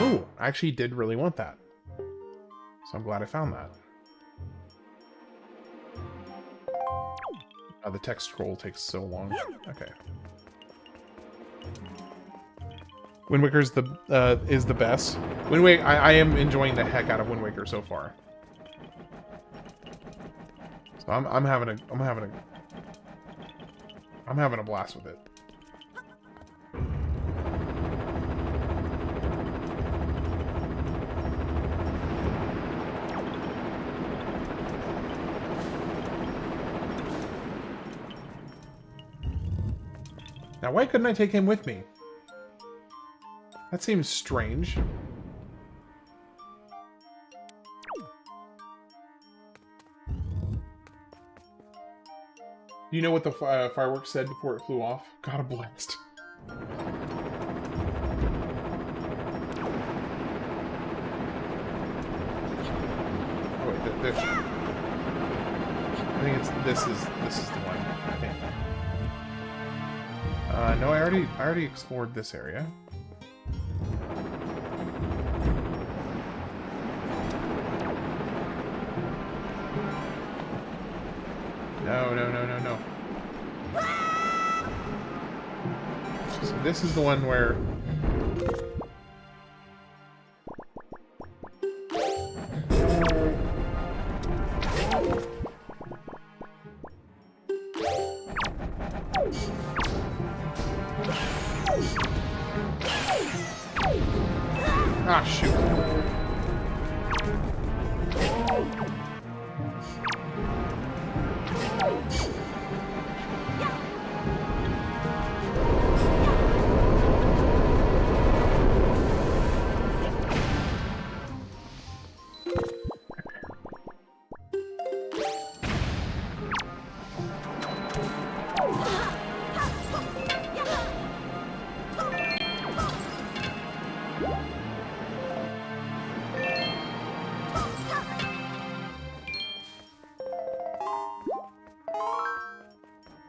Ooh, I actually did really want that. So I'm glad I found that. The text scroll takes so long. Okay. Wind Waker's is the best. Wind Waker, I am enjoying the heck out of Wind Waker so far. So I'm having a blast with it. Now, why couldn't I take him with me? That seems strange. Do you know what the fireworks said before it flew off? God blessed. Oh, wait, I think it's this is the one. I think. No, I already explored this area. No. So this is the one where... Ah, shoot.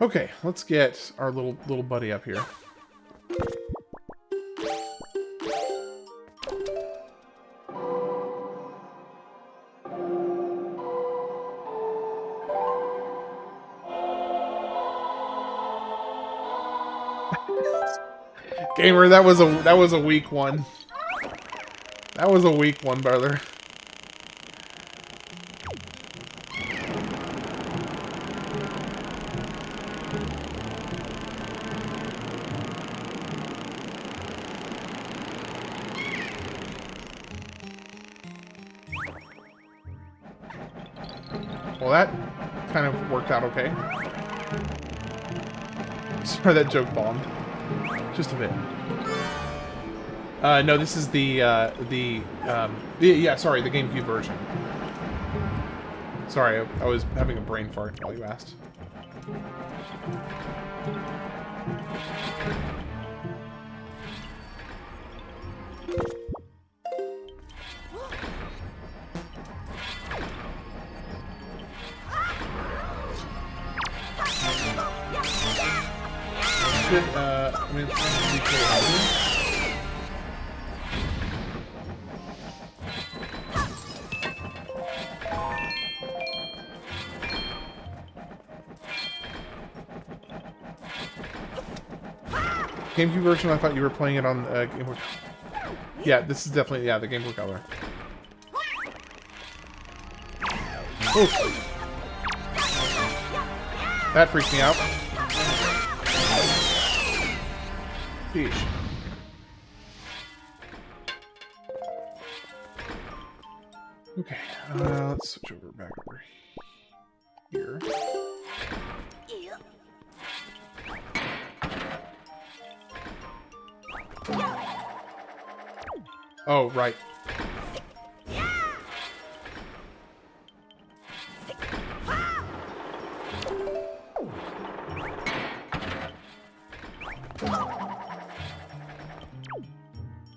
Okay, let's get our little buddy up here. Gamer, that was a weak one. That was a weak one, brother. Well, that kind of worked out okay. Sorry, that joke bombed. Just a bit. No, this is the GameCube version. Sorry, I was having a brain fart while you asked. I mean, GameCube version, I thought you were playing it on Game Boy. Yeah, this is definitely, the Game Boy Color. Oh! That freaked me out. Sheesh. Okay, let's switch over back over here. Oh, right.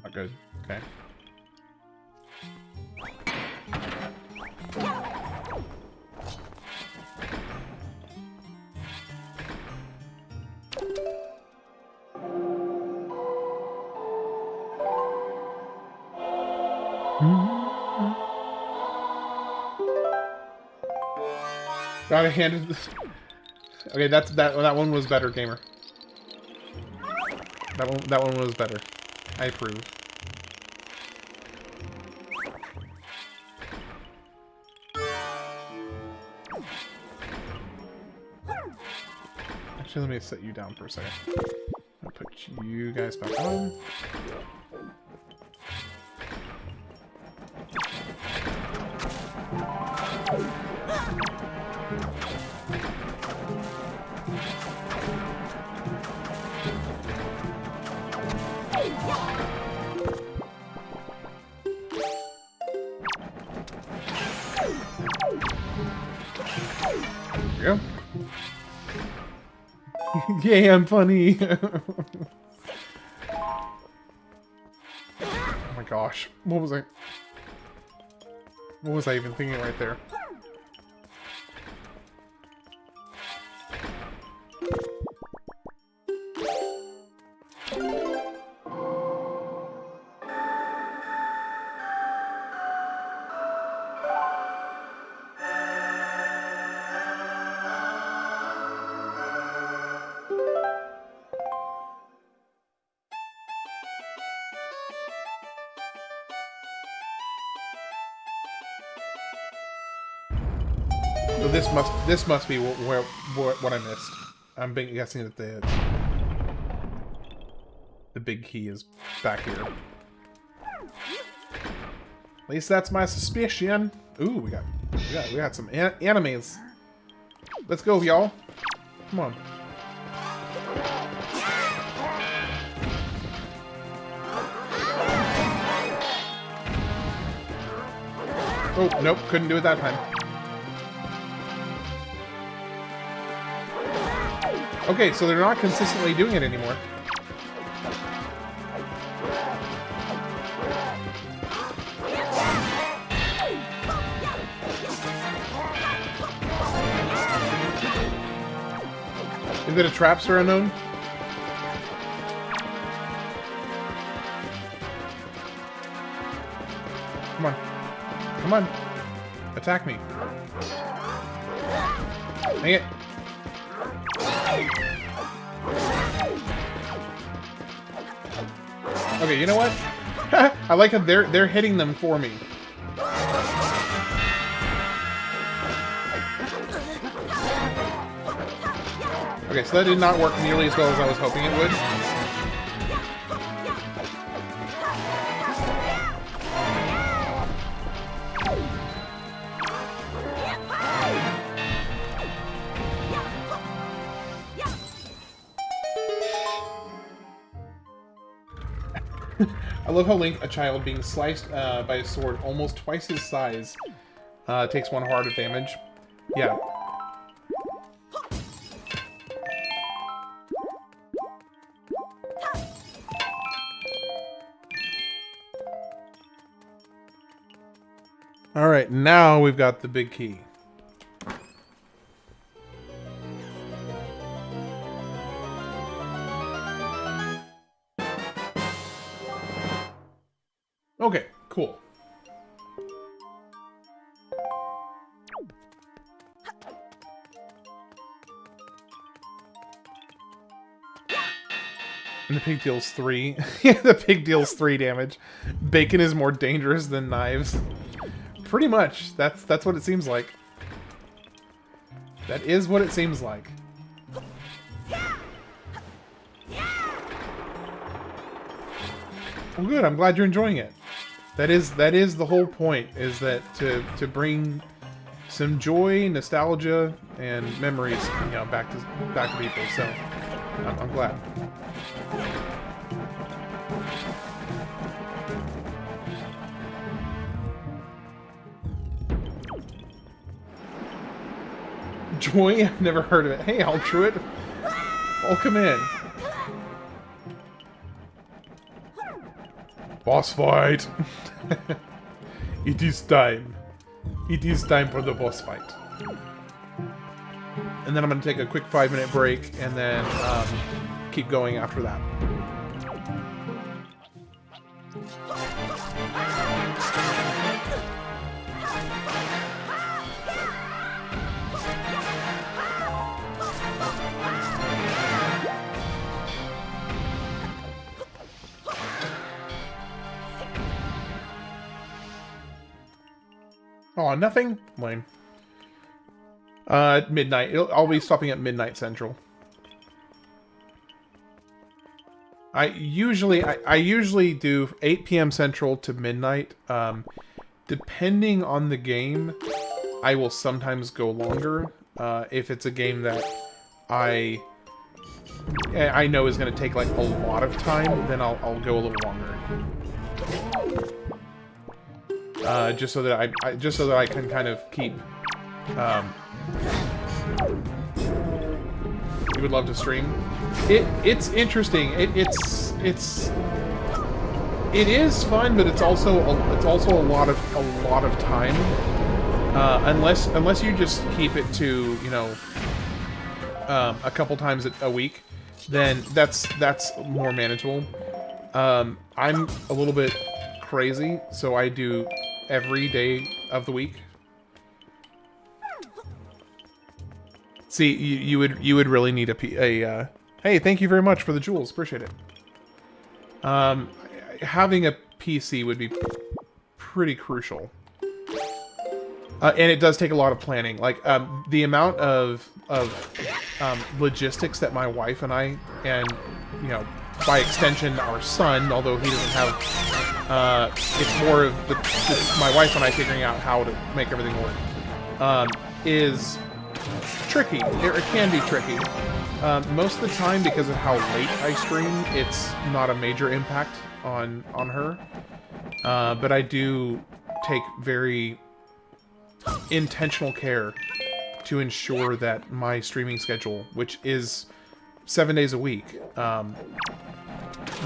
Not good. Okay. Got a handed this. Okay, that one was better, gamer. That one was better. I approve. Actually, let me set you down for a second. I'll put you guys back on. There we go. Yay, I'm funny. Oh my gosh. What was I even thinking right there? So this must be what I missed. I'm guessing that the big key is back here. At least that's my suspicion. Ooh, we got some enemies. Let's go, y'all. Come on. Oh, nope, couldn't do it that time. Okay, so they're not consistently doing it anymore. Is it a traps are unknown? Come on. Come on. Attack me. Dang it. Okay, you know what? I like how they're hitting them for me. Okay, so that did not work nearly as well as I was hoping it would. I love how Link, a child being sliced by a sword almost twice his size, takes 1 heart of damage. Yeah. Alright, now we've got the big key. Okay, cool. And the pig deals 3. Yeah, the pig deals 3 damage. Bacon is more dangerous than knives. Pretty much. That's what it seems like. That is what it seems like. Well, good. I'm glad you're enjoying it. That is the whole point. Is that to bring some joy, nostalgia, and memories, you know, back to people. So I'm glad. Joy? I've never heard of it. Hey, I'll chew it. Welcome in. Boss fight. It is time. It is time for the boss fight. And then I'm going to take a quick 5-minute break and then keep going after that. Oh, nothing? Lame. Midnight. I'll be stopping at midnight central. I usually do 8 p.m. central to midnight. Depending on the game, I will sometimes go longer. If it's a game that I know is going to take like a lot of time, then I'll go a little longer. Just so that I can kind of keep. You would love to stream. It's interesting. It is fun, but it's also a lot of time. Unless you just keep it to, you know, a couple times a week, then that's more manageable. I'm a little bit crazy, so I do every day of the week. See, you would really need a hey, thank you very much for the jewels, appreciate it. Having a PC would be pretty crucial. And it does take a lot of planning. Like, the amount of logistics that my wife and I, and, you know, by extension, our son, although he doesn't have, it's more of my wife and I figuring out how to make everything work, is tricky. It can be tricky. Most of the time, because of how late I stream, it's not a major impact on her. But I do take very intentional care to ensure that my streaming schedule, which is 7 days a week,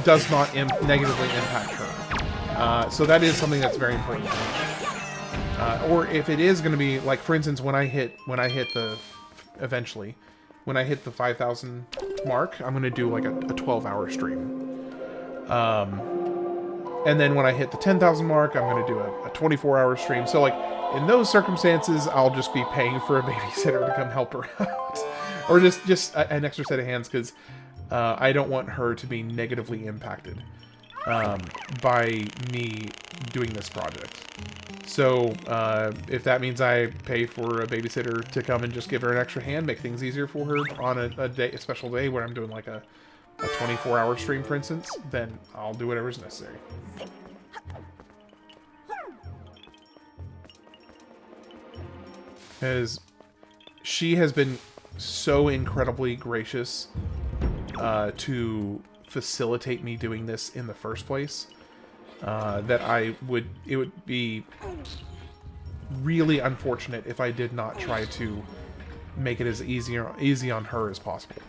does not negatively impact her. So that is something that's very important. Or if it is going to be, like, for instance, when I hit the 5,000 mark, I'm going to do like a 12-hour stream. And then when I hit the 10,000 mark, I'm going to do a 24-hour stream. So, like, in those circumstances, I'll just be paying for a babysitter to come help her out. Or just an extra set of hands, because I don't want her to be negatively impacted by me doing this project. So, if that means I pay for a babysitter to come and just give her an extra hand, make things easier for her on a special day where I'm doing like a 24-hour stream, for instance, then I'll do whatever's necessary. Because she has been so incredibly gracious to facilitate me doing this in the first place, that it would be really unfortunate if I did not try to make it as easy on her as possible.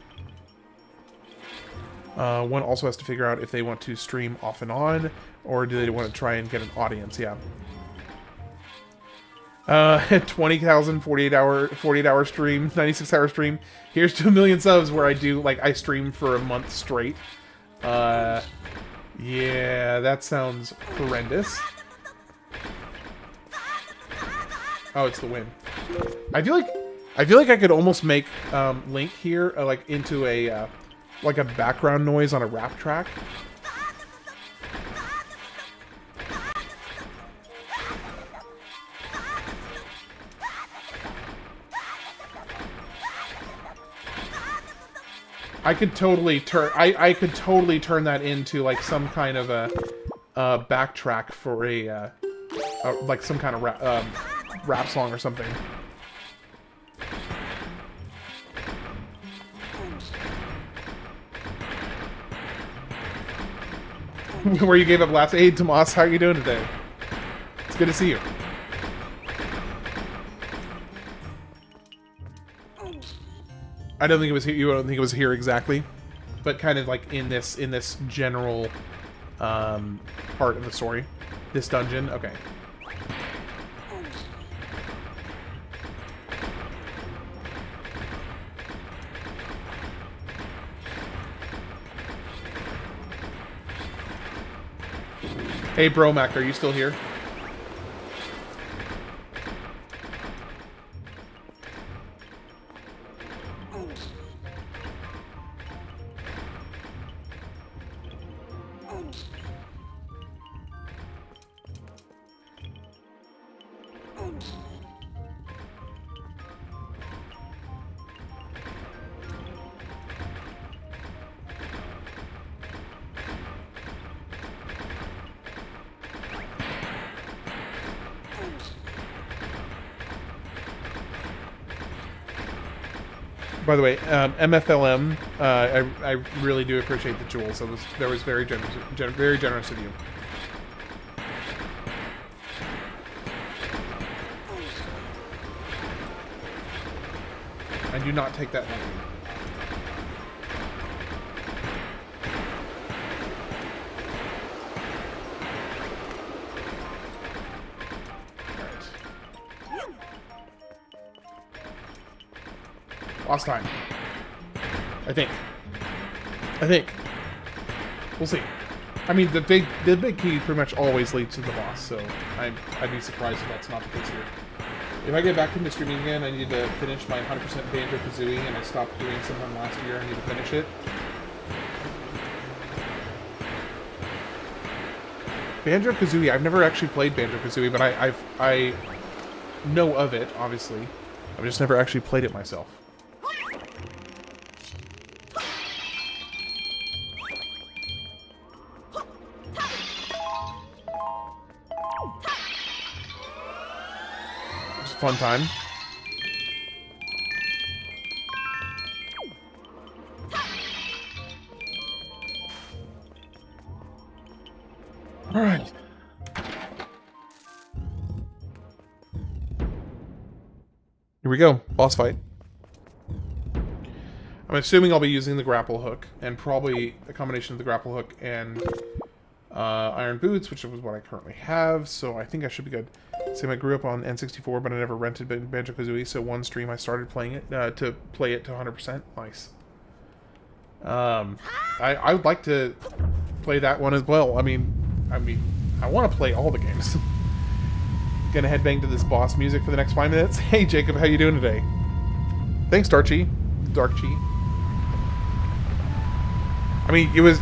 One also has to figure out if they want to stream off and on, or do they want to try and get an audience, yeah. 20,000, 48-hour stream, 96-hour stream. Here's to 1 million subs where I stream for a month straight. Yeah, that sounds horrendous. Oh, it's the wind. I feel like I could almost make Link here like into a like a background noise on a rap track. I could totally turn that into like some kind of a backtrack for a like some kind of rap song or something. Where you gave up last. Hey, Tomas, how are you doing today? It's good to see you. I don't think it was here. You don't think it was here exactly, but kind of like in this general part of the story, this dungeon. Okay. Hey, Bromac, are you still here? By the way, MFLM, I really do appreciate the jewels. That was very generous of you. And do not take that lightly. Last time. I think. We'll see. I mean, the big key pretty much always leads to the boss, so I'd be surprised if that's not the case here. If I get back into streaming again, I need to finish my 100% Banjo-Kazooie, and I stopped doing sometime last year. I need to finish it. Banjo-Kazooie, I've never actually played Banjo-Kazooie, but I know of it, obviously. I've just never actually played it myself. Fun time. All right. Here we go. Boss fight. I'm assuming I'll be using the grapple hook, and probably a combination of the grapple hook and iron boots, which is what I currently have, so I think I should be good. Same, I grew up on N64, but I never rented Banjo-Kazooie, so one stream I started playing it, to play it to 100%. Nice. I would like to play that one as well. I mean, I want to play all the games. Gonna headbang to this boss music for the next 5 minutes. Hey, Jacob, how you doing today? Thanks, Darkchi. I mean, it was...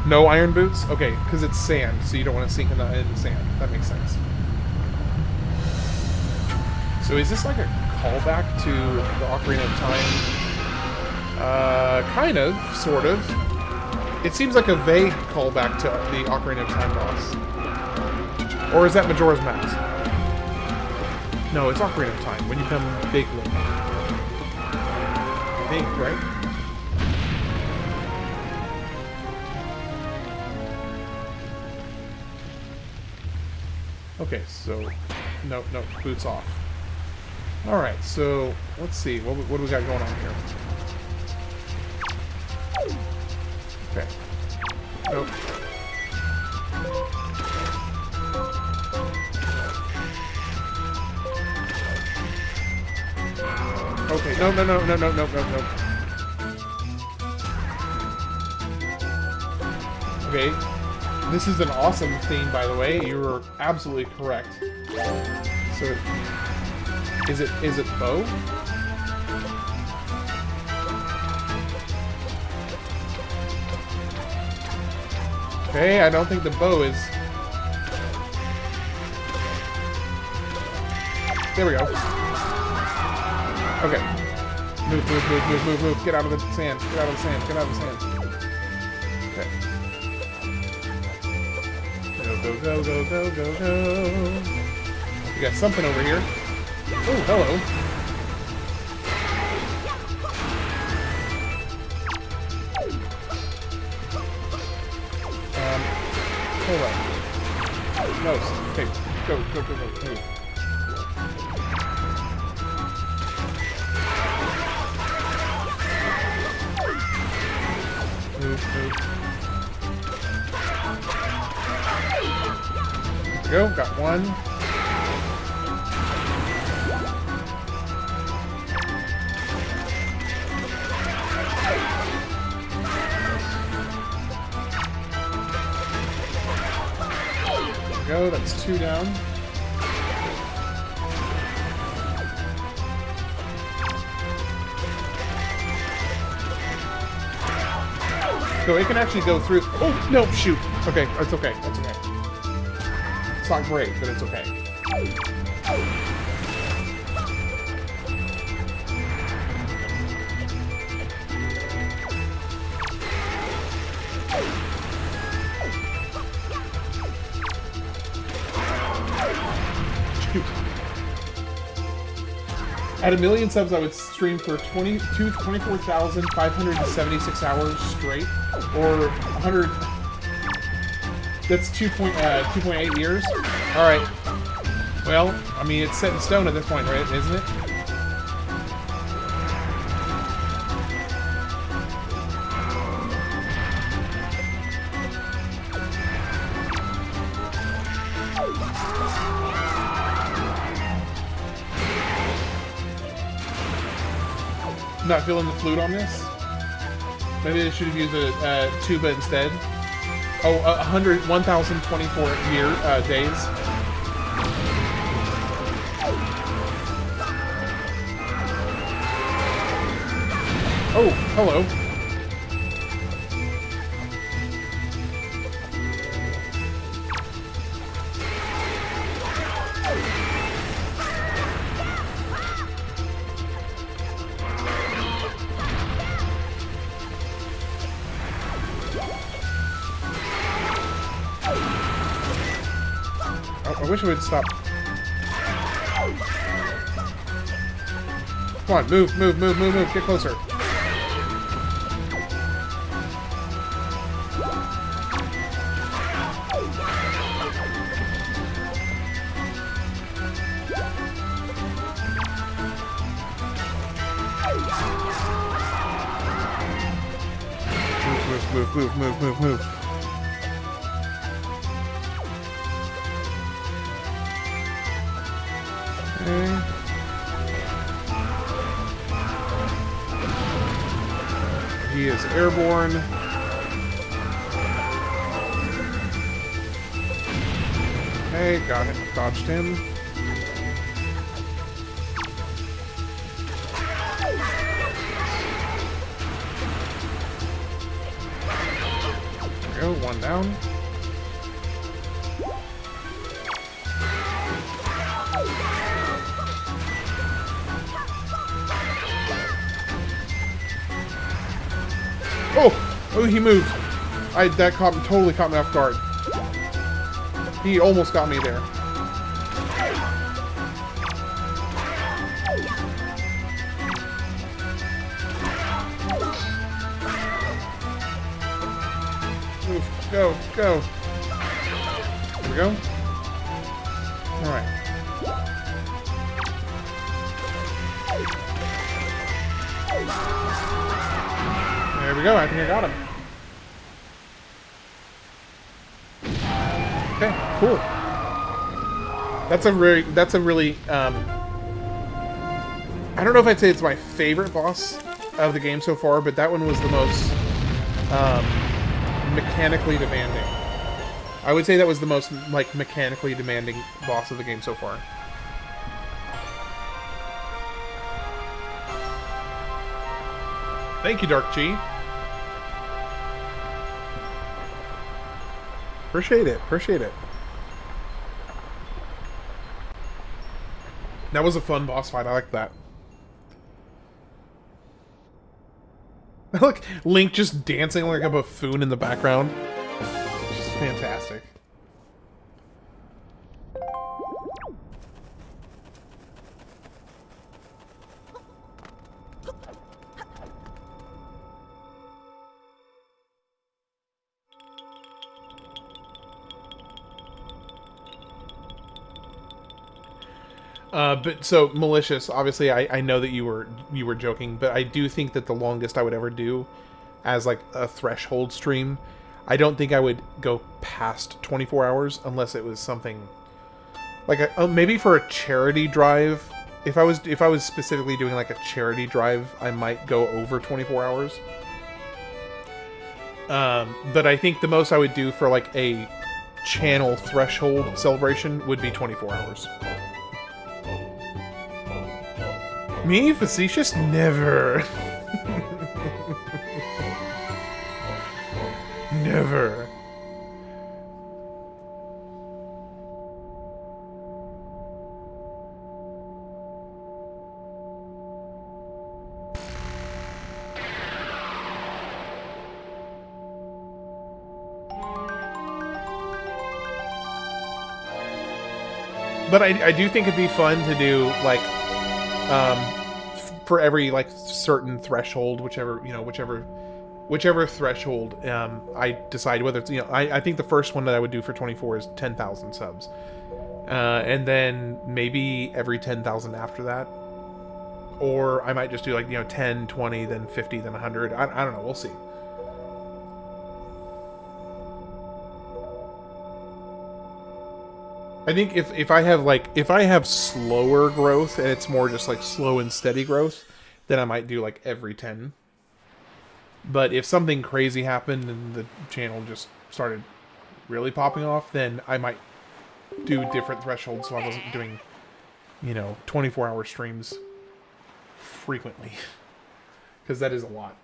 No iron boots? Okay, because it's sand, so you don't want to sink in the sand. That makes sense. So is this like a callback to the Ocarina of Time? Kind of, sort of. It seems like a vague callback to the Ocarina of Time boss. Or is that Majora's Mask? No, it's Ocarina of Time, when you become Big Link. I think, right? Okay, so... No, boots off. Alright, so... Let's see, what do we got going on here? Okay. Nope. Okay, no. Okay. This is an awesome theme, by the way. You were absolutely correct. So, is it bow? Okay, I don't think the bow is... There we go. Okay. Move. Get out of the sand. Get out of the sand. Okay. Go. We got something over here. Oh, hello. Hold on. No. Okay. Go. Move. Move. There we go. Got one. Go, that's 2 down. So it can actually go through. Oh, no, shoot. Okay, that's okay. It's not great, but it's okay. At 1 million subs, I would stream for 24,576 hours straight, or 100. That's 2.8 years. All right. Well, I mean, it's set in stone at this point, right? Isn't it? Not feeling the flute on this? Maybe they should have used a tuba instead. Oh, 1,024 days. Oh, hello. I wish it would stop. Come on, move, move, move, move, move. Get closer. Move, move, move, move, move. Okay. He is airborne. Okay, got it. Dodged him. There we go, one down. Oh, he moved. That totally caught me off guard. He almost got me there. Move, go, go. There we go. All right. There we go. I think I got him. Okay, cool. That's a really I don't know if I'd say it's my favorite boss of the game so far, but that one was the most mechanically demanding. I would say that was the most mechanically demanding boss of the game so far. Thank you, Dark G. Appreciate it. Appreciate it. That was a fun boss fight. I like that. Look, Link just dancing like a buffoon in the background. Just fantastic. But so malicious. Obviously, I know that you were joking, but I do think that the longest I would ever do, as like a threshold stream, I don't think I would go past 24 hours unless it was something like maybe for a charity drive. If I was specifically doing like a charity drive, I might go over 24 hours. But I think the most I would do for like a channel threshold celebration would be 24 hours. Me? Facetious? Never. Never. But I do think it'd be fun to do, like, for every like certain threshold, whichever threshold, I decide whether it's, I think the first one that I would do for 24 is 10,000 subs, and then maybe every 10,000 after that, or I might just do like 10, 20, then 50, then 100. I don't know. We'll see. I think if I have slower growth and it's more just like slow and steady growth, then I might do like every 10. But if something crazy happened and the channel just started really popping off, then I might do different thresholds so I wasn't doing 24-hour streams frequently, because that is a lot.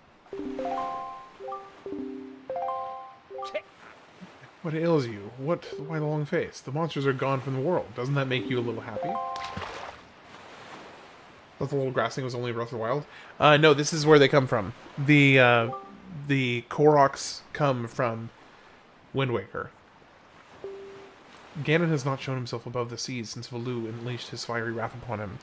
What ails you? Why the long face? The monsters are gone from the world. Doesn't that make you a little happy? Thought the little grass thing was only Breath of the Wild? No, this is where they come from. The Koroks come from Wind Waker. Ganon has not shown himself above the seas since Valoo unleashed his fiery wrath upon him.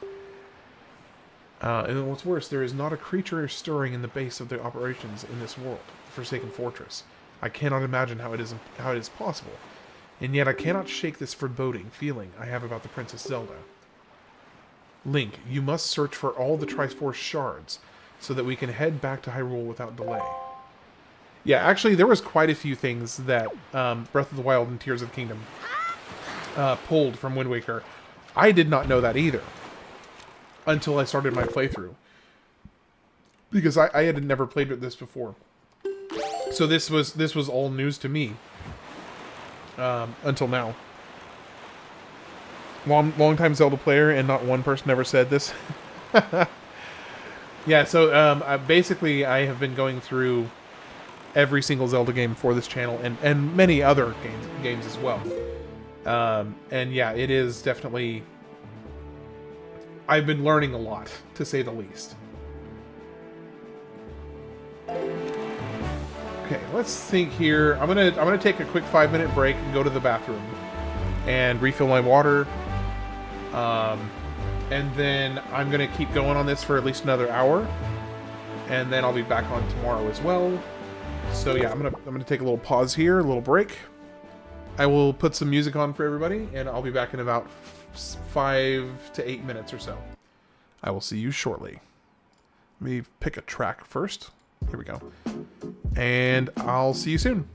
And what's worse, there is not a creature stirring in the base of the operations in this world, the Forsaken Fortress. I cannot imagine how it is possible, and yet I cannot shake this foreboding feeling I have about the Princess Zelda. Link, you must search for all the Triforce shards, so that we can head back to Hyrule without delay. Yeah, actually, there was quite a few things that Breath of the Wild and Tears of the Kingdom pulled from Wind Waker. I did not know that either until I started my playthrough, because I had never played with this before. So this was all news to me until now. Long time Zelda player, and not one person ever said this. Yeah, so basically I have been going through every single Zelda game for this channel, and many other games as well. And yeah, it is definitely... I've been learning a lot, to say the least. Okay, let's think here. I'm gonna take a quick 5-minute break and go to the bathroom and refill my water. And then I'm gonna keep going on this for at least another hour, and then I'll be back on tomorrow as well. So yeah, I'm gonna take a little pause here, a little break. I will put some music on for everybody, and I'll be back in about 5 to 8 minutes or so. I will see you shortly. Let me pick a track first. Here we go. And I'll see you soon.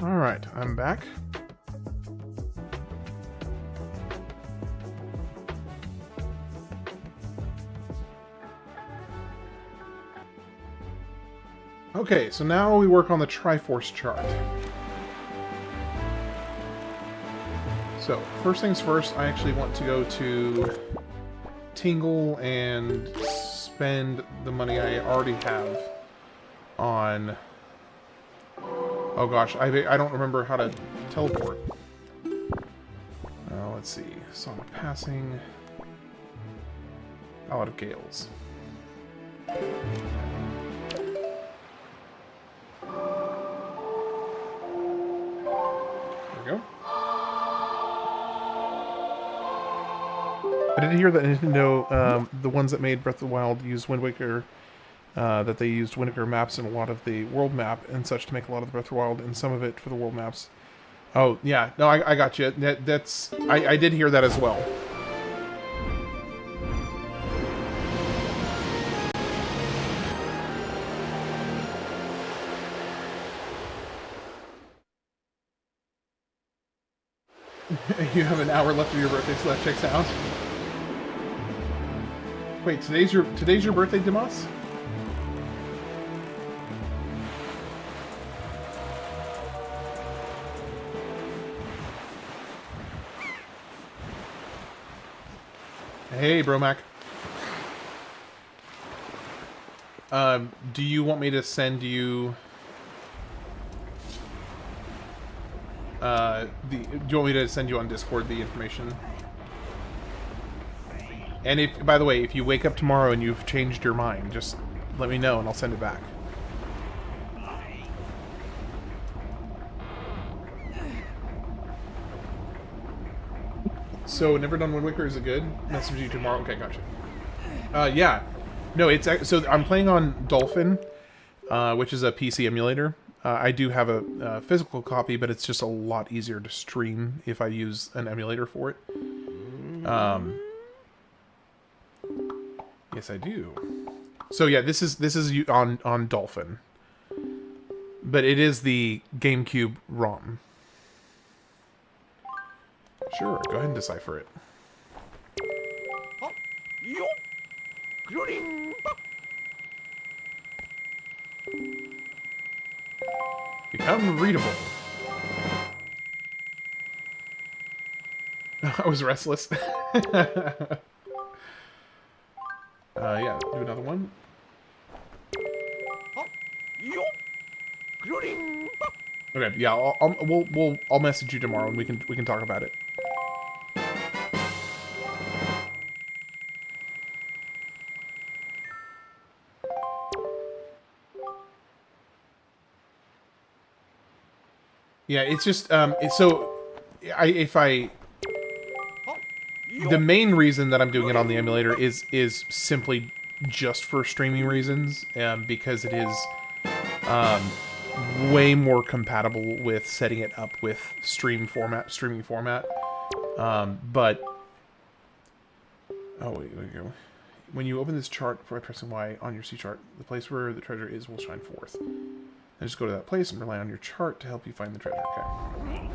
Alright, I'm back. Okay, so now we work on the Triforce chart. So, first things first, I actually want to go to Tingle and spend the money I already have on... Oh gosh, I don't remember how to teleport. Let's see. Song of Passing. Ballad of Gales. There we go. I did hear that Nintendo, the ones that made Breath of the Wild, used Wind Waker, that they used Wind Waker maps in a lot of the world map and such to make a lot of the Breath of the Wild, and some of it for the world maps. Oh, yeah. No, I got you. That's... I did hear that as well. You have an hour left of your birthday, so that checks out. Wait, today's your birthday, Dimas? Hey, Bromac. Do you want me to send you... do you want me to send you on Discord the information? And if, by the way, if you wake up tomorrow and you've changed your mind, just let me know and I'll send it back. So, never done Wind Waker, is it good? Message you tomorrow. Okay, gotcha. Yeah. No, it's... So, I'm playing on Dolphin, which is a PC emulator. I do have a physical copy, but it's just a lot easier to stream if I use an emulator for it. Yes, I do. So yeah, this is on Dolphin, but it is the GameCube ROM. Sure, go ahead and decipher it. Become readable. I was restless. Yeah, do another one. Okay, yeah, I'll message you tomorrow and we can talk about it. Yeah, it's just the main reason that I'm doing it on the emulator is simply just for streaming reasons, because it is way more compatible with setting it up with streaming format. But oh wait, there we go. When you open this chart by pressing Y on your C chart, the place where the treasure is will shine forth. And just go to that place and rely on your chart to help you find the treasure. Okay.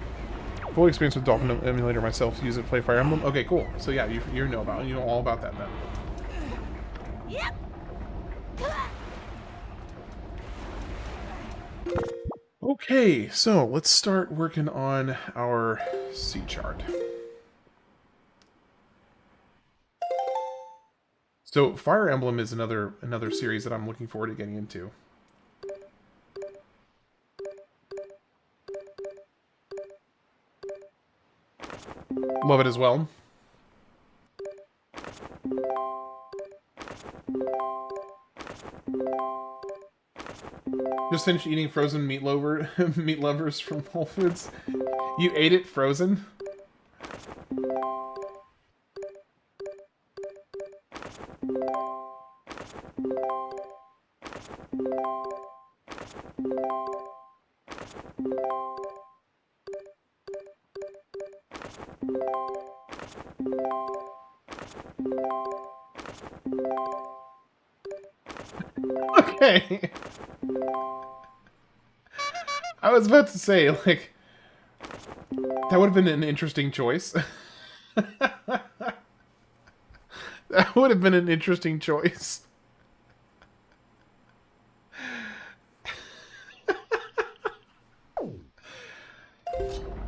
Full experience with Dolphin emulator myself. Use it to play Fire Emblem. Okay, cool. So yeah, you know all about that then. Yep. Okay, so let's start working on our C chart. So Fire Emblem is another series that I'm looking forward to getting into. Love it as well. Just finished eating frozen meat lovers from Whole Foods. You ate it frozen? Okay. I was about to say, like, that would have been an interesting choice. That would have been an interesting choice.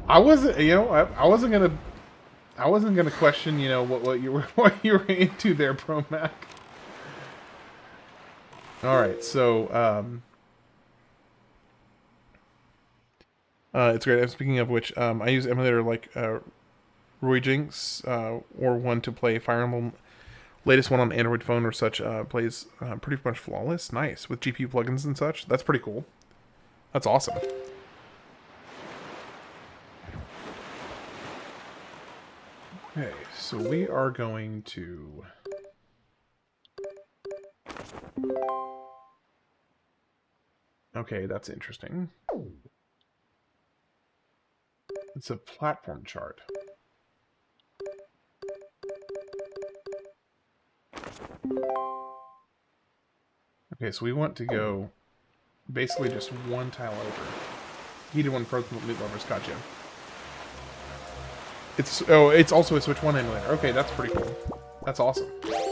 I wasn't, you know, I wasn't gonna question, you know, what you were into there, Pro Mac. All right, so it's great. Speaking of which, I use emulator like Roy or one to play Fire Emblem. Latest one on Android phone or such plays pretty much flawless. Nice with GPU plugins and such. That's pretty cool. That's awesome. Okay, so we are going to... Okay, that's interesting. It's a platform chart. Okay, so we want to go basically just one tile over. Heated one frozen loot lovers, gotcha. It's also a Switch 1 emulator. Okay, that's pretty cool. That's awesome. Boom.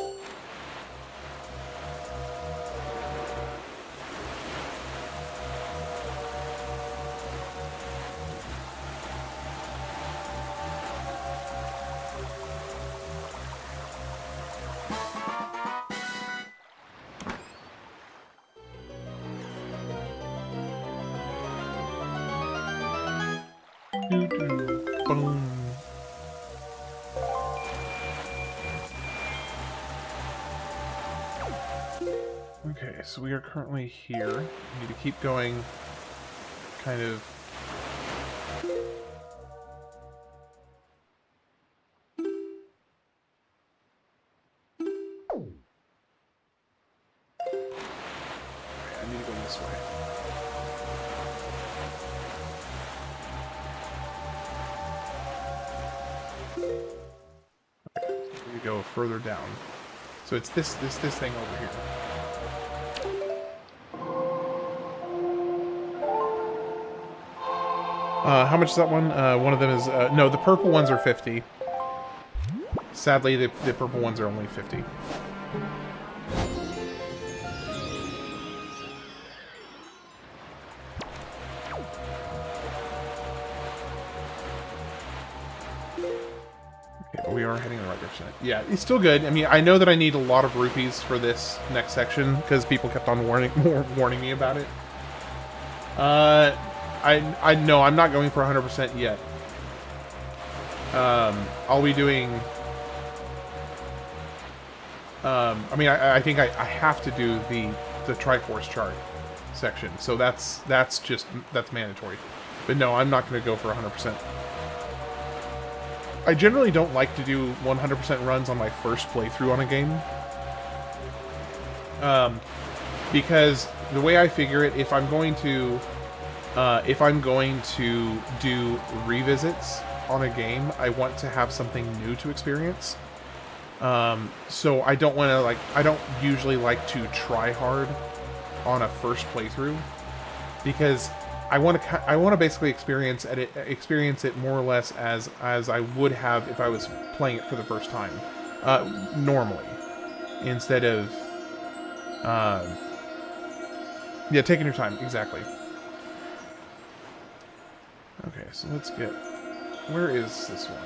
Okay, so we are currently here. We need to keep going, kind of... I need to go this way. We go further down. So it's this thing over here. How much is that one? One of them is... no, the purple ones are 50. Sadly, the purple ones are only 50. We are heading in the right direction. Yeah, it's still good. I mean, I know that I need a lot of rupees for this next section because people kept on warning me about it. I know I'm not going for 100% yet. I'll be doing. I mean, I think I have to do the Triforce chart section, so that's mandatory. But no, I'm not going to go for 100%. I generally don't like to do 100% runs on my first playthrough on a game. Because the way I figure it, if I'm going to do revisits on a game, I want to have something new to experience. So I don't want to I don't usually like to try hard on a first playthrough because I want to basically experience it more or less as I would have if I was playing it for the first time, normally, instead of yeah, taking your time, exactly. Okay, so let's get, where is this one?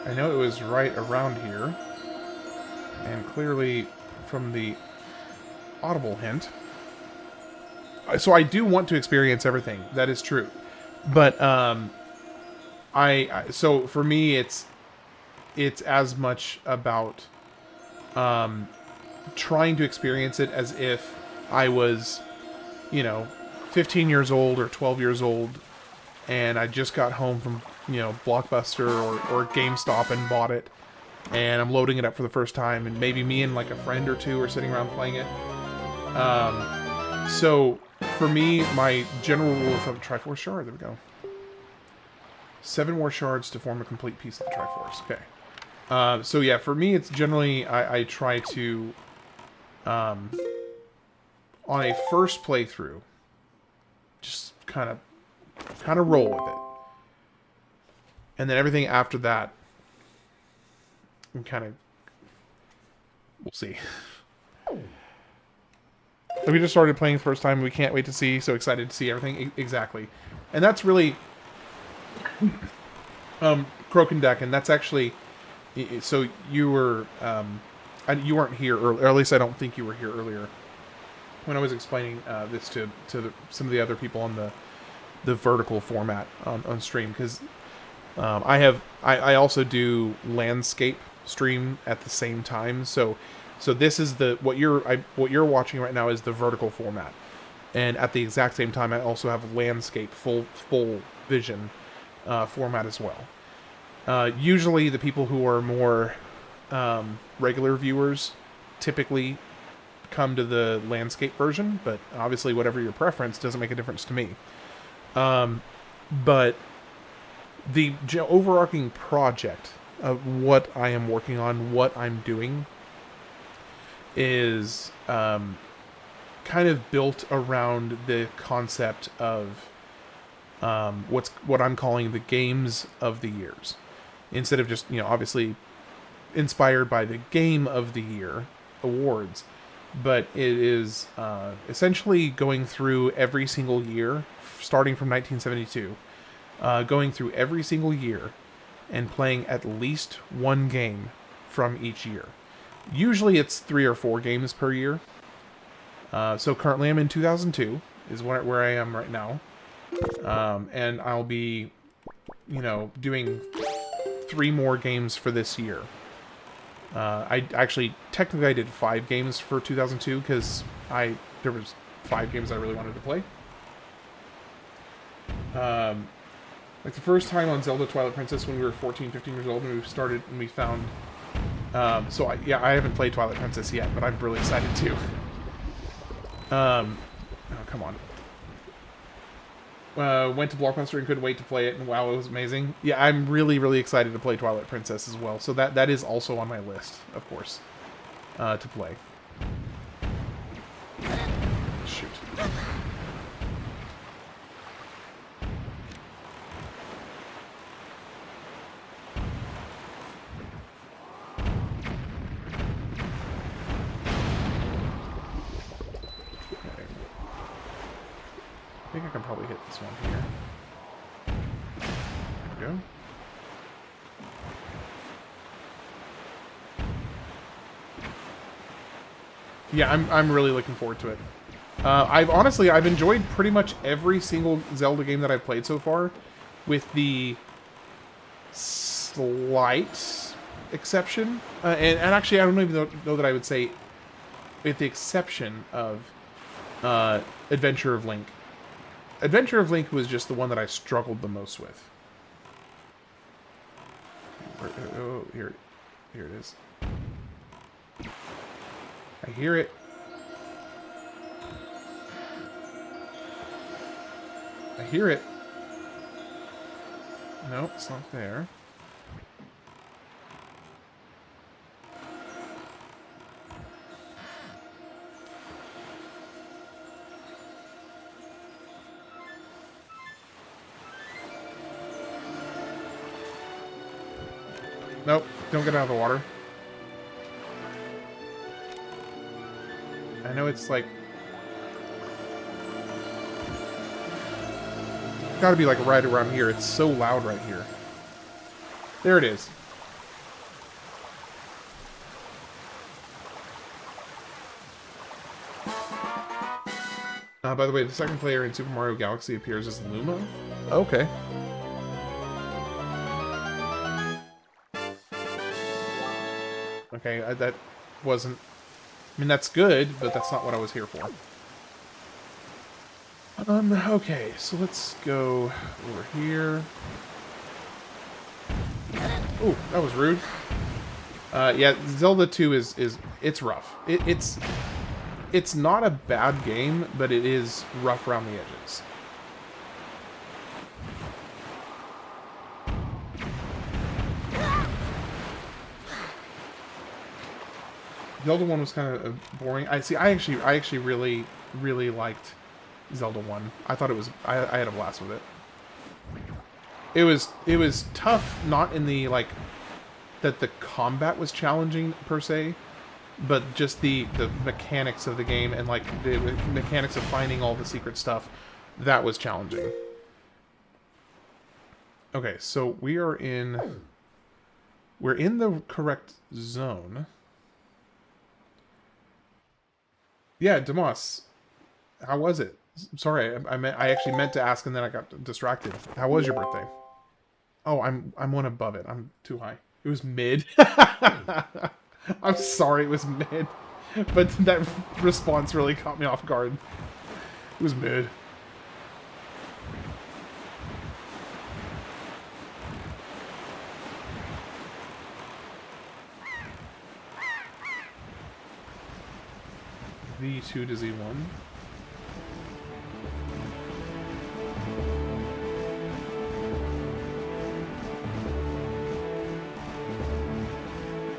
I know it was right around here, and clearly from the audible hint. So I do want to experience everything. That is true, but so for me it's as much about trying to experience it as if I was, 15 years old or 12 years old, and I just got home from Blockbuster or GameStop and bought it, and I'm loading it up for the first time, and maybe me and like a friend or two are sitting around playing it. So for me, my general rule of Triforce shard, there we go. 7 more shards to form a complete piece of the Triforce. Okay. So yeah, for me, it's generally, I try to, on a first playthrough, just kind of roll with it. And then everything after that, we'll see. We just started playing the first time. We can't wait to see. So excited to see everything. Exactly. And that's really Croak and Deck, and that's actually, so you were you weren't here earlier, or at least I don't think you were here earlier when I was explaining this to some of the other people on the vertical format on stream, because I also do landscape stream at the same time. So this is what you're watching right now is the vertical format, and at the exact same time I also have landscape full vision format as well. Usually the people who are more regular viewers typically come to the landscape version, but obviously whatever your preference doesn't make a difference to me. But the overarching project of what I am working on, what I'm doing, is kind of built around the concept of what I'm calling the games of the years, instead of just, obviously inspired by the Game of the Year awards, but it is essentially going through every single year, starting from 1972, going through every single year and playing at least one game from each year. Usually it's 3 or 4 games per year. So currently I'm in 2002, is where I am right now. And I'll be, doing 3 more games for this year. Technically I did 5 games for 2002 because there was 5 games I really wanted to play. Like the first time on Zelda Twilight Princess when we were 14, 15 years old, and we found. I haven't played Twilight Princess yet, but I'm really excited to. Oh, come on. Went to Blockbuster and couldn't wait to play it, and wow, it was amazing. Yeah, I'm really, really excited to play Twilight Princess as well. So that is also on my list, of course, to play. Shoot. I think I can probably hit this one here. There we go. Yeah, I'm really looking forward to it. I've enjoyed pretty much every single Zelda game that I've played so far, with the slight exception, and actually I don't even know that I would say, with the exception of Adventure of Link. Adventure of Link was just the one that I struggled the most with. Oh, here it is. I hear it. I hear it. No, it's not there. Nope, don't get out of the water. I know it's like... gotta be like right around here. It's so loud right here. There it is. By the way, the second player in Super Mario Galaxy appears as Luma. Okay. Okay, that wasn't... I mean, that's good, but that's not what I was here for. Okay, so let's go over here. Oh, that was rude. Yeah, Zelda 2 is it's rough. It's not a bad game, but it is rough around the edges. Zelda 1 was kind of boring. I actually really liked Zelda 1. I thought it was... I had a blast with it. It was tough, not in the, like... that the combat was challenging, per se, but just the mechanics of the game and, like, the mechanics of finding all the secret stuff, that was challenging. Okay, so we're in the correct zone. Yeah, Demas, how was it? Sorry, I actually meant to ask and then I got distracted. How was your birthday? Oh, I'm one above it. I'm too high. It was mid. I'm sorry, it was mid. But that response really caught me off guard. It was mid. V2 to Z1.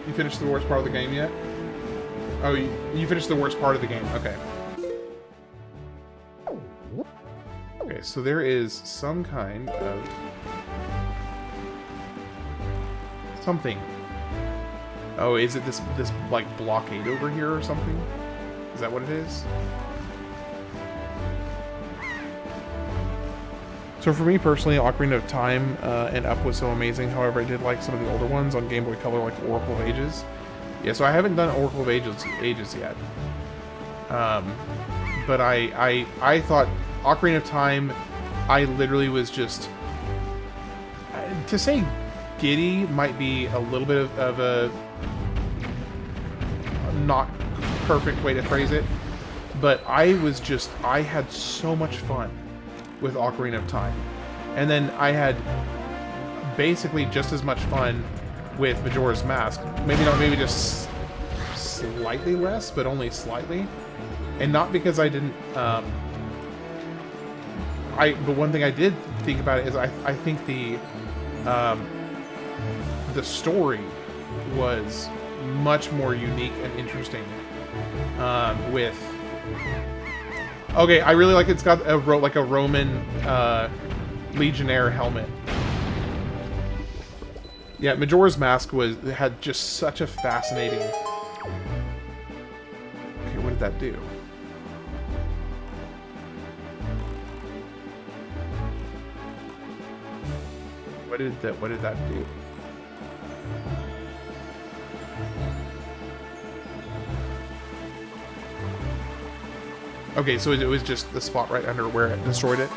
You finished the worst part of the game yet? Oh, you finished the worst part of the game. Okay. Okay, so there is some kind of... something. Oh, is it this like blockade over here or something? Is that what it is? So for me personally, Ocarina of Time and Up was so amazing. However, I did like some of the older ones on Game Boy Color, like Oracle of Ages. Yeah, so I haven't done Oracle of Ages yet. But I thought Ocarina of Time, I literally was just... to say giddy might be a little bit of a not perfect way to phrase it, but I had so much fun with Ocarina of Time. And then I had basically just as much fun with Majora's Mask. Maybe just slightly less, but only slightly. And not because I didn't, but one thing I did think about it is I think the story was much more unique and interesting with... Okay, I really like it's got a Roman legionnaire helmet. Yeah, Majora's Mask had just such a fascinating... Okay, what did that do? What did that do? Okay, so it was just the spot right under where it destroyed it.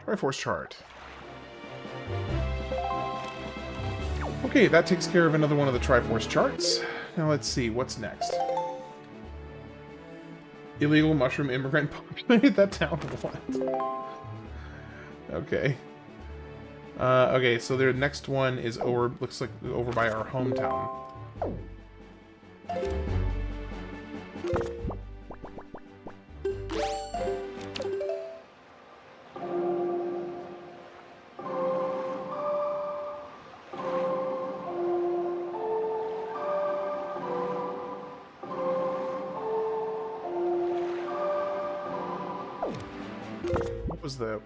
Triforce chart. Okay, that takes care of another one of the Triforce charts. Now let's see, what's next? Illegal mushroom immigrant populated that town. What? Okay. Okay, so their next one is over, looks like over by our hometown. What was the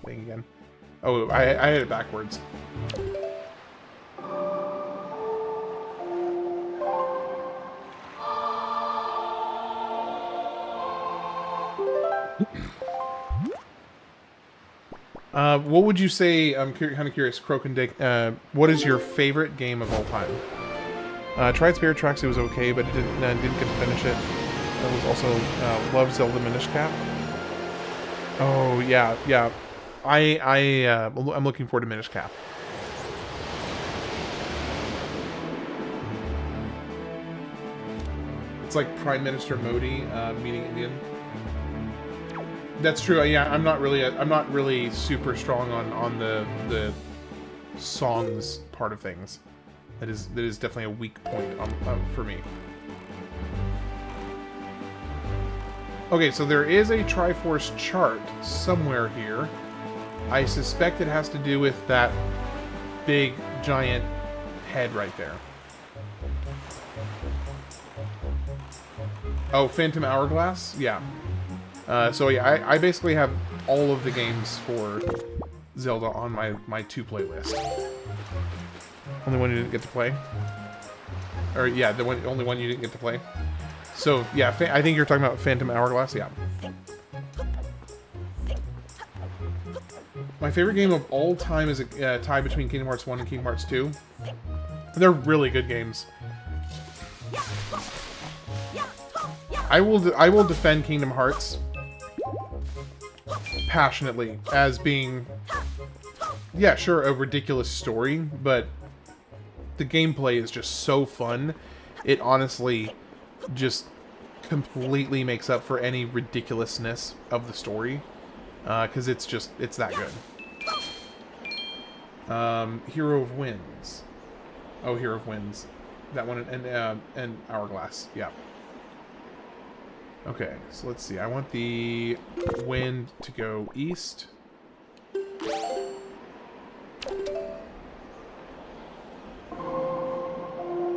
thing again? Oh, I had it backwards. What would you say? I'm kind of curious, Croak and Dick. What is your favorite game of all time? Tried Spirit Tracks. It was okay, but it didn't get to finish it. I was also loved Zelda Minish Cap. Oh yeah, yeah. I'm looking forward to Minish Cap. It's like Prime Minister Modi meeting Indian. That's true. Yeah, I'm not really super strong on the songs part of things. That is definitely a weak point for me. Okay, so there is a Triforce chart somewhere here. I suspect it has to do with that big, giant head right there. Oh, Phantom Hourglass? Yeah. So yeah, I basically have all of the games for Zelda on my 2 playlist. Only one you didn't get to play? Or yeah, only one you didn't get to play. So yeah, I think you're talking about Phantom Hourglass, yeah. My favorite game of all time is a tie between Kingdom Hearts 1 and Kingdom Hearts 2. They're really good games. I will defend Kingdom Hearts passionately as being, yeah, sure, a ridiculous story, but the gameplay is just so fun. It honestly just completely makes up for any ridiculousness of the story, because it's that good. Hero of Winds. Oh, Hero of Winds. That one, and Hourglass. Yeah. Okay, so let's see. I want the wind to go east.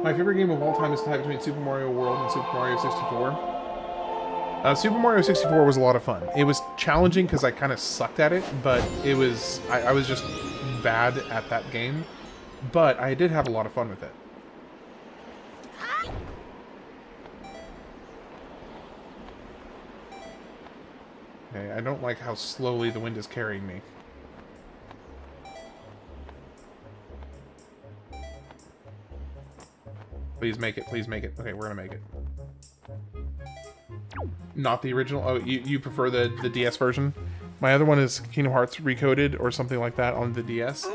My favorite game of all time is tied between Super Mario World and Super Mario 64. Super Mario 64 was a lot of fun. It was challenging because I kind of sucked at it, but it was I was just bad at that game. But I did have a lot of fun with it. Okay, I don't like how slowly the wind is carrying me. Please make it, please make it. Okay, we're gonna make it. Not the original? Oh, you prefer the DS version? My other one is Kingdom Hearts Recoded or something like that on the DS.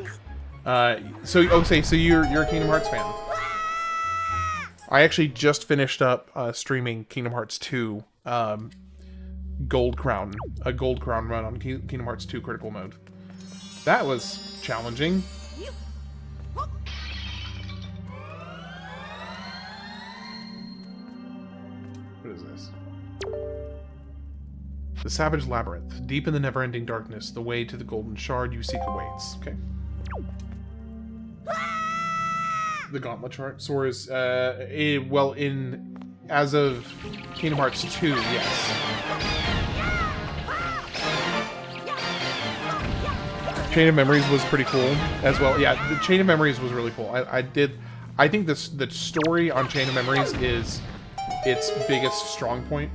So you're a Kingdom Hearts fan. I actually just finished up streaming Kingdom Hearts 2 Gold Crown. A Gold Crown run on Kingdom Hearts 2 Critical Mode. That was challenging. What is this? The Savage Labyrinth. Deep in the never-ending darkness, the way to the golden shard you seek awaits. Okay. The Gauntlet chart. Sora's, as of Kingdom Hearts 2, yes. Chain of Memories was pretty cool as well. Yeah, the Chain of Memories was really cool. I think the story on Chain of Memories is its biggest strong point.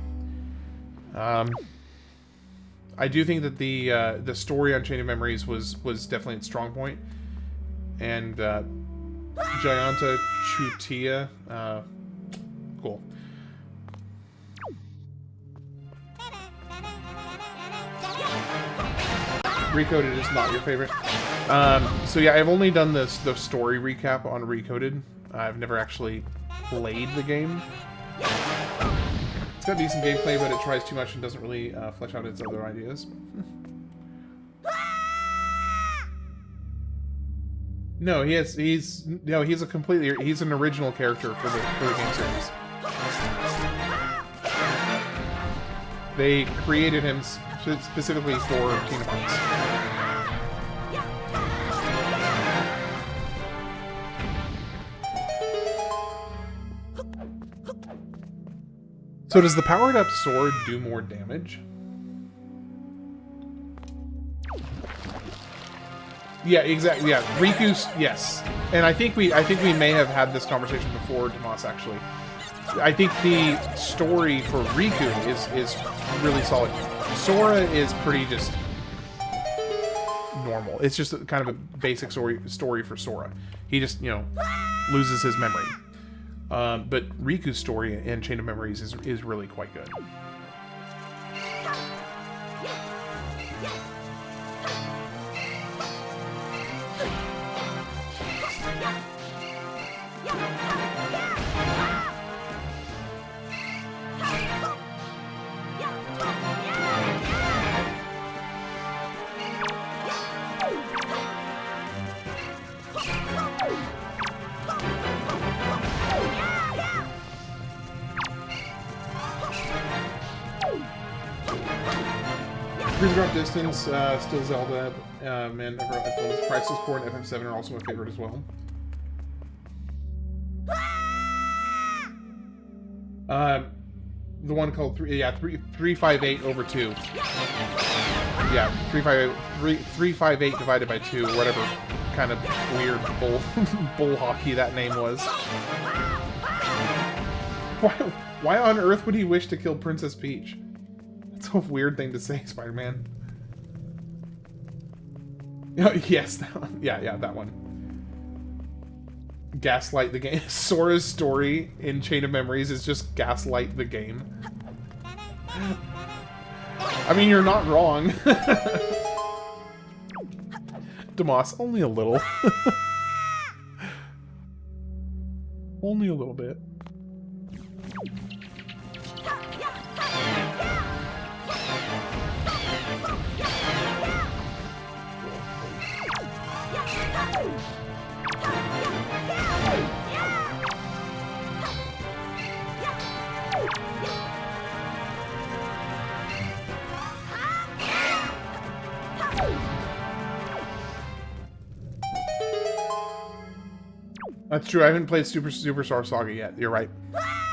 I do think that the story on Chain of Memories was definitely its strong point. And Jayanta Chutia, cool. Recoded is not your favorite. So yeah, I've only done the story recap on Recoded. I've never actually played the game. It's got decent gameplay, but it tries too much and doesn't really flesh out its other ideas. No, he's an original character for the game series. They created him specifically for Kingdom Hearts. So does the powered up sword do more damage? Yeah, exactly. Yeah, Riku's, yes. And I think we may have had this conversation before, Tomas, actually. I think the story for Riku is really solid. Sora is pretty just normal. It's just kind of a basic story for Sora. He just, loses his memory. But Riku's story in Chain of Memories is really quite good. Cruise Drop Distance, still Zelda, and Crisis Core and FF7 are also my favorite as well. The one called 358 over 2. Yeah, 358 divided by 2, whatever kind of weird bull hockey that name was. Why on earth would he wish to kill Princess Peach? That's a weird thing to say, Spider-Man. Oh, yes, that one. Yeah, that one. Gaslight the game. Sora's story in Chain of Memories is just gaslight the game. I mean, you're not wrong. Demas, only a little. Only a little bit. That's true. I haven't played Superstar Saga yet. You're right.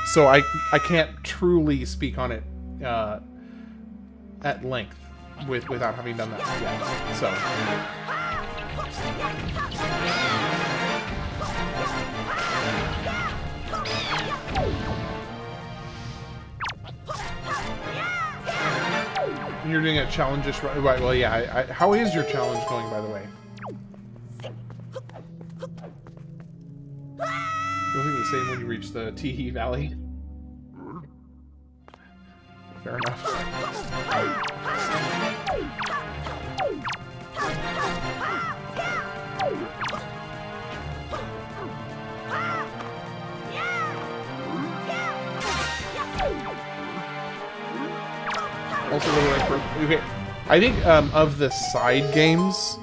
So I can't truly speak on it at length without having done that yet. So you're doing a challenge just right. Well, yeah. How is your challenge going, by the way? You'll think the same when you reach the Teehee Valley. Fair enough. Also, okay. I think of the side games,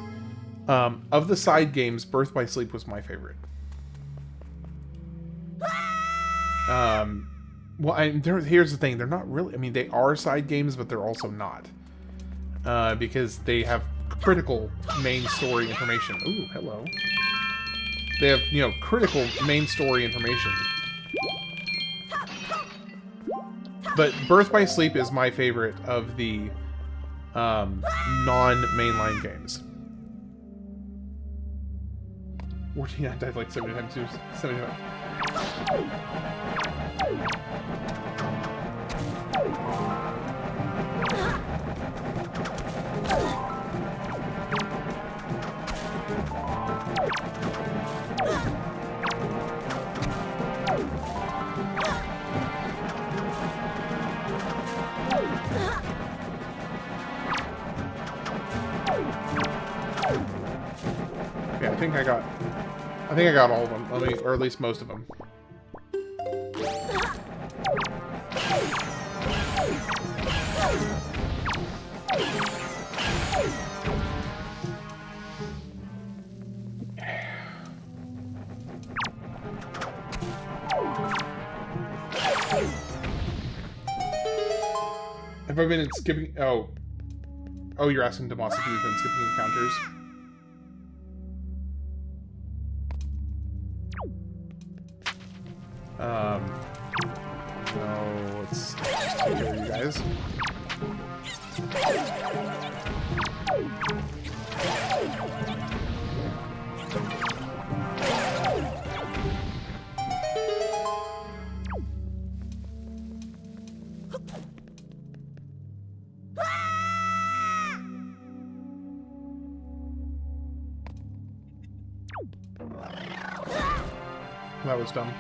Birth by Sleep was my favorite. Well, here's the thing. They're not really... I mean, they are side games, but they're also not. Because they have critical main story information. Ooh, hello. They have, you know, critical main story information. But Birth by Sleep is my favorite of the non-mainline games. 14, I died like 70 times too. 75. Okay, I think I got all of them. Or at least most of them. Have I been skipping? Oh, you're asking Demas if you've been skipping encounters. No, let's just take care of you guys. That was dumb.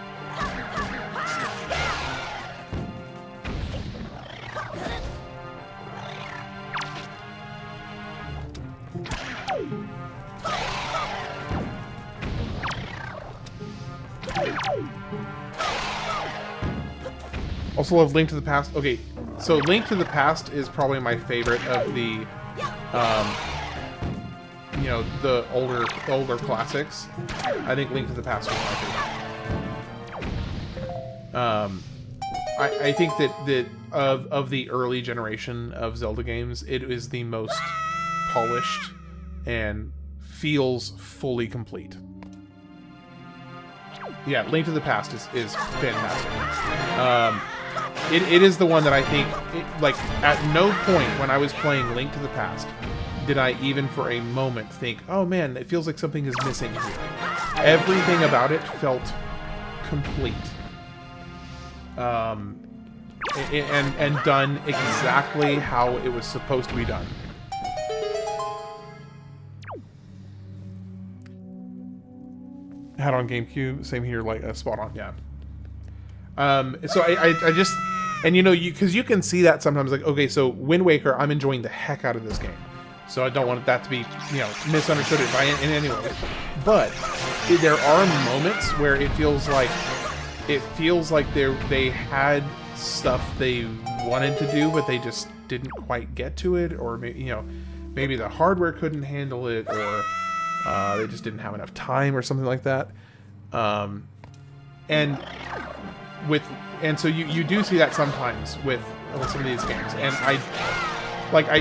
Also love Link to the Past. Okay, so Link to the Past is probably my favorite of the, you know, the older classics. I think Link to the Past was my favorite. I think that of the early generation of Zelda games, it is the most polished and feels fully complete. Yeah, Link to the Past is fantastic. It is the one that I think, like, at no point when I was playing Link to the Past did I even for a moment think, oh man, it feels like something is missing here. Everything about it felt complete. And done exactly how it was supposed to be done. Had on GameCube, same here, like spot on, yeah. So I just, and you know, because you can see that sometimes, like, okay, so Wind Waker, I'm enjoying the heck out of this game, so I don't want that to be, you know, misunderstood in any way. But there are moments where it feels like they had stuff they wanted to do, but they just didn't quite get to it, or maybe, you know, maybe the hardware couldn't handle it, or they just didn't have enough time, or something like that. And so you do see that sometimes with some of these games, and I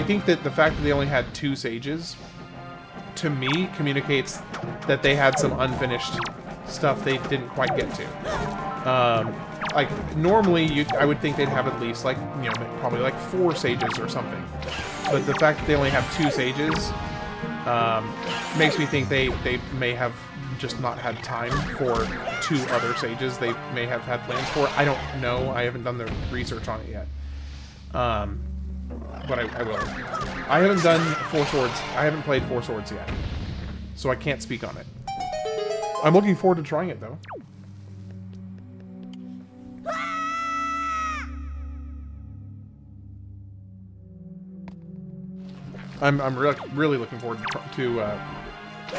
think that the fact that they only had 2 sages, to me, communicates that they had some unfinished stuff they didn't quite get to. Like, normally, I would think they'd have at least, like, you know, probably like 4 sages or something. But the fact that they only have 2 sages makes me think they may have just not had time for 2 other sages they may have had plans for. I don't know. I haven't done the research on it yet. But I will. I haven't done 4 Swords. I haven't played 4 Swords yet, so I can't speak on it. I'm looking forward to trying it, though. I'm really looking forward to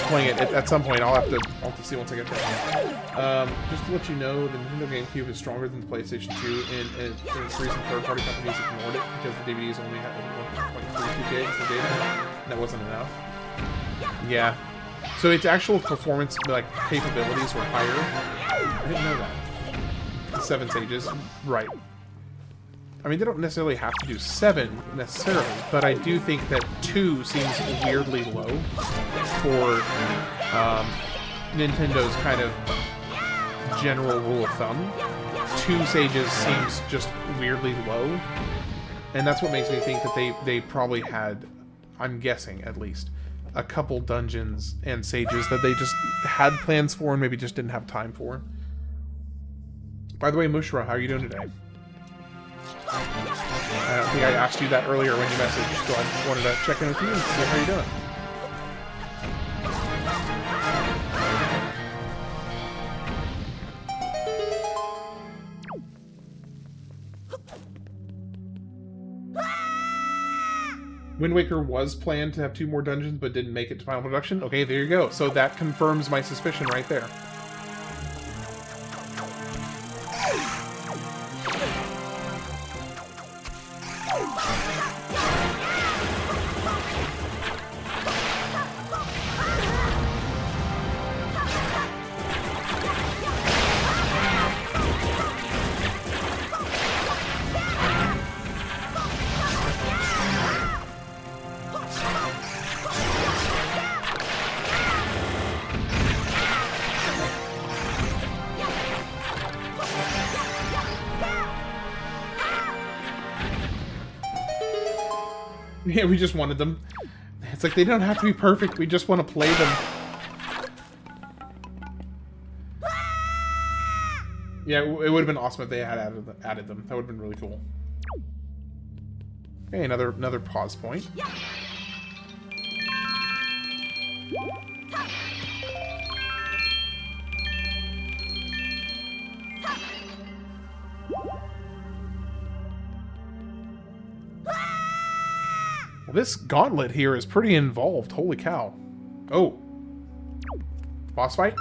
playing it at some point. I'll have to see once I get there. Just to let you know, the Nintendo GameCube is stronger than the PlayStation 2, and it's reason third-party companies ignored it because the DVDs only had 1.32 gigs of data, and that wasn't enough. Yeah. So its actual performance, like, capabilities were higher. I didn't know that. The 7 sages, right. I mean, they don't necessarily have to do 7, necessarily, but I do think that 2 seems weirdly low for Nintendo's kind of general rule of thumb. 2 sages seems just weirdly low, and that's what makes me think that they probably had, I'm guessing at least, a couple dungeons and sages that they just had plans for and maybe just didn't have time for. By the way, Mushra, how are you doing today? I don't think I asked you that earlier when you messaged, so I just wanted to check in with you and see how you're doing. Wind Waker was planned to have 2 more dungeons, but didn't make it to final production. Okay, there you go. So that confirms my suspicion right there. Yeah, we just wanted them. It's like, they don't have to be perfect, we just want to play them. Yeah, it would have been awesome if they had added them. That would have been really cool. Okay, another pause point. This gauntlet here is pretty involved. Holy cow. Oh. Boss fight?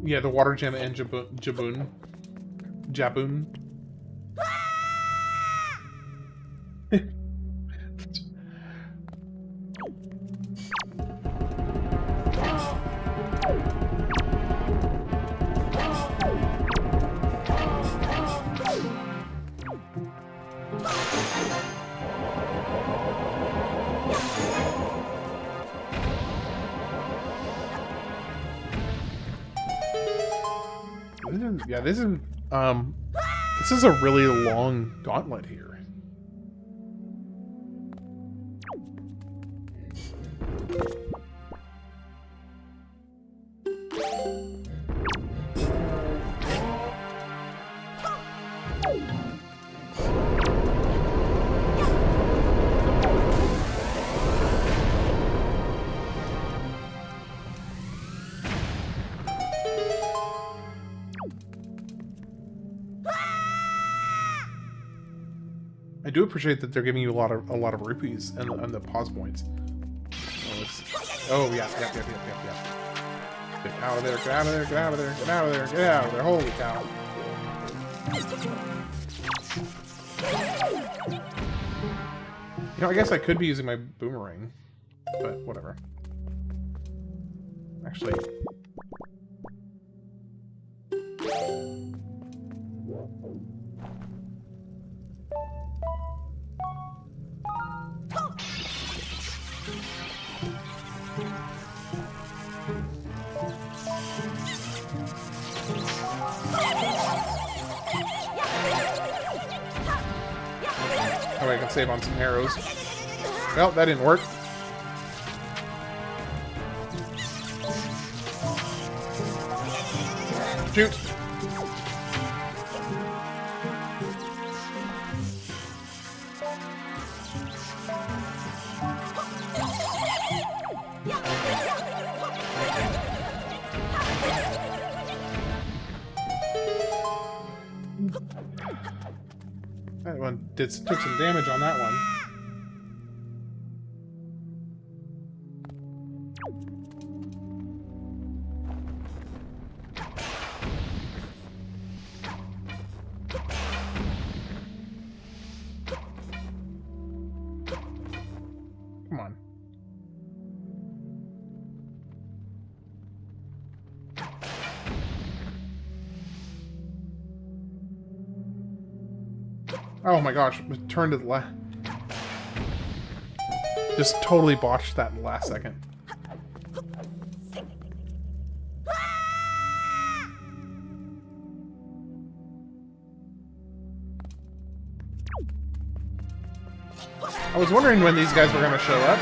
Yeah, the water gem and Jaboon. Jaboon. Yeah, this is a really long gauntlet here. I do appreciate that they're giving you a lot of rupees and the pause points. Oh yeah. Get out of there! Get out of there! Get out of there! Get out of there! Get out of there! Holy cow! You know, I guess I could be using my boomerang, but whatever. Actually. Oh, I can save on some arrows. Well, that didn't work. Shoot! That one took some damage on that one. Come on. Oh my gosh, turned to the left. Just totally botched that in the last second. I was wondering when these guys were going to show up.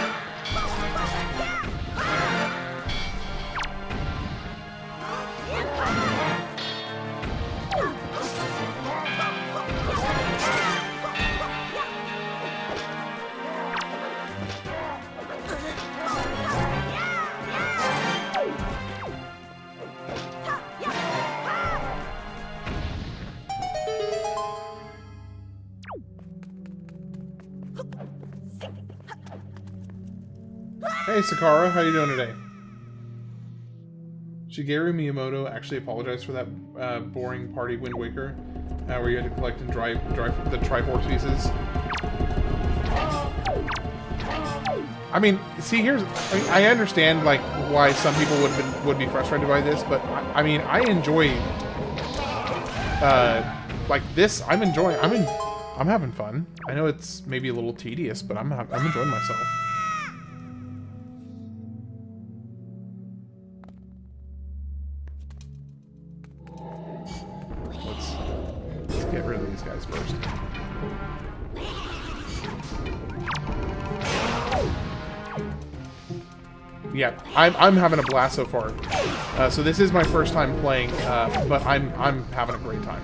Hey Sakara, how you doing today? Shigeru Miyamoto actually apologized for that boring party Wind Waker, where you had to collect and drive the Triforce pieces. I mean, see, I understand like why some people would be frustrated by this, but I mean, I enjoy like this. I'm having fun. I know it's maybe a little tedious, but I'm enjoying myself. Let's get rid of these guys first. Yeah, I'm having a blast so far. So this is my first time playing, but I'm having a great time.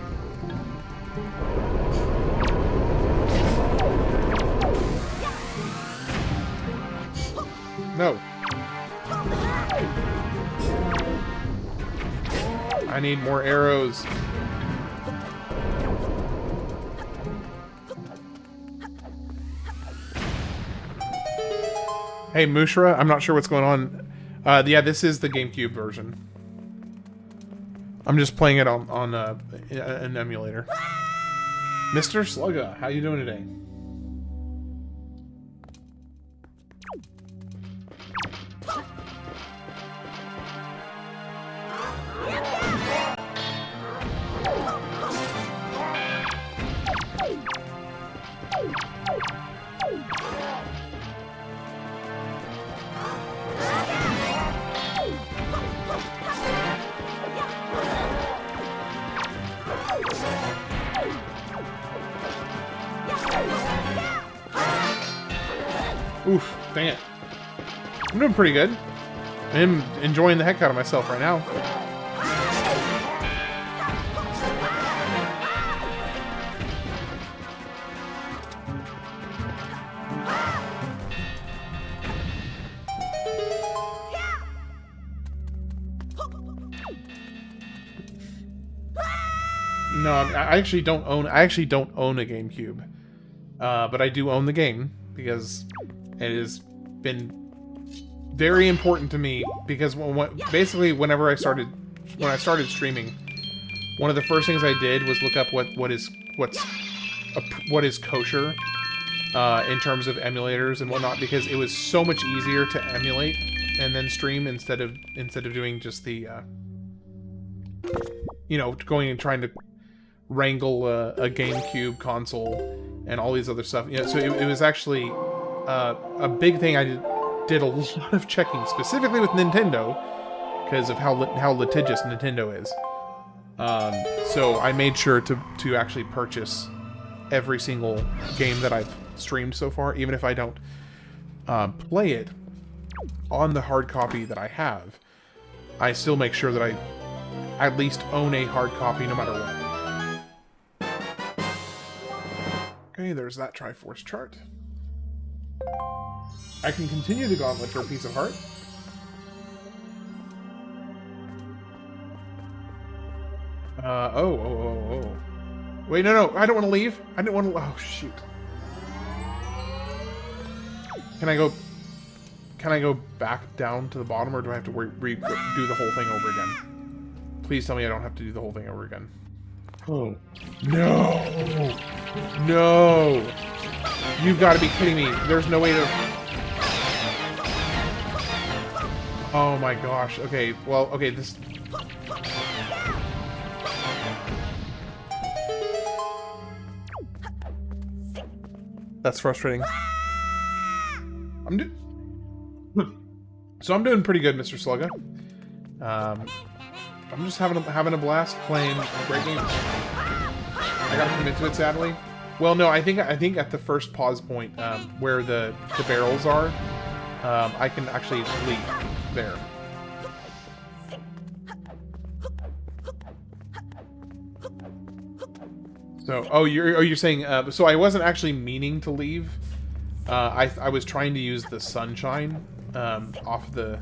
No. I need more arrows. Hey, Mushra, I'm not sure what's going on. Yeah, this is the GameCube version. I'm just playing it on an emulator. Mr. Slugga, how you doing today? Oof, dang it. I'm doing pretty good. I'm enjoying the heck out of myself right now. No, I actually don't own a GameCube. But I do own the game because it has been very important to me, because basically whenever I started streaming, one of the first things I did was look up what is kosher in terms of emulators and whatnot, because it was so much easier to emulate and then stream instead of doing just the going and trying to wrangle a GameCube console and all these other stuff. So it was actually a big thing. I did a lot of checking, specifically with Nintendo, because of how litigious Nintendo is. So I made sure to actually purchase every single game that I've streamed so far, even if I don't play it on the hard copy that I have. I still make sure that I at least own a hard copy no matter what. Okay, there's that Triforce chart. I can continue the gauntlet for a piece of heart. Oh. Wait, no, I don't want to leave. I didn't want to... Oh, shoot. Can I go back down to the bottom, or do I have to do the whole thing over again? Please tell me I don't have to do the whole thing over again. Oh. No! No! You've got to be kidding me. There's no way to... Oh my gosh. Okay, well, okay, this... That's frustrating. So I'm doing pretty good, Mr. Slugga. I'm just having a blast playing great games. I gotta commit to it, sadly. Well, no, I think at the first pause point, where the barrels are, I can actually leave there. So, you're saying, so I wasn't actually meaning to leave. I was trying to use the sunshine off the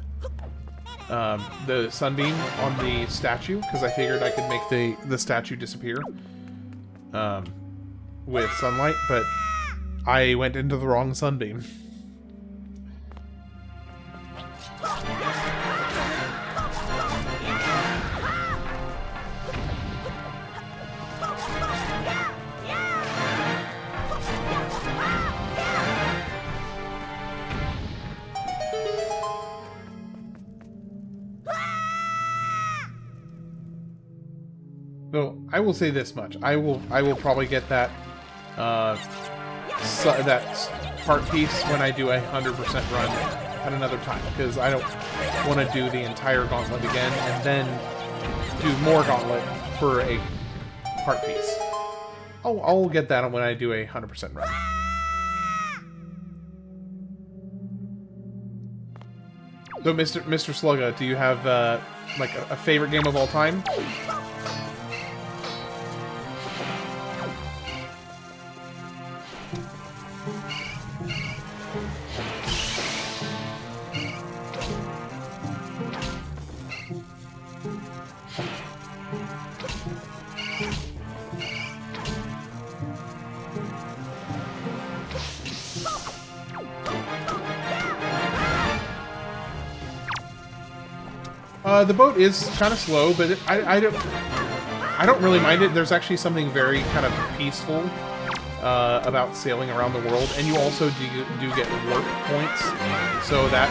sunbeam on the statue, because I figured I could make the statue disappear with sunlight, but I went into the wrong sunbeam. So I will say this much: I will probably get that that heart piece when I do a 100% run at another time, because I don't want to do the entire gauntlet again and then do more gauntlet for a heart piece. I'll get that when I do a 100% run. So, Mr. Slugga, do you have like a favorite game of all time? The boat is kind of slow, but I don't really mind it. There's actually something very kind of peaceful about sailing around the world, and you also do get warp points, so that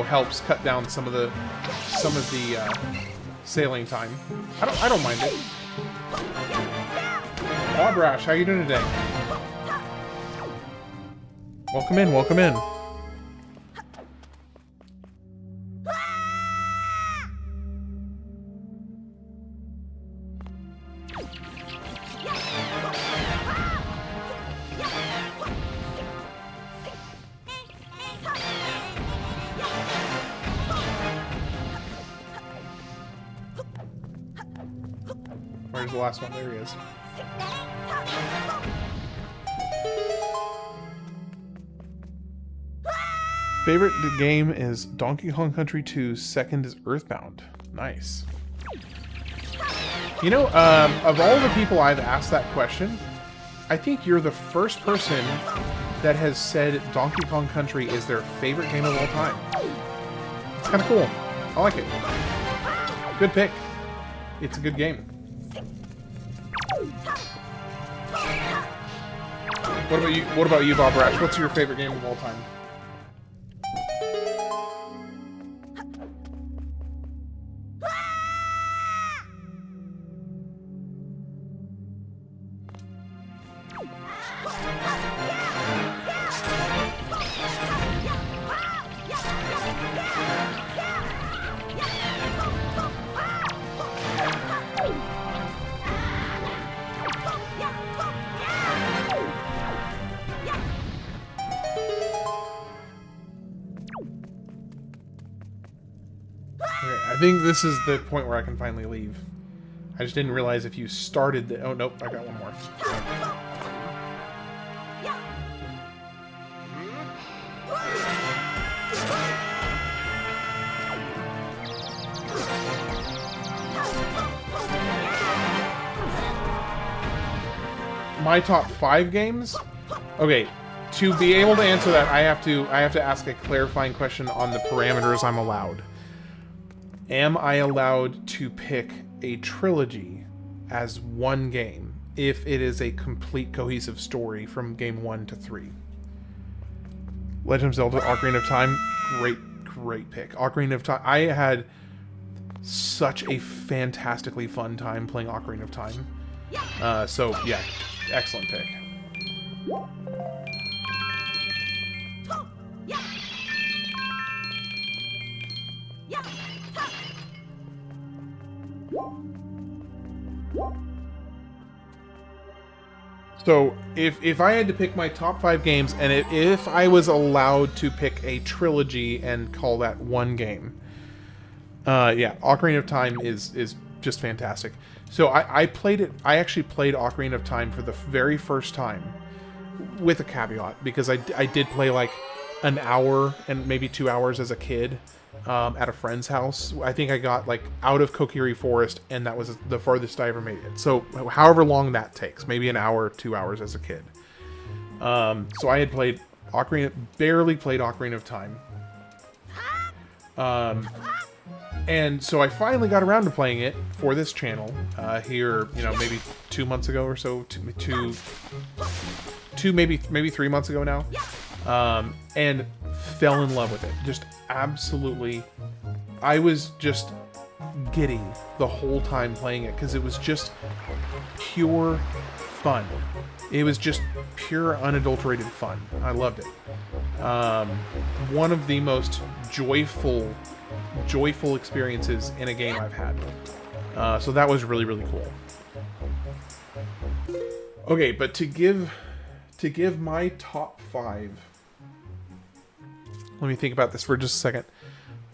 helps cut down some of the sailing time. I don't mind it. Bob Rash, how you doing today? Welcome in, welcome in. Where's the last one? There he is. Favorite game is Donkey Kong Country 2. Second is Earthbound. Nice. You know, of all the people I've asked that question, I think you're the first person that has said Donkey Kong Country is their favorite game of all time. It's kind of cool. I like it. Good pick. It's a good game. What about you, Bob Rash? What's your favorite game of all time? I think this is the point where I can finally leave. I just didn't realize if you started the... Oh, nope, I got one more. My top 5 games? Okay, to be able to answer that, I have to ask a clarifying question on the parameters I'm allowed. Am I allowed to pick a trilogy as one game if it is a complete cohesive story from game 1 to 3? Legend of Zelda, Ocarina of Time, great pick. Ocarina of Time, I had such a fantastically fun time playing Ocarina of Time. So yeah, excellent pick. So, if I had to pick my top 5 games, and if I was allowed to pick a trilogy and call that one game, yeah, Ocarina of Time is just fantastic. So I played it. I actually played Ocarina of Time for the very first time, with a caveat, because I did play like an hour and maybe 2 hours as a kid. At a friend's house. I think I got like out of Kokiri Forest, and that was the farthest I ever made it. So however long that takes, maybe an hour, 2 hours as a kid. So I had played barely played Ocarina of Time. And so I finally got around to playing it for this channel here, maybe 2 months ago or so, maybe 3 months ago now. And fell in love with it. Just absolutely, I was just giddy the whole time playing it, because it was just pure fun. It was just pure unadulterated fun. I loved it. One of the most joyful experiences in a game I've had. So that was really, really cool. Okay, but to give my top 5, let me think about this for just a second.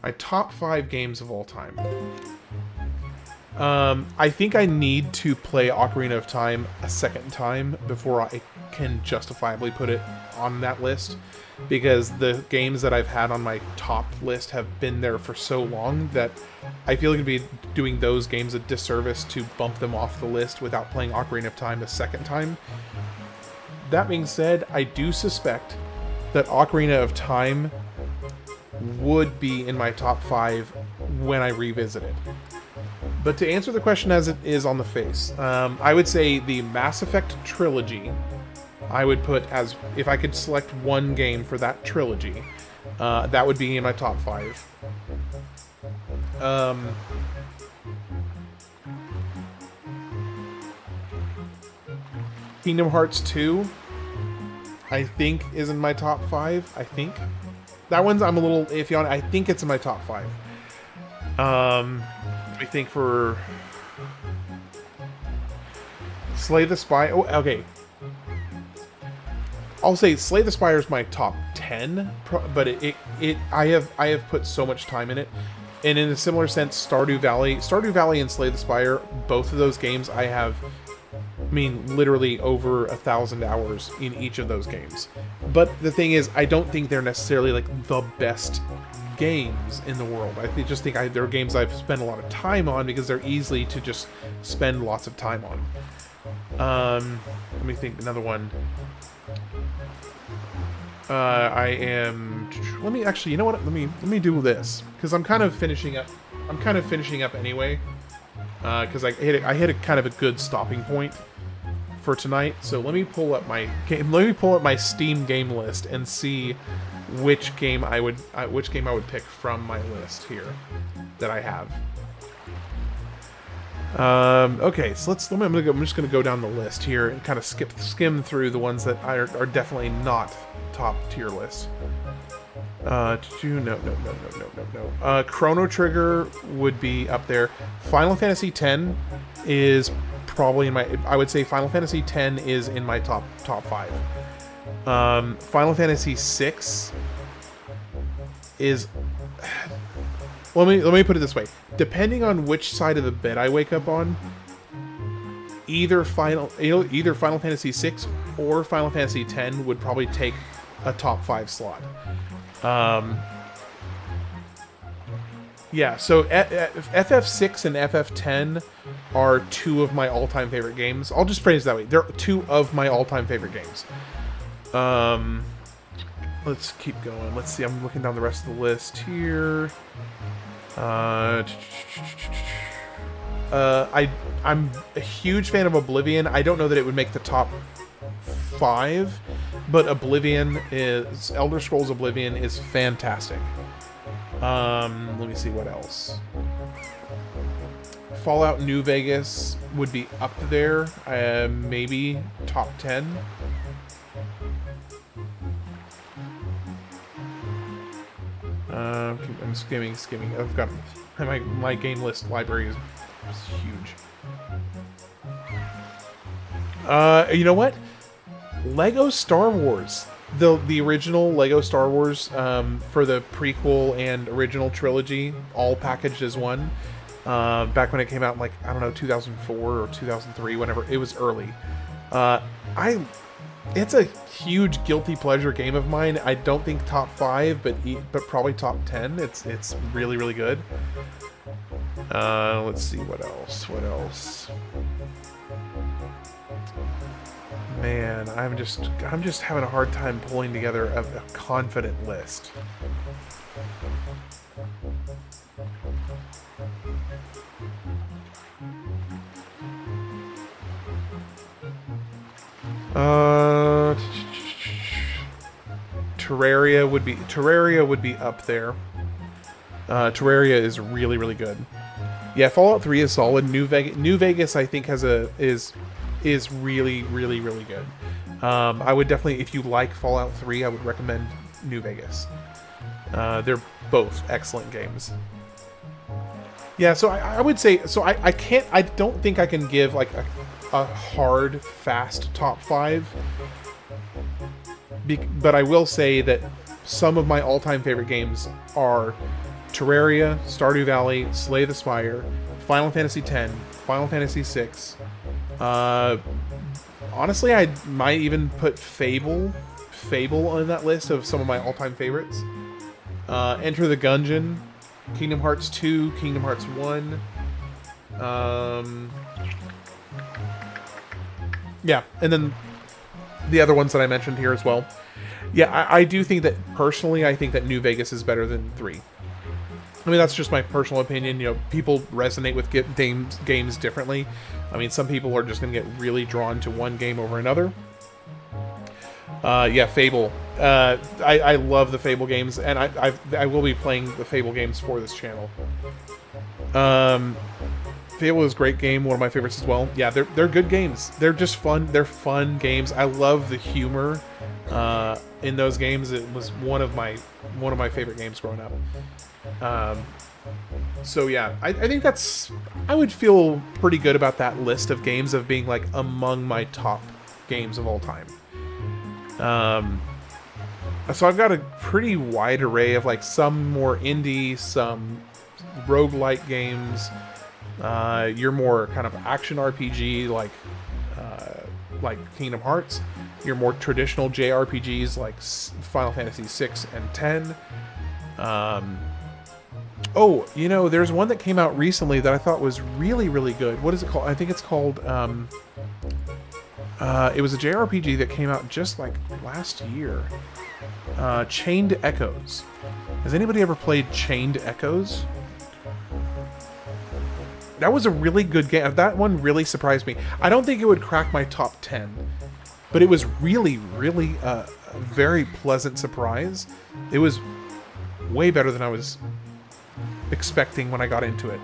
My top 5 games of all time. I think I need to play Ocarina of Time a second time before I can justifiably put it on that list, because the games that I've had on my top list have been there for so long that I feel like it'd be doing those games a disservice to bump them off the list without playing Ocarina of Time a second time. That being said, I do suspect that Ocarina of Time would be in my top 5 when I revisit it. But to answer the question as it is on the face, I would say the Mass Effect trilogy, I would put as, if I could select one game for that trilogy, that would be in my top 5. Kingdom Hearts 2, I think, is in my top 5. I think. That one's I'm a little iffy on. I think it's in my top 5. I think for Slay the Spire. Oh, okay. I'll say Slay the Spire is my top 10, but I have put so much time in it. And in a similar sense, Stardew Valley and Slay the Spire, both of those games I have, I mean, literally over 1,000 hours in each of those games. But the thing is, I don't think they're necessarily like the best games in the world. I just think they're games I've spent a lot of time on because they're easy to just spend lots of time on. Let me think, another one. Let me actually, you know what? Let me do this because I'm kind of finishing up. I'm kind of finishing up anyway. Because I hit a kind of a good stopping point for tonight. So let me pull up my game. Let me pull up my Steam game list and see which game I would pick from my list here that I have. Okay, so I'm just gonna go down the list here and kind of skim through the ones that are definitely not top tier list. No. Chrono Trigger would be up there. Final Fantasy X is probably in my. I would say Final Fantasy X is in my top 5. Final Fantasy VI is. Let me put it this way. Depending on which side of the bed I wake up on, either Final Fantasy VI or Final Fantasy X would probably take a top 5 slot. Yeah, so FF6 and FF10 are 2 of my all-time favorite games. I'll just phrase it that way. They're 2 of my all-time favorite games. Let's keep going. Let's see. I'm looking down the rest of the list here. I'm a huge fan of Oblivion. I don't know that it would make the top 5, but Elder Scrolls Oblivion is fantastic. Let me see what else. Fallout New Vegas would be up there, maybe top 10. I'm skimming. I've got my game list library is huge. You know what? Lego Star Wars. The original Lego Star Wars for the prequel and original trilogy, all packaged as one. Back when it came out in, like, I don't know, 2004 or 2003, whenever. It was early. It's a huge guilty pleasure game of mine. I don't think top 5, but probably top 10. It's really, really good. Let's see what else. Man, I'm just having a hard time pulling together a confident list. Terraria would be up there. Terraria is really, really good. Yeah, Fallout 3 is solid. New Vegas I think is really, really, really good. I would definitely, if you like Fallout 3, I would recommend New Vegas. They're both excellent games. Yeah, so I would say, so I don't think I can give like a hard, fast top 5. But I will say that some of my all-time favorite games are Terraria, Stardew Valley, Slay the Spire, Final Fantasy X, Final Fantasy VI. Honestly, I might even put Fable on that list of some of my all-time favorites. Enter the Gungeon, Kingdom Hearts 2, Kingdom Hearts 1. Yeah, and then the other ones that I mentioned here as well. Yeah, I do think that, personally, I think that New Vegas is better than 3. I mean, that's just my personal opinion. You know, people resonate with games differently. I mean, some people are just going to get really drawn to one game over another. Yeah, Fable. I love the Fable games, and I will be playing the Fable games for this channel. Fable is a great game, one of my favorites as well. Yeah, they're good games. They're just fun. They're fun games. I love the humor in those games. It was one of my favorite games growing up. So yeah, I think I would feel pretty good about that list of games of being like among my top games of all time. So I've got a pretty wide array of like some more indie, some roguelike games, your more kind of action RPG like Kingdom Hearts, your more traditional JRPGs like Final Fantasy 6 and 10. Oh, you know, there's one that came out recently that I thought was really, really good. What is it called? I think it's called, it was a JRPG that came out just like last year. Chained Echoes. Has anybody ever played Chained Echoes? That was a really good game. That one really surprised me. I don't think it would crack my top 10, but it was really, really a very pleasant surprise. It was way better than I was expecting when I got into it.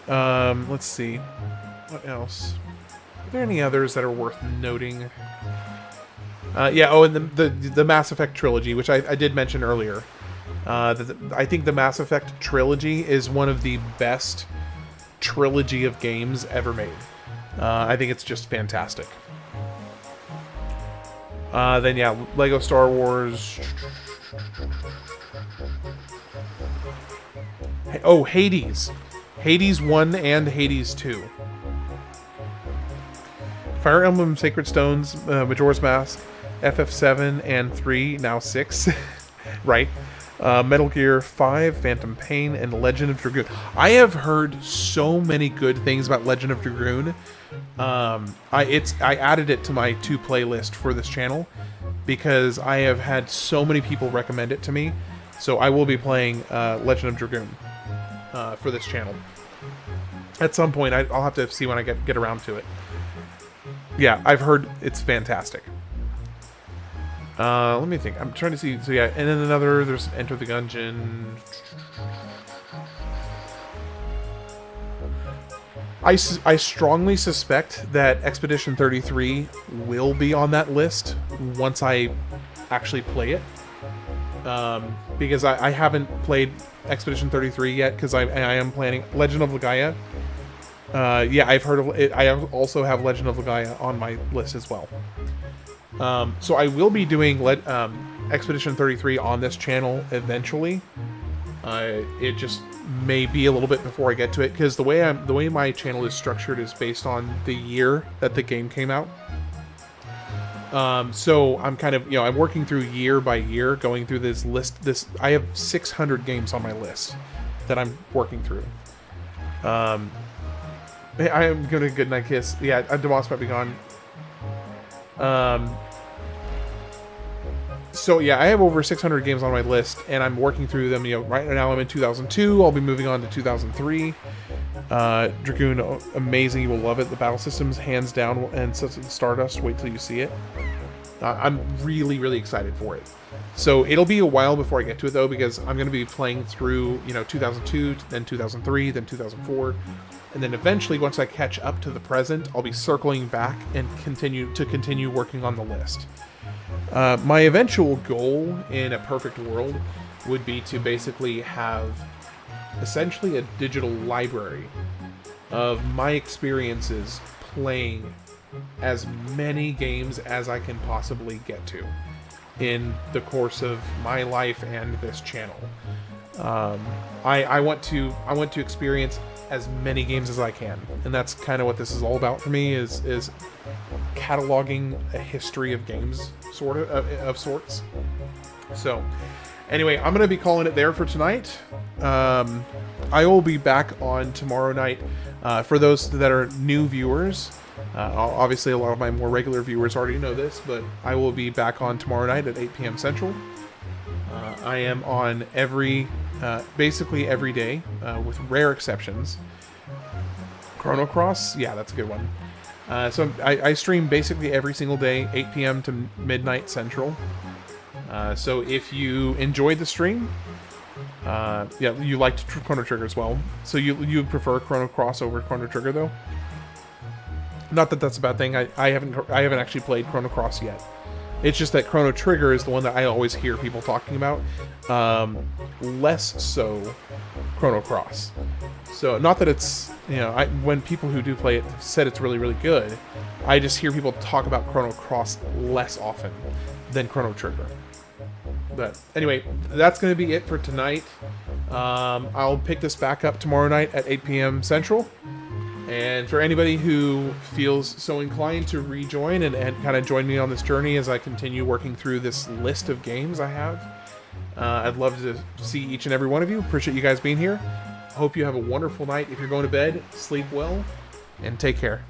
Let's see. What else? Are there any others that are worth noting? Yeah, oh, and the Mass Effect trilogy, which I did mention earlier. I think the Mass Effect trilogy is one of the best trilogy of games ever made. I think it's just fantastic. Then yeah, Lego Star Wars. Oh, Hades. Hades 1 and Hades 2. Fire Emblem Sacred Stones, Majora's Mask, FF7 and 3, now 6. Right. Metal Gear 5, Phantom Pain, and Legend of Dragoon. I have heard so many good things about Legend of Dragoon. I added it to my to playlist for this channel because I have had so many people recommend it to me. So I will be playing Legend of Dragoon for this channel. At some point, I'll have to see when I get around to it. Yeah, I've heard it's fantastic. Let me think. I'm trying to see. So yeah, and then there's Enter the Gungeon. I strongly suspect that Expedition 33 will be on that list once I actually play it. Because I haven't played Expedition 33 yet, because I am planning Legend of Legaia. Yeah, I've heard of it. I also have Legend of Legaia on my list as well. So I will be doing Expedition 33 on this channel eventually. It just may be a little bit before I get to it, because the way my channel is structured is based on the year that the game came out. So I'm kind of, I'm working through year by year, going through this list. I have 600 games on my list that I'm working through. I am going to good night kiss. Yeah, Demoss might be gone. So yeah, I have over 600 games on my list, and I'm working through them. Right now I'm in 2002. I'll be moving on to 2003. Dragoon, amazing. You will love it. The battle systems, hands down, and Stardust. Wait till you see it. I'm really, really excited for it. So it'll be a while before I get to it though, because I'm going to be playing through, 2002, then 2003, then 2004, and then eventually, once I catch up to the present, I'll be circling back and continue working on the list. My eventual goal in a perfect world would be to basically have essentially a digital library of my experiences playing as many games as I can possibly get to in the course of my life and this channel. I want to experience as many games as I can, and that's kind of what this is all about for me, is cataloging a history of games, of sorts. So anyway, I'm gonna be calling it there for tonight. I will be back on tomorrow night. For those that are new viewers, obviously a lot of my more regular viewers already know this, but I will be back on tomorrow night at 8 p.m. Central. I am on basically every day, with rare exceptions. Chrono Cross, yeah, that's a good one. So I stream basically every single day, 8 p.m. to midnight Central. So if you enjoyed the stream, yeah, you liked Chrono Trigger as well. So you prefer Chrono Cross over Chrono Trigger though? Not that that's a bad thing. I haven't actually played Chrono Cross yet. It's just that Chrono Trigger is the one that I always hear people talking about. Less so Chrono Cross. So not that it's, you know, when people who do play it said it's really, really good, I just hear people talk about Chrono Cross less often than Chrono Trigger. But anyway, that's going to be it for tonight. I'll pick this back up tomorrow night at 8 p.m. Central. And for anybody who feels so inclined to rejoin and kind of join me on this journey as I continue working through this list of games I have, I'd love to see each and every one of you. Appreciate you guys being here. Hope you have a wonderful night. If you're going to bed, sleep well, and take care.